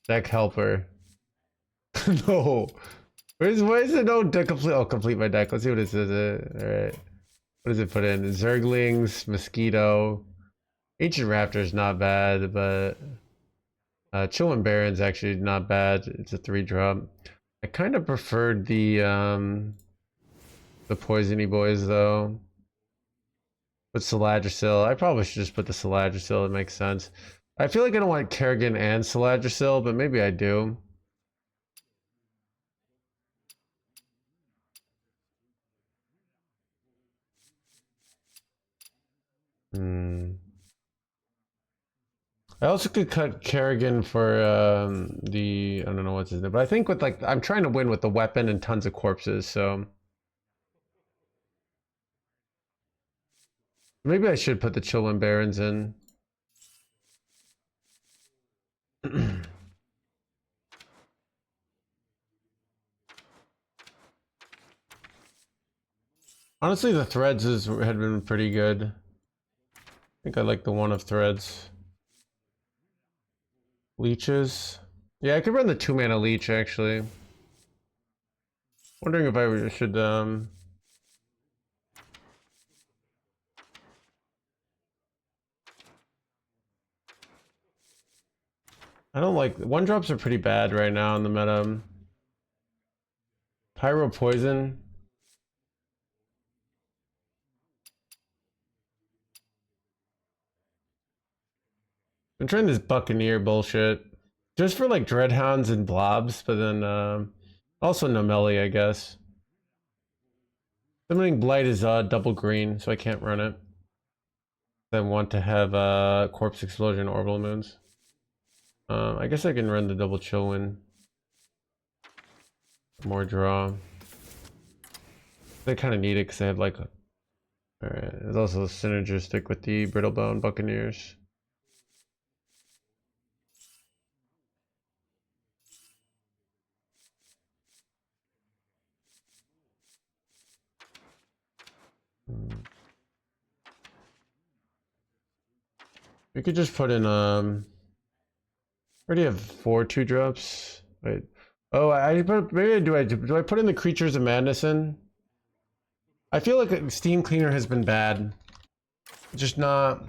Deck helper. No. Why is it no deck complete? Oh, complete my deck. Let's see what it says. Alright. What does it put in? Zerglings, Mosquito. Ancient Raptor's not bad, but Chillin' Baron's actually not bad. It's a 3-drop. I kind of preferred the Poisony Boys though. With Saladrisil. I probably should just put the Saladrisil, it makes sense. I feel like I don't want Kerrigan and Saladrisil, but maybe I do. I also could cut Kerrigan for the, I don't know what's his name, but I think with like, I'm trying to win with the weapon and tons of corpses, so. Maybe I should put the Chillin' Barons in. Honestly, the threads had been pretty good. I think I like the one of threads. Leeches. Yeah, I could run the 2-mana leech actually. Wondering if I should I don't like 1-drops are pretty bad right now in the meta. Pyro Poison. I'm trying this Buccaneer bullshit. Just for like Dreadhounds and Blobs, but then also Nomelli, I guess. Summoning Blight is double green, so I can't run it. I want to have Corpse Explosion Orbital Moons. I guess I can run the double Chillwind. More draw. They kind of need it because they have like... Alright, it's also synergistic with the Brittlebone Buccaneers. We could just put in already have 4 2-drops. Wait. Oh, maybe do I put in the Creatures of Madness in? I feel like Steam Cleaner has been bad. Just not.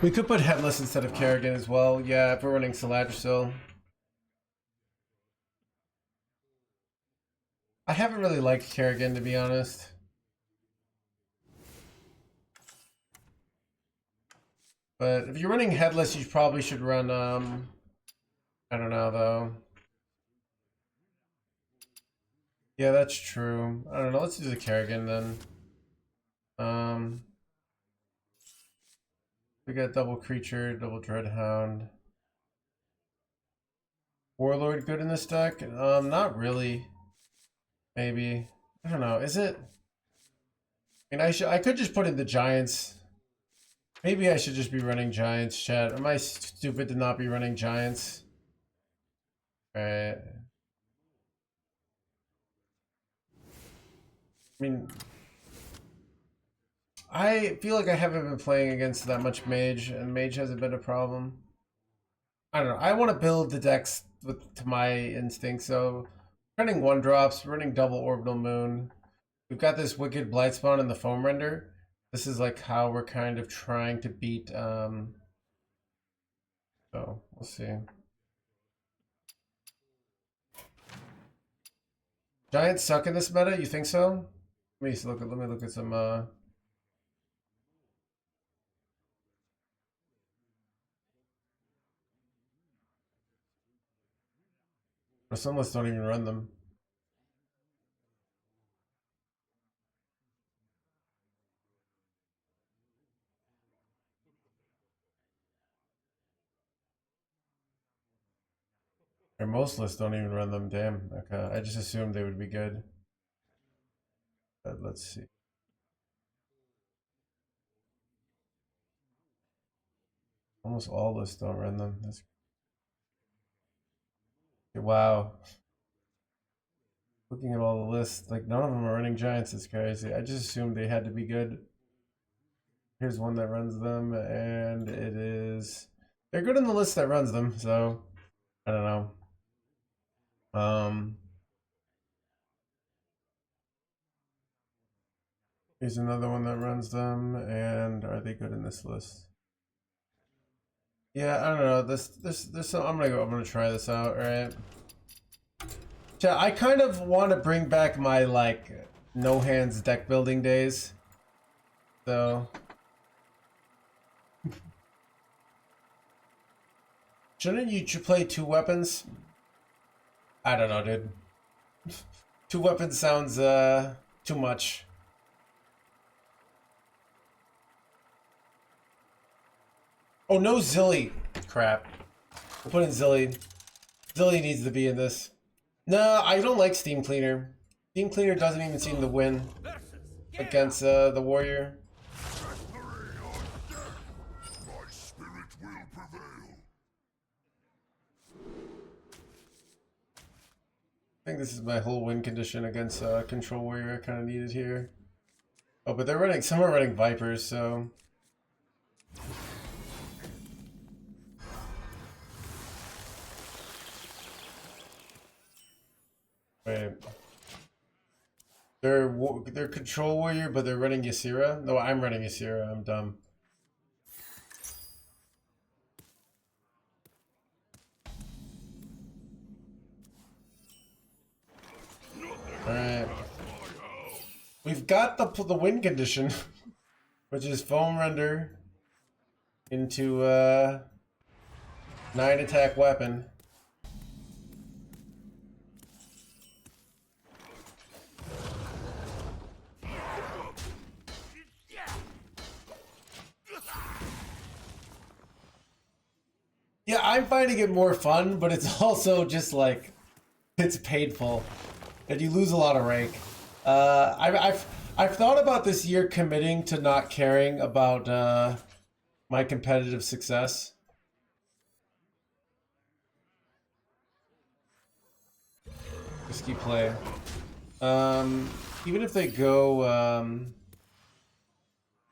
We could put Headless instead of Kerrigan as well. Yeah, if we're running Saladrisil. I haven't really liked Kerrigan, to be honest. But if you're running Headless, you probably should run, I don't know, though. Yeah, that's true. I don't know, let's do the Kerrigan, then. We got double Creature, double Dreadhound. Warlord good in this deck? Not really. Maybe. I don't know, is it? I mean, I could just put in the Giants. Maybe I should just be running Giants, chat. Am I stupid to not be running Giants? Alright. I mean, I feel like I haven't been playing against that much Mage, and Mage has a bit of problem. I don't know. I want to build the decks to my instinct, so running 1-drops, running double Orbital Moon. We've got this Wicked Blightspawn in the Foam Render. This is like how we're kind of trying to beat, so we'll see. Giants suck in this meta, you think so? Let me look at some some lists don't even run them. Or most lists don't even run them, damn. Okay, I just assumed they would be good. Let's see. Almost all lists don't run them. That's... Wow. Looking at all the lists, like none of them are running giants. It's crazy. I just assumed they had to be good. Here's one that runs them, and it is... They're good in the list that runs them, so... I don't know. Here's another one that runs them, and are they good in this list? Yeah, I don't know. This. I'm gonna try this out. All right. Yeah, I kind of want to bring back my like no hands deck building days. So. Shouldn't you play 2 weapons? I don't know, dude. 2 weapons sounds too much. Oh, no Zilly. Crap. We'll put in Zilly. Zilly needs to be in this. No, I don't like Steam Cleaner. Steam Cleaner doesn't even seem to win against the Warrior. My spirit will prevail. I think this is my whole win condition against Control Warrior I kind of needed here. Oh, but they're running, some are running Vipers, so... Wait. They're Control Warrior, but they're running Ysera? No, I'm running Ysera, I'm dumb. Alright. We've got the win condition, which is Foam Render into 9 attack weapon. Yeah, I'm finding it more fun, but it's also just like, it's painful, and you lose a lot of rank. I've thought about this year committing to not caring about my competitive success. Risky play. Even if they go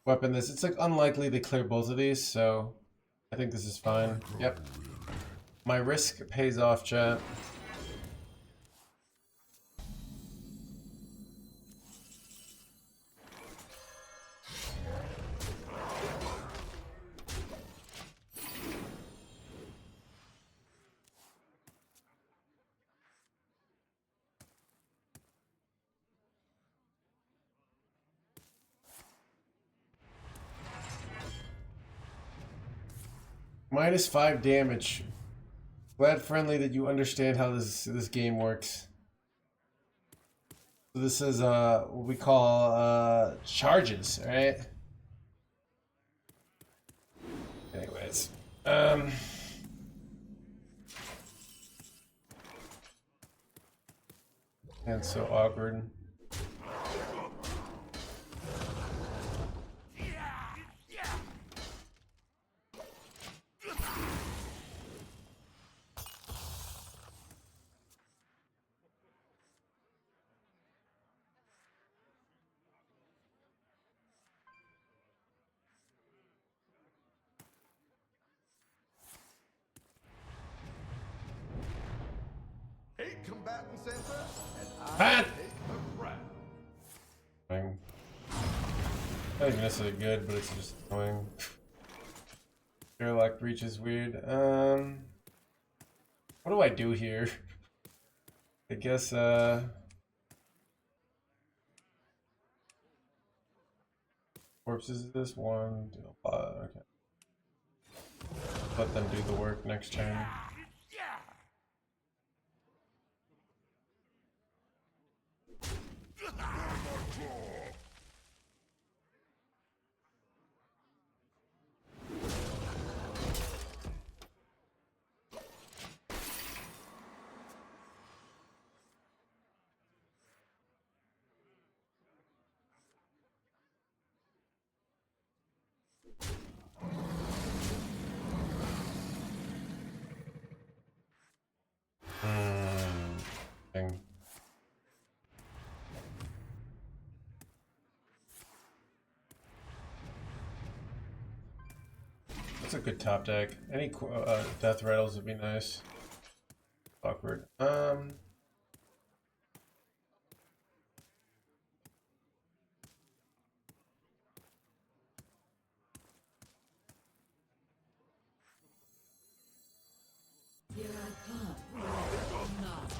weapon this, it's like unlikely they clear both of these, so I think this is fine. Yep. My risk pays off, chat. -5 damage. Glad friendly that you understand how this game works. So this is what we call charges, right? Anyways, and so awkward. Eight combatants enter, and I Ah! take the crown. Annoying. Not even necessarily good, but it's just annoying. Airlock breach is weird. What do I do here? I guess corpses is this one. Okay. Let them do the work next turn. a good top deck. Any death rattles would be nice. Awkward. Here I come. Not.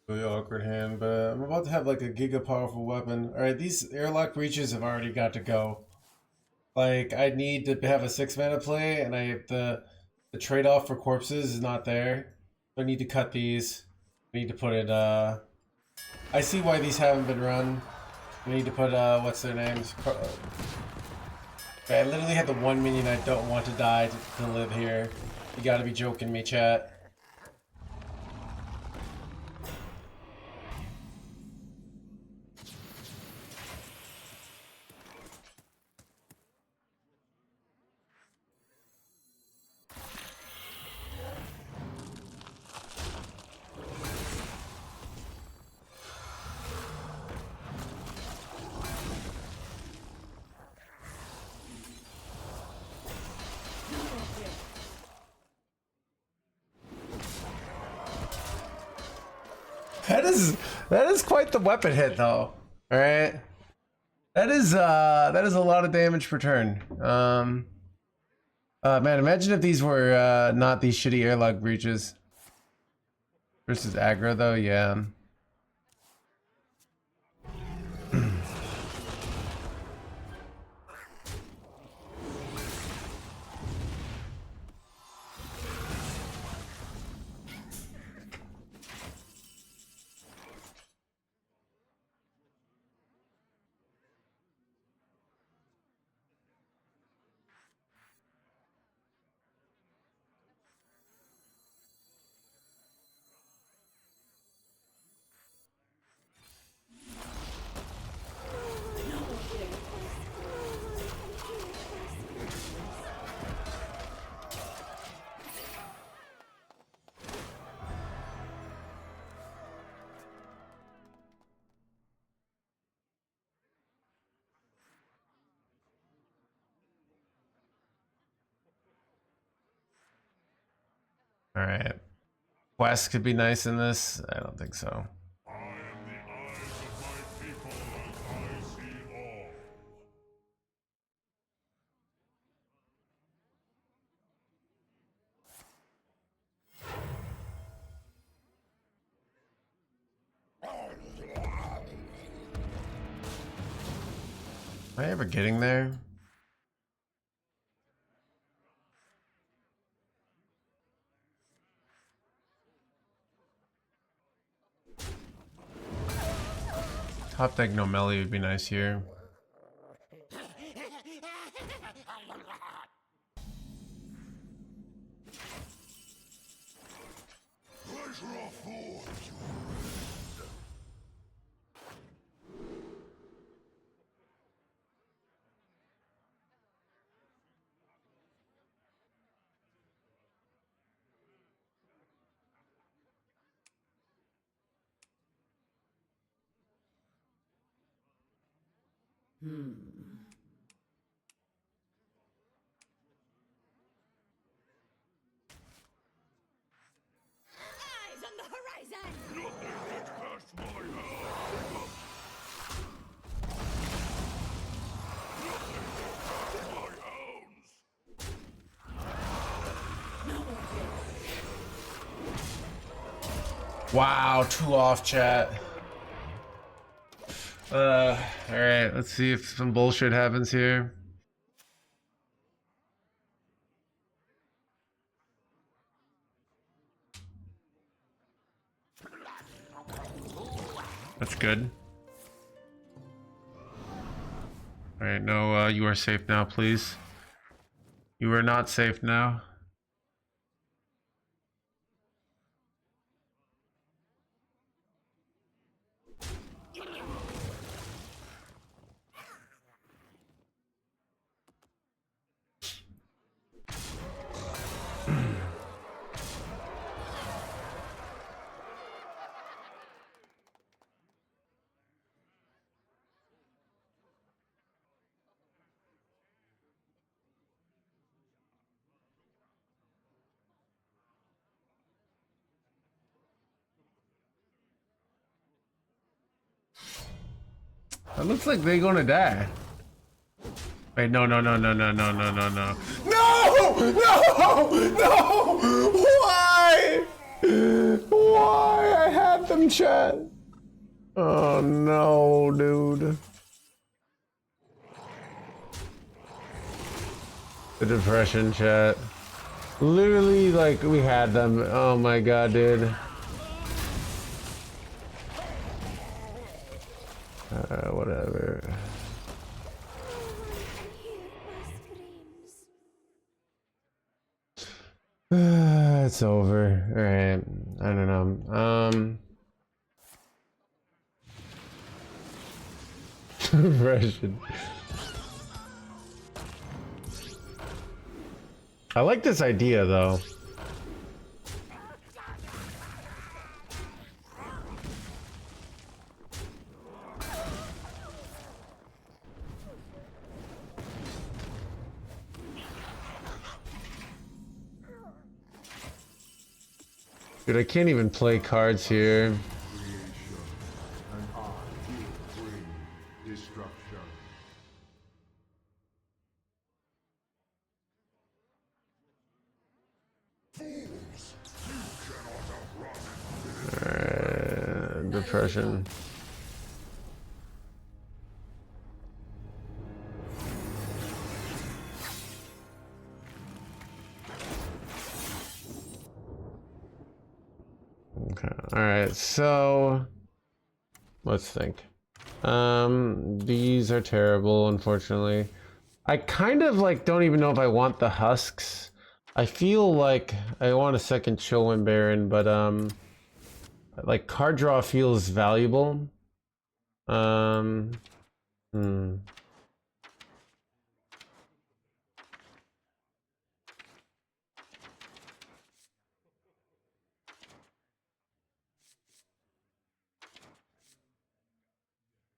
Really awkward hand, but I'm about to have like a giga powerful weapon. Alright, these airlock breaches have already got to go. Like, I need to have a 6-mana play, and I have the trade-off for corpses is not there. I need to cut these. I need to put it, I see why these haven't been run. I need to put, what's their names? Okay, I literally had the one minion I don't want to die to live here. You gotta be joking me, chat. That is quite the weapon hit though. Alright. That is a lot of damage per turn. Man, imagine if these were not these shitty airlock breaches. Versus aggro though, yeah. Alright. Quest could be nice in this. I don't think so. I am the eyes of my people, and I see all. Am I ever getting there? Top deck no melee would be nice here. Eyes on the horizon! Cast my hand. My hounds. Wow, 2 off chat. Alright, let's see if some bullshit happens here. That's good. Alright, no, you are safe now, please. You are not safe now. It looks like they're gonna die. Wait, no. No! No! No! Why? Why? I had them, chat. Oh no, dude. The depression, chat. Literally, like, we had them. Oh my god, dude. Whatever. It's over. Alright. I don't know. Depression. I like this idea, though. Dude, I can't even play cards here. Creation. And I will bring destruction. Depression. Okay. All right. So let's think. These are terrible, unfortunately. I kind of like don't even know if I want the husks. I feel like I want a second Chillwind Baron, but like card draw feels valuable. Hmm.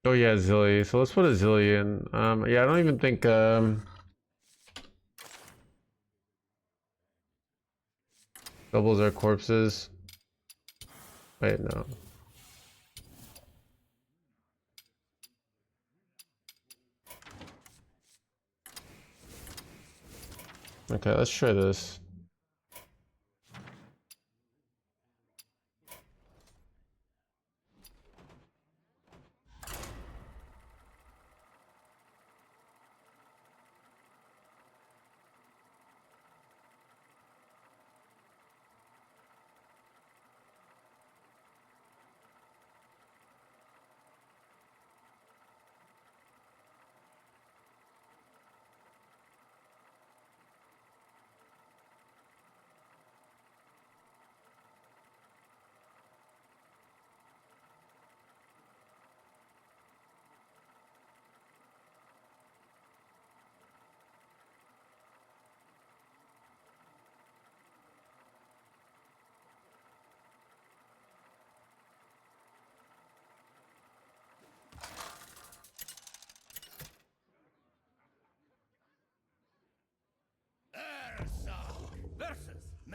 Oh yeah, Zilly. So let's put a Zilly in. Yeah, I don't even think doubles are corpses. Wait, no. Okay, let's try this.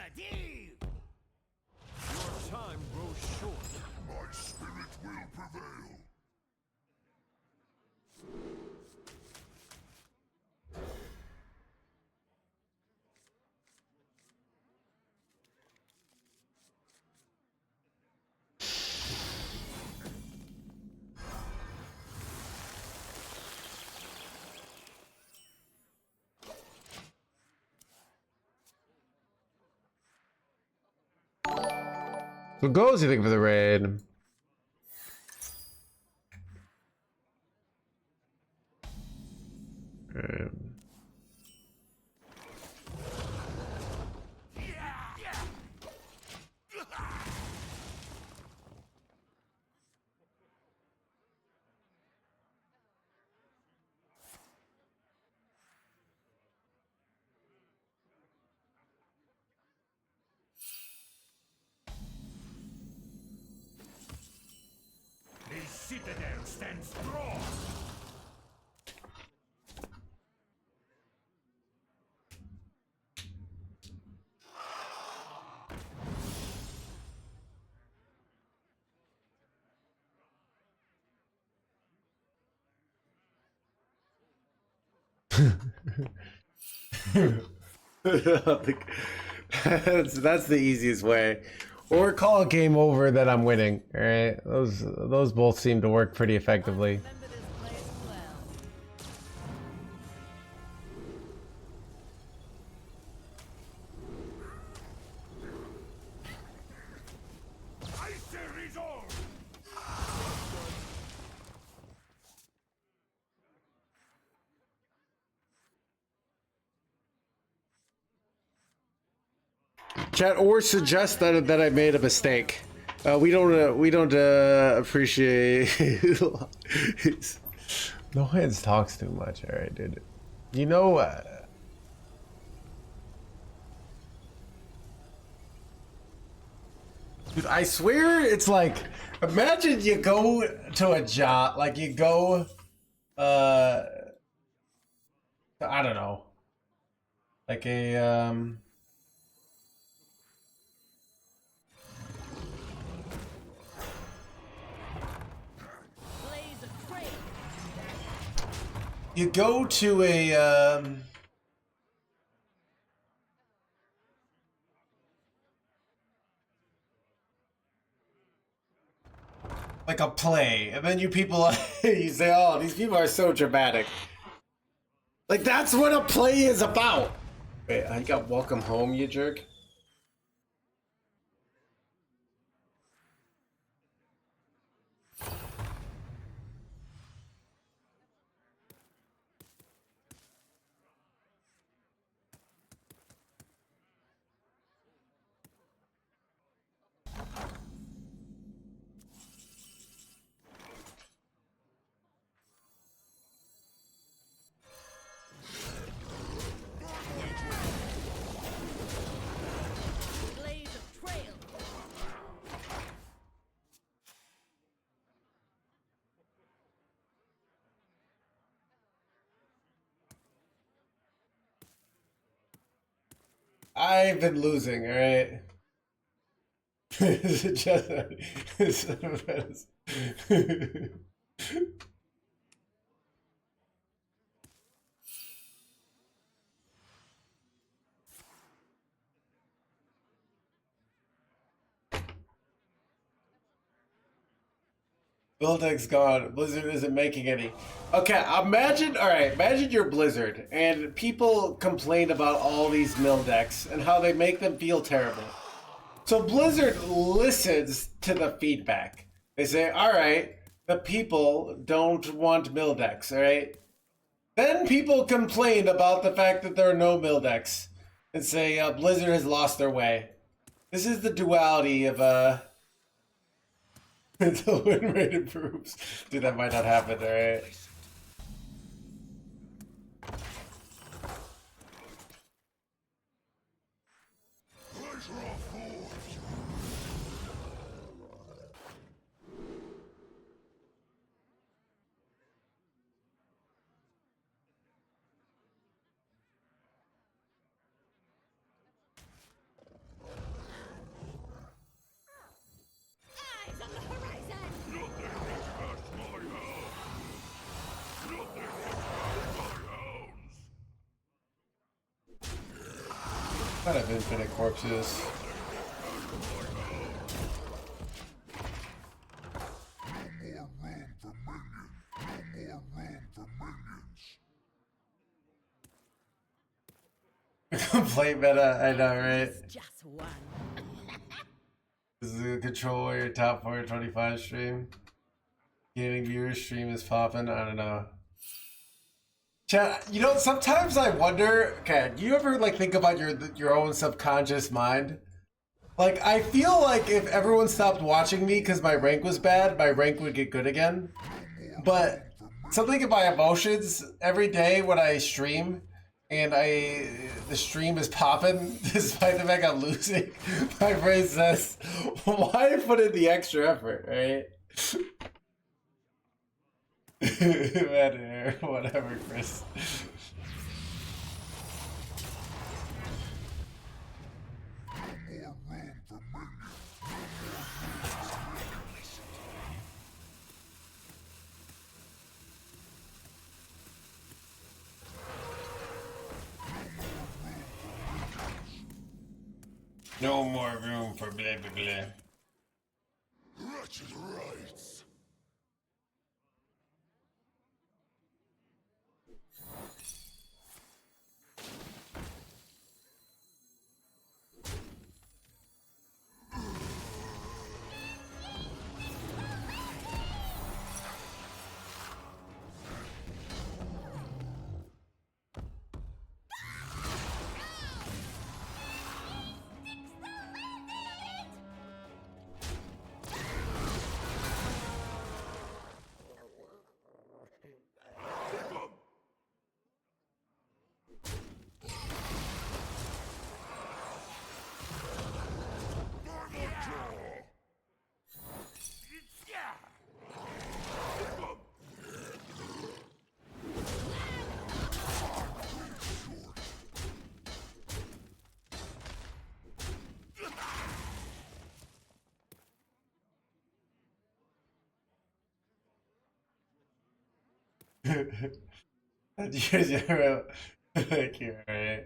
Medivh! Your time grows short. My spirit will prevail. What goals do you think for the raid? The citadel stands strong. That's the easiest way. Or call a game over that I'm winning. All right, those both seem to work pretty effectively. Remember this place well. Ice resolve! Chat or suggest that I made a mistake. We don't appreciate. No hands talks too much. All right, dude. You know. Dude, I swear it's like, imagine you go to a job, like you go, I don't know, like a Blaze of trade. you go to a like a play, and then you people you say, oh, these people are so dramatic. Like that's what a play is about. Wait, I got welcome home, you jerk. Blaze of trail. I've been losing, all right. Building's gone. Blizzard isn't making any. Okay, imagine, alright, imagine you're Blizzard and people complain about all these mill decks and how they make them feel terrible. So Blizzard listens to the feedback. They say, alright, the people don't want mill decks, alright? Then people complain about the fact that there are no mill decks and say Blizzard has lost their way. This is the duality of until win rate improves. Dude, that might not happen, alright? Kind of infinite corpses. Complete meta, I know, right? Just one. This is a control your top 425 stream. Gaining viewers, stream is popping. I don't know. Chat, you know, sometimes I wonder. Okay, do you ever like think about your own subconscious mind? Like, I feel like if everyone stopped watching me because my rank was bad, my rank would get good again. But something in my emotions every day when I stream, and the stream is popping despite the fact I'm losing, my brain says, "Why put in the extra effort, right?" Matter, whatever, Chris. No more room for blah blah blah. Wretched rights. Zero. Thank you, alright.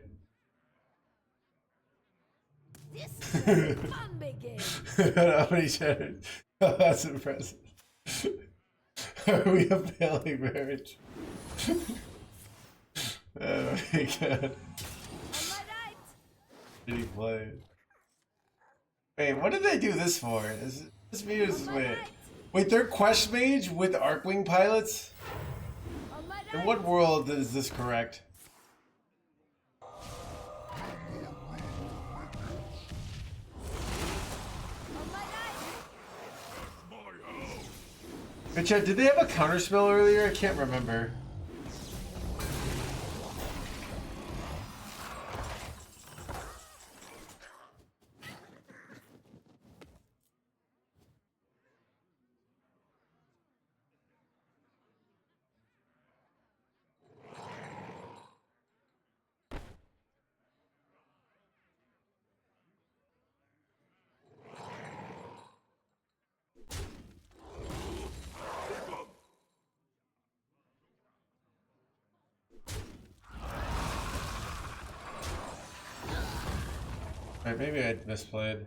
This is where the fun begins. How many shatters? Oh, that's impressive. Are we a failing marriage? Oh my god. Did he play? Wait, what did they do this for? This video is wait, they're Quest Mage with Arcwing pilots? In what world is this correct? Hey, Chad, did they have a counterspell earlier? I can't remember. Alright, maybe I misplayed.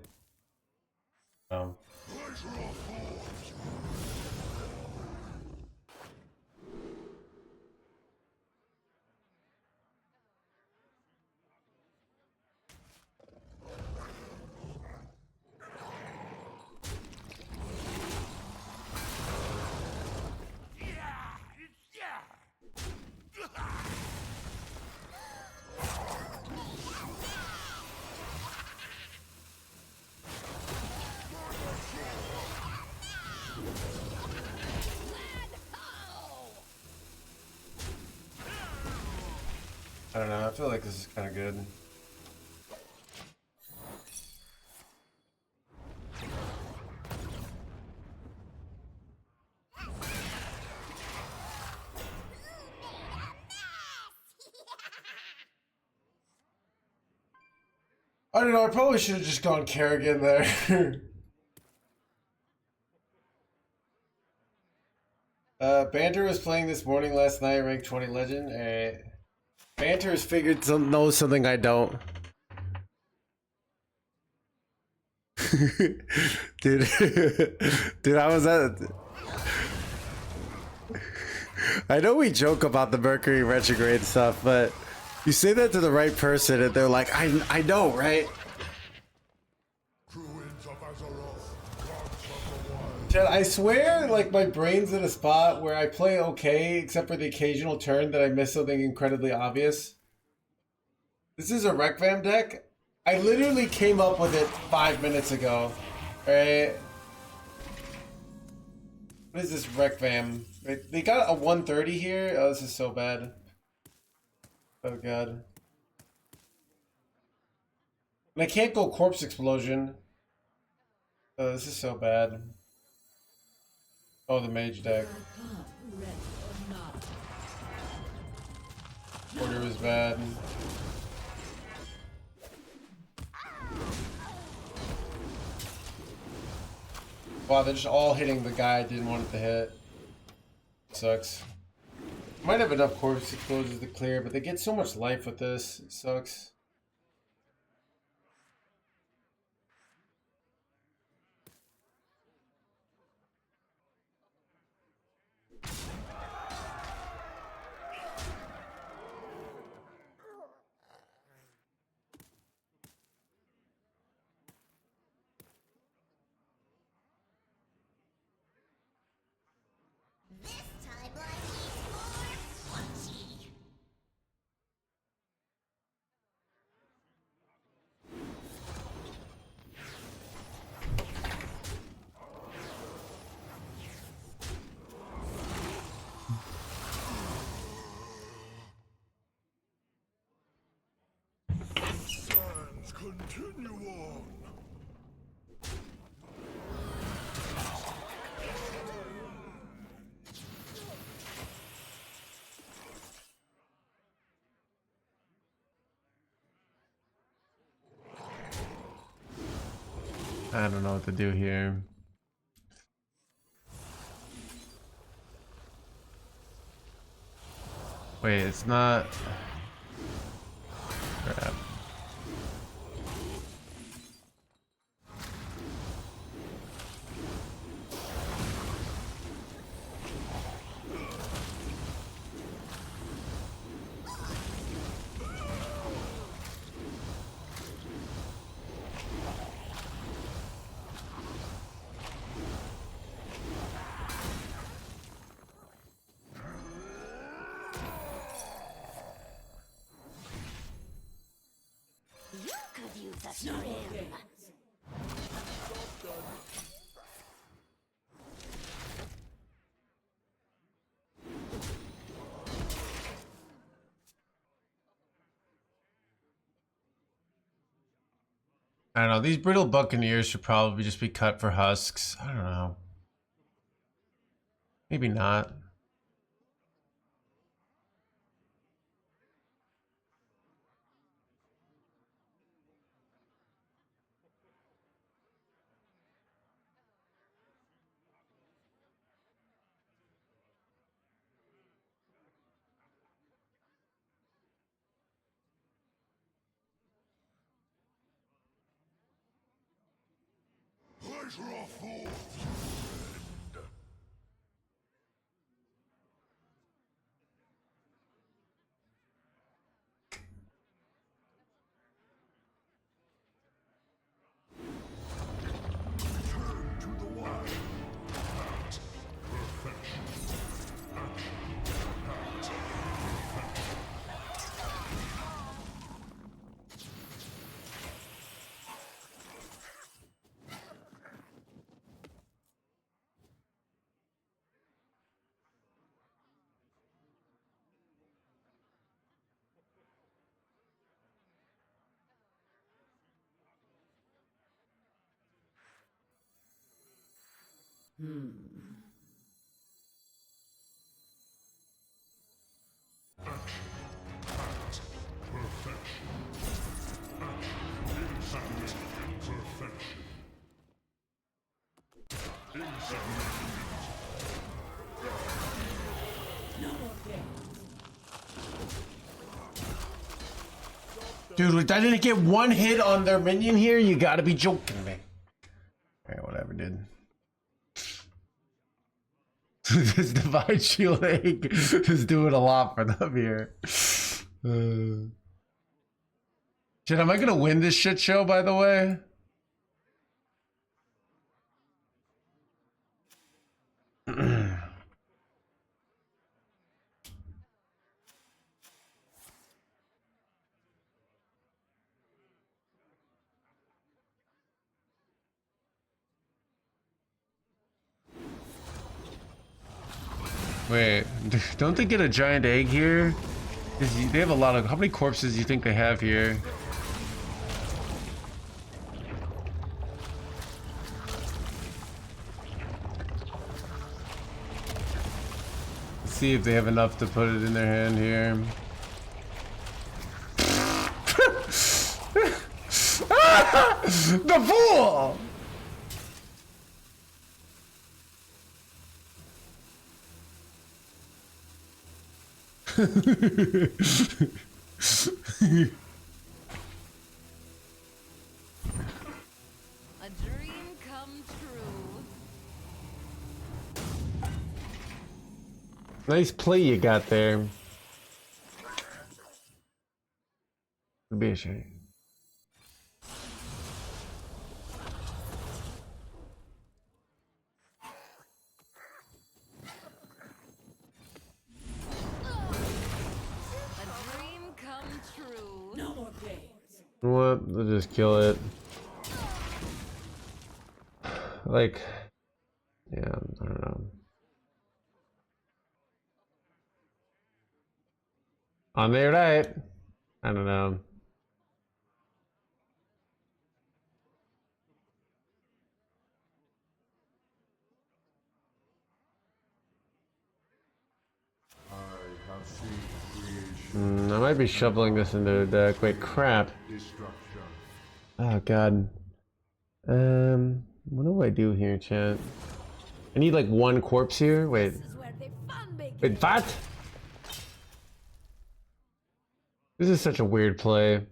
I don't know, I feel like this is kind of good. I don't know, I probably should have just gone Kerrigan there. Banter was playing this morning last night, rank 20 legend. Banter has figured knows something I don't. Dude, dude, I was at. I know we joke about the Mercury retrograde stuff, but you say that to the right person, and they're like, "I know, right?" Druids of Azeroth, gods of the wild. Chad, I swear, like, my brain's in a spot where I play okay, except for the occasional turn that I miss something incredibly obvious. This is a Rekvam deck. I literally came up with it 5 minutes ago. Right? What is this Rekvam? They got a 130 here? Oh, this is so bad. Oh, God. And I can't go Corpse Explosion. Oh, this is so bad. Oh, the mage deck. Order was bad. Wow, they're just all hitting the guy I didn't want it to hit. Sucks. Might have enough corpse explosions to clear, but they get so much life with this. It sucks. Continue on. I don't know what to do here. Wait, it's not. Crap. You could use a trim. I don't know. These brittle buccaneers should probably just be cut for husks. I don't know. Maybe not. Pleasure of fool. Return to the wild. Not perfection. Dude, I didn't get one hit on their minion here? You gotta be joking me. dude. This divine shield egg is doing a lot for them here. Shit, am I gonna win this shit show, by the way? Wait, don't they get a giant egg here? They have a lot of... How many corpses do you think they have here? Let's see if they have enough to put it in their hand here. The fool! A dream come true. Nice play you got there. It'd be a shame. What? They'll just kill it. Like, yeah, I don't know. On there, right? I don't know. I have seen creation. I might be shoveling this into the deck. Wait, crap. Destruction. Oh god. What do I do here, chat? I need like one corpse here. Wait. This is where the fun begins. Wait, what? This is such a weird play.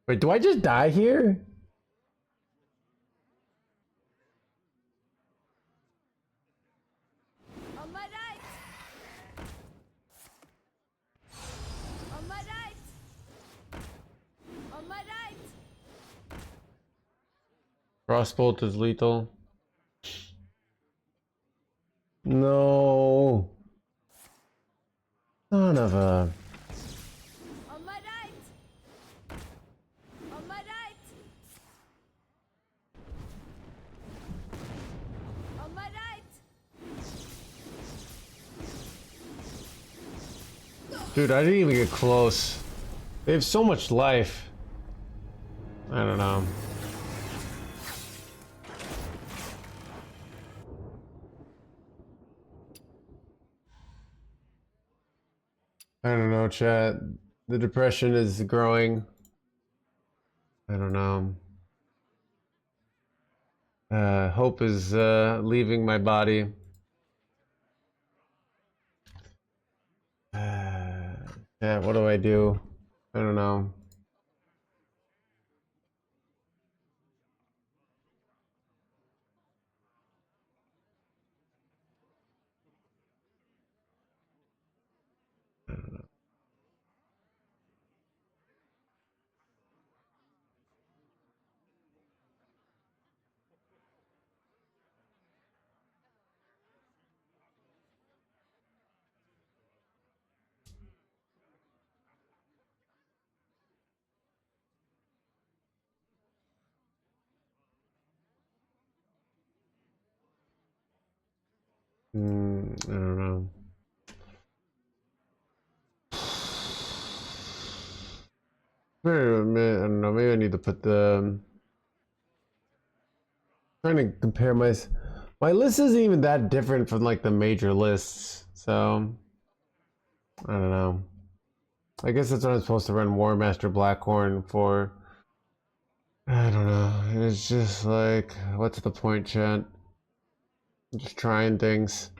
Wait, do I just die here? On my right. On my right. On my right. Crossbolt is lethal. No. Son of a... On my right. On my right. On my right. Dude, I didn't even get close. They have so much life. I don't know. I don't know, chat. The depression is growing. I don't know. Hope is leaving my body. Yeah, what do I do? I don't know. I don't know. I don't know. Maybe I need to put the. Trying to compare my list isn't even that different from like the major lists, so I don't know. I guess that's what I'm supposed to run War Master Blackhorn for. I don't know. It's just like, what's the point, chat? I'm just trying things.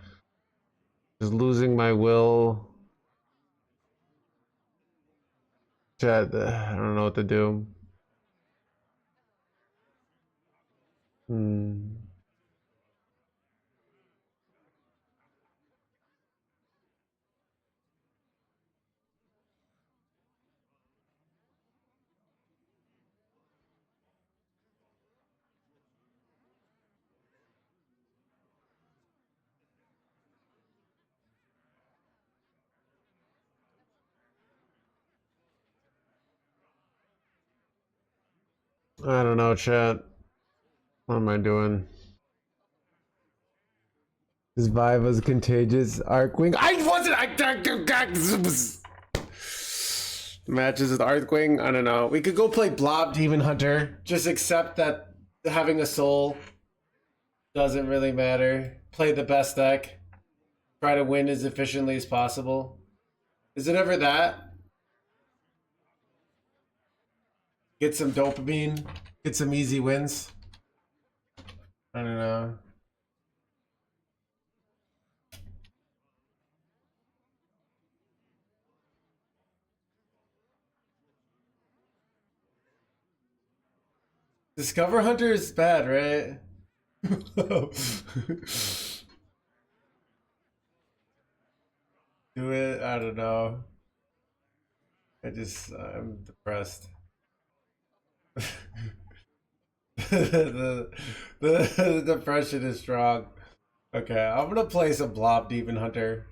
Just losing my will. Chat, I don't know what to do. I don't know, chat. What am I doing? This vibe was contagious. Arcwing. I wasn't. Matches with Arcwing. I don't know. We could go play Blob Demon Hunter. Just accept that having a soul doesn't really matter. Play the best deck. Try to win as efficiently as possible. Is it ever that? Get some dopamine. Get some easy wins. I don't know. Discover Hunter is bad, right? Do it? I don't know. I'm depressed. the depression is strong. Okay, I'm gonna play some Blob Demon Hunter.